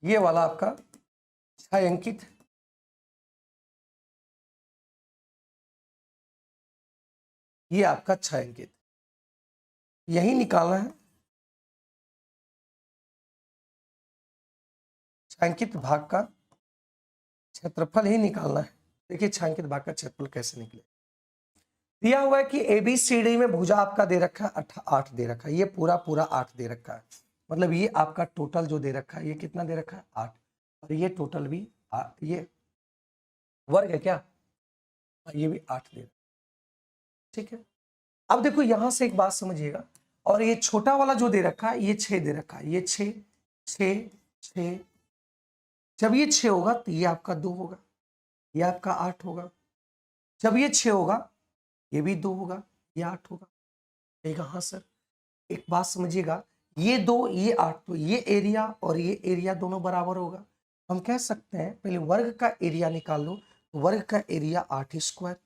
ये वाला आपका 6 अंकित, ये आपका 6 अंकित, यही निकालना है। 6 अंकित भाग का क्षेत्रफल ही निकालना है। देखिए 6 अंकित भाग का क्षेत्रफल कैसे निकले। दिया हुआ है कि एबीसीडी में भुजा आपका दे रखा है 8 दे रखा है, ये पूरा पूरा 8 दे रखा है, मतलब ये आपका टोटल जो दे रखा है ये कितना दे रखा है 8, और ये टोटल भी ये वर्ग है क्या, ये भी 8 दे रखा है। ठीक है, अब देखो यहां से एक बात समझिएगा, और ये छोटा वाला जो दे रखा है ये 6 दे रखा है, ये 6 6 6, जब ये 6 होगा तो ये आपका 2 होगा, ये आपका 8 होगा, जब ये 6 होगा ये भी 2 होगा, ये 8 होगा। कहेगा हाँ सर, एक बात समझिएगा, ये 2 ये 8, तो ये एरिया और ये एरिया दोनों बराबर होगा। हम कह सकते हैं पहले वर्ग का एरिया निकाल लो, वर्ग का एरिया 8 स्क्वायर,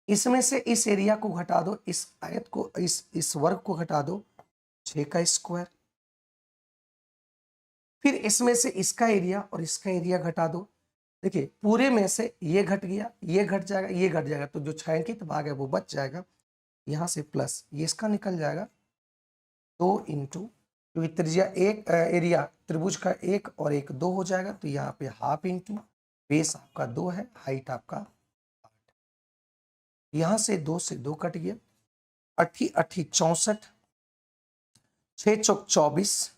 इसमें से इस एरिया को घटा दो, इस आयत को इस वर्ग को घटा दो 6 का स्क्वायर, फिर इसमें से इसका एरिया और इसका एरिया घटा दो। देखिए पूरे में से ये घट गया, ये घट जाएगा, ये घट जाएगा, तो जो छायांकित भाग है वो बच जाएगा, यहाँ से प्लस ये इसका निकल जाएगा 2 इंटू, क्योंकि त्रिज्या एक एरिया त्रिभुज का 1 और 1 2 हो जाएगा, तो यहाँ पे हाफ इंटू बेस आपका 2 है, हाइट आपका 8, यहाँ से 2 से 2 कट गया, 8 8 64, 6 चौक 24,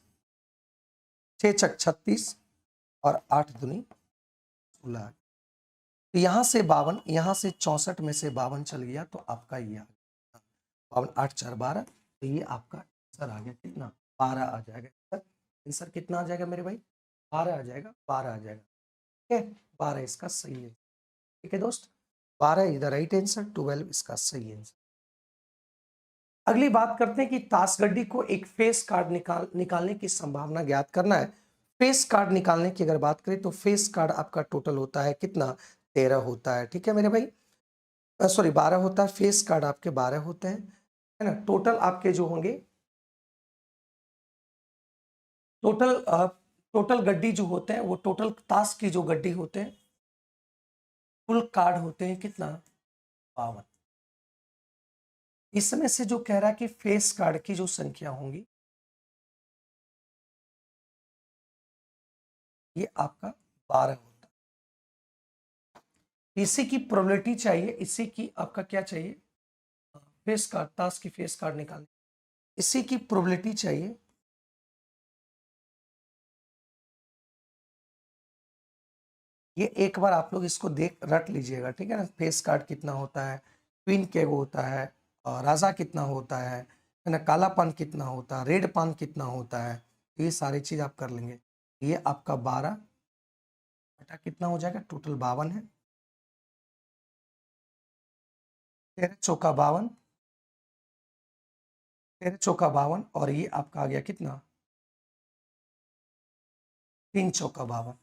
6 छक 36 और 8 दूनी 16। तो यहाँ से 52, यहाँ से 64 में से 52 चल गया तो आपका ये आ गया 52, 8 4 12, तो ये आपका आंसर आ गया कितना 12 आ जाएगा। सर आंसर कितना आ जाएगा मेरे भाई 12 आ जाएगा, 12 आ जाएगा। ठीक है, 12 इसका सही है। ठीक है दोस्त, 12 इज द राइट आंसर, 12 इसका सही आंसर। अगली बात करते हैं कि ताशगड्डी को एक फेस कार्ड निकालने की संभावना ज्ञात करना है। फेस कार्ड निकालने की अगर बात करें तो फेस कार्ड आपका टोटल होता है कितना 13 होता है। ठीक है मेरे भाई, सॉरी 12 होता है, फेस कार्ड आपके 12 होते हैं, है ना। टोटल आपके जो होंगे, टोटल गड्डी जो होते हैं वो टोटल ताश की जो गड्डी होते हैं कुल कार्ड होते हैं कितना 52। इसमें से जो कह रहा है कि फेस कार्ड की जो संख्या होंगी ये आपका 12 होता है। इसी की प्रोबेबिलिटी चाहिए, इसी की आपका क्या चाहिए, फेस कार्ड, ताश की फेस कार्ड निकालने, इसी की प्रोबेबिलिटी चाहिए। ये एक बार आप लोग इसको देख रट लीजिएगा, ठीक है ना। फेस कार्ड कितना होता है, क्वीन के वो होता है, राजा कितना होता है ना, काला पान कितना होता है, रेड पान कितना होता है, ये सारी चीज आप कर लेंगे। ये आपका 12 बटा कितना हो जाएगा, टोटल 52 है, 13 चौका 52, 13 चौका 52, और ये आपका आ गया कितना, 3 चौका 52,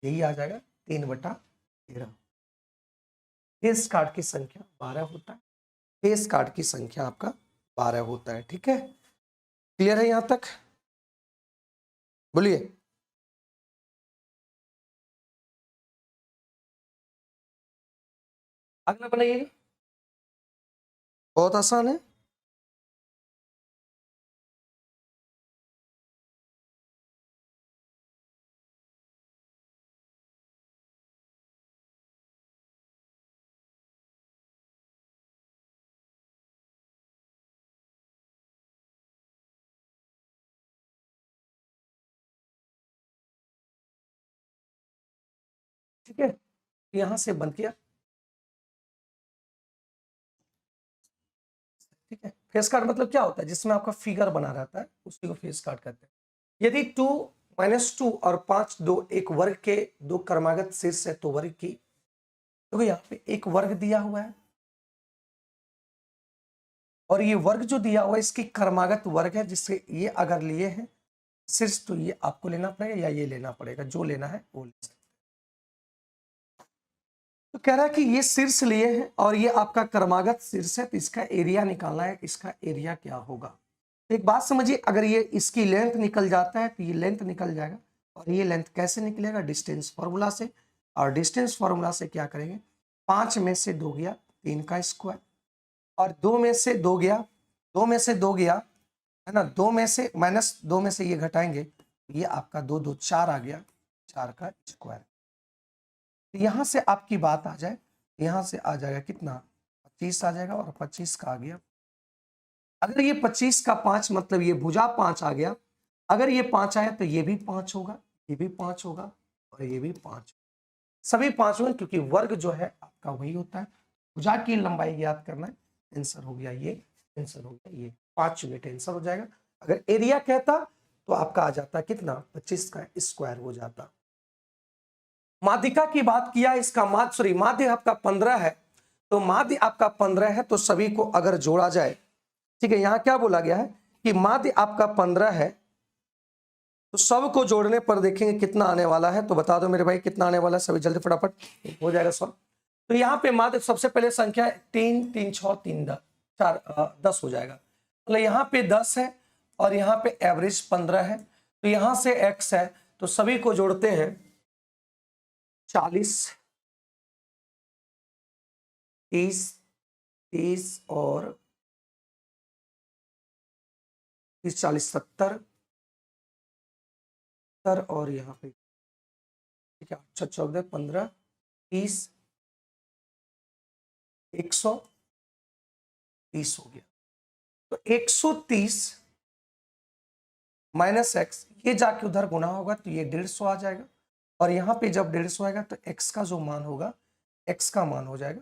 यही आ जाएगा 3/13। फेस कार्ड की संख्या 12 होता है, फेस कार्ड की संख्या आपका 12 होता है, ठीक है। क्लियर है यहां तक, बोलिए। अगला बनाइए, बहुत आसान है। ठीक है, यहां से बंद किया, ठीक है। फेस कार्ड मतलब क्या होता है, जिसमें आपका फिगर बना रहता है, उसी को फेस कार्ड कहते हैं। यदि 2 -2 और 5 दो एक वर्ग के दो क्रमागत शीर्ष है तो वर्ग की, तो यहाँ पे एक वर्ग दिया हुआ है, और ये वर्ग जो दिया हुआ है इसकी क्रमागत वर्ग है, जिससे ये अगर लिए हैं शीर्ष तो ये आपको लेना पड़ेगा या ये लेना पड़ेगा, जो लेना है वो ले सकते हैं। तो कह रहा है कि ये शीर्ष लिए हैं और ये आपका क्रमागत शीर्ष है, तो इसका एरिया निकालना है, इसका एरिया क्या होगा। तो एक बात समझिए, अगर ये इसकी लेंथ निकल जाता है तो ये लेंथ निकल जाएगा, और ये लेंथ कैसे निकलेगा, डिस्टेंस फॉर्मूला से, और डिस्टेंस फॉर्मूला से क्या करेंगे, 5 में से 2 गया 3 का स्क्वायर, और 2 में से 2 गया, 2 में से 2 गया है ना, 2 में से -2 में से ये घटाएंगे, ये आपका 2 2 4 आ गया, 4 का स्क्वायर। यहां से आपकी बात आ जाए, यहां से आ जाएगा कितना, 25 आ जाएगा, और 25 का आ गया। अगर ये 25 का 5 मतलब ये भुजा 5 आ गया, अगर ये 5 आया तो ये भी 5 होगा, ये भी 5 होगा, और ये भी 5, सभी 5 होंगे, क्योंकि वर्ग जो है आपका वही होता है। भुजा की लंबाई ज्ञात करना है, आंसर हो गया ये, आंसर हो गया ये, 5 यूनिट आंसर हो जाएगा। अगर एरिया कहता तो आपका आ जाता कितना, 25 का स्क्वायर हो जाता। माध्यिका की बात किया, इसका माध्य आपका 15 है, तो माध्य आपका 15 है, तो सभी को अगर जोड़ा जाए, ठीक है, यहां क्या बोला गया है कि माध्य आपका 15 है, तो सब को जोड़ने पर देखेंगे कितना आने वाला है, तो बता दो मेरे भाई कितना आने वाला है, सभी जल्दी फटाफट हो जाएगा सॉल्व। तो यहाँ पे माध्य सबसे पहले संख्या 3 3 6 3 4 10 हो जाएगा, मतलब यहाँ पे 10 है और यहाँ पे एवरेज 15 है, तो यहाँ से x है, तो सभी को जोड़ते हैं 40 30 30 और 30 40 70 और यहाँ पे ठीक है, 8 14 15 30 130 हो गया, तो 130 माइनस एक्स, ये जाके उधर गुना होगा तो ये 150 आ जाएगा, और यहाँ पे जब 150 आएगा तो x का जो मान होगा, x का मान हो जाएगा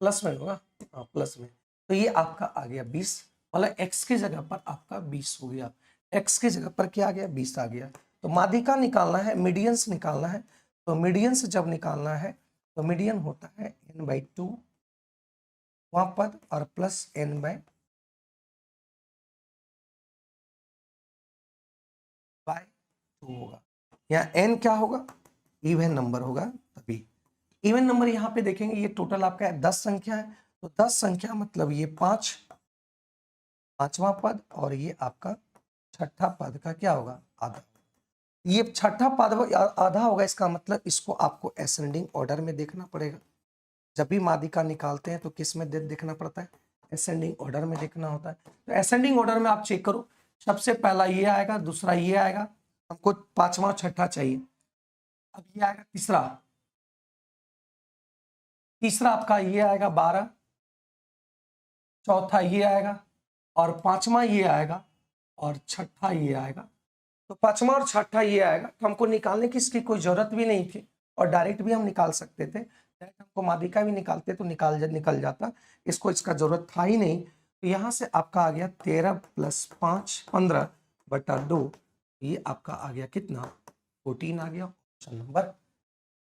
प्लस में होगा, हाँ प्लस में, तो ये आपका आ गया 20, मतलब x की जगह पर आपका 20 हो गया, x की जगह पर क्या आ गया, 20 आ गया। तो माध्यिका निकालना है, मीडियंस निकालना है, तो मीडियंस जब निकालना है तो मीडियन होता है n/2 वहां पद, और प्लस n/2 होगा। यहाँ n क्या होगा, इवन नंबर होगा, तभी इवन नंबर यहाँ पे देखेंगे, ये टोटल आपका 10 संख्या है, तो 10 संख्या मतलब ये 5 पांचवा पद, और ये आपका छठा पद का क्या होगा, आधा। ये छठा पद आधा होगा, इसका मतलब इसको आपको असेंडिंग ऑर्डर में देखना पड़ेगा। जब भी माध्यिका निकालते हैं तो किस में देखना पड़ता है, असेंडिंग ऑर्डर में देखना होता है। तो असेंडिंग ऑर्डर में आप चेक करो सबसे पहला ये आएगा, दूसरा ये आएगा, हमको पांचवा और छठा चाहिए। अब ये आएगा तीसरा, तीसरा आपका ये आएगा 12, चौथा ये आएगा और पांचवा ये आएगा और छठा ये आएगा। तो पांचवा और छठा ये आएगा, तो हमको निकालने की इसकी कोई जरूरत भी नहीं थी और डायरेक्ट भी हम निकाल सकते थे। डायरेक्ट हमको माध्यिका भी निकालते तो निकल जाता, इसको इसका जरूरत था ही नहीं। तो यहाँ से आपका आ गया 13 + 5 15/2, ये आपका आ गया कितना 14 आ गया, ऑप्शन नंबर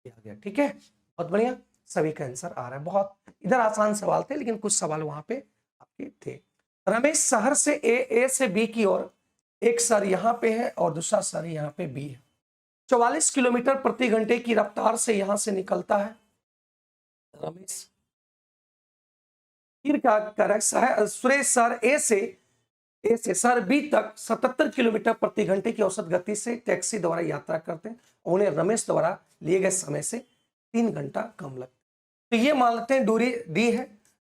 ये आ गया। ठीक है, बहुत बढ़िया, सभी का आंसर आ रहा है। बहुत इधर आसान सवाल थे लेकिन कुछ सवाल वहां पे आपके थे। रमेश शहर से ए से बी की ओर, एक सर यहाँ पे है और दूसरा सर यहाँ पे बी है, 44 किलोमीटर प्रति घंटे की रफ्तार से यहां से निकलता है। रमेश फिर क्या कर सुरेश सर ए से सर बी तक 77 किलोमीटर प्रति घंटे की औसत गति से टैक्सी द्वारा यात्रा करते हैं, उन्हें रमेश द्वारा लिए गए समय से 3 घंटा कम लगता है। तो ये मान लेते हैं दूरी डी है,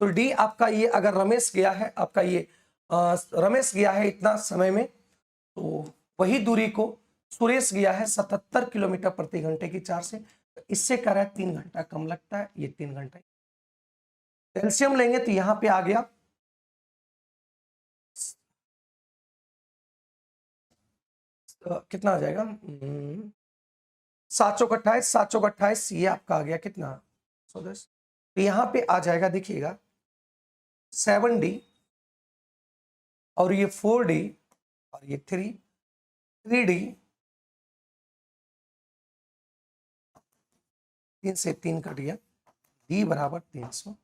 तो डी आपका ये अगर रमेश गया है, आपका ये रमेश गया है इतना समय में, तो वही दूरी को सुरेश गया है 77 किलोमीटर प्रति घंटे की 4 से, तो इससे कह रहा है 3 घंटा कम लगता है, ये 3 घंटा। कैल्शियम लेंगे तो यहां पे आ गया कितना आ जाएगा 7 चौक 28, 7 चौक 28, ये आपका आ गया कितना 110। तो यहां पे आ जाएगा देखिएगा 7D और ये 4D और ये 3D, 3 से 3 कट गया, D बराबर 308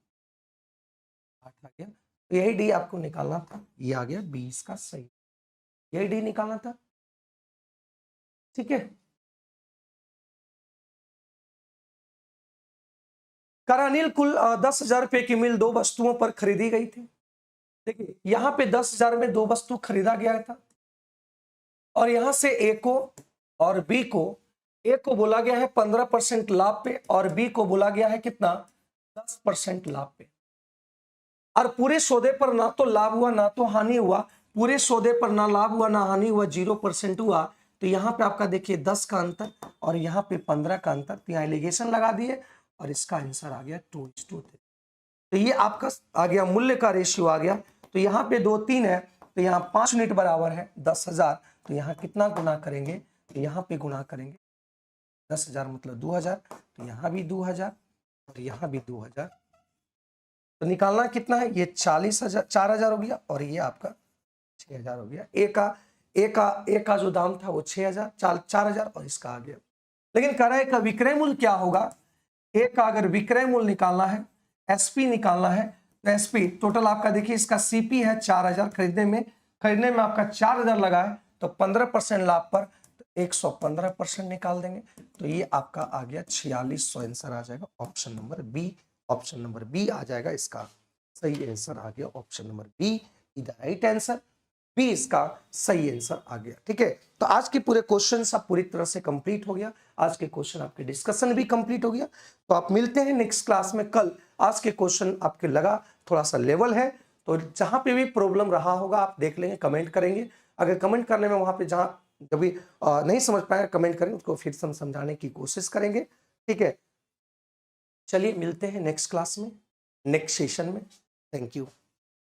आ गया। तो यही D आपको निकालना था, ये आ गया 20 का सही, यही D निकालना था। ठीक है, करानिल कुल 10,000 रुपए की मिल 2 वस्तुओं पर खरीदी गई थी। देखिए यहां पे 10,000 में 2 वस्तु खरीदा गया था और यहां से ए को और बी को, ए को बोला गया है 15% लाभ पे और बी को बोला गया है कितना 10% लाभ पे। और पूरे सौदे पर ना तो लाभ हुआ ना तो हानि हुआ, पूरे सौदे पर ना लाभ हुआ ना हानि हुआ, 0% हुआ। तो यहाँ पे आपका देखिए 10 का अंतर और यहाँ पे 15 का अंतर, तो यहाँ एलिगेशन लगा दिए और इसका आंसर आ गया 2:3। तो ये आपका आ गया मूल्य का रेशियो आ गया। तो यहाँ पे 2 3 है, तो यहाँ 5 यूनिट बराबर है 10,000, तो यहाँ कितना गुना करेंगे, तो यहाँ पे गुना करेंगे 10,000 मतलब 2,000, तो यहाँ भी 2,000 और यहाँ भी 2,000, तो निकालना कितना है, ये 4,000 हो गया और ये आपका 6,000 हो गया। ए का जो दाम था वो 6,000, 4,000 और इसका आ गया। लेकिन कह रहा है का विक्रय मूल्य क्या होगा, ए का अगर विक्रय मूल्य निकालना है, एसपी निकालना है, तो एसपी टोटल आपका देखिए इसका सीपी है 4,000, खरीदने में आपका 4,000 लगा है, तो 15% लाभ पर 115% निकाल देंगे, तो ये आपका आ गया 4600 आंसर आ जाएगा, option number B. Option number B आ जाएगा, इसका सही आंसर आ गया option number B is the right answer, B इसका सही आंसर आ गया। ठीक है, तो आज के पूरे क्वेश्चन सब पूरी तरह से कंप्लीट हो गया, आज के क्वेश्चन आपके डिस्कशन भी कंप्लीट हो गया। तो आप मिलते हैं नेक्स्ट क्लास में कल। आज के क्वेश्चन आपके लगा थोड़ा सा लेवल है, तो जहां पे भी प्रॉब्लम रहा होगा आप देख लेंगे, कमेंट करेंगे। अगर कमेंट करने में वहां पे जहां कभी नहीं समझ पाएगा कमेंट करेंगे, उसको फिर से हम समझाने की कोशिश करेंगे। ठीक है, चलिए मिलते हैं नेक्स्ट क्लास में, नेक्स्ट सेशन में। Thank you.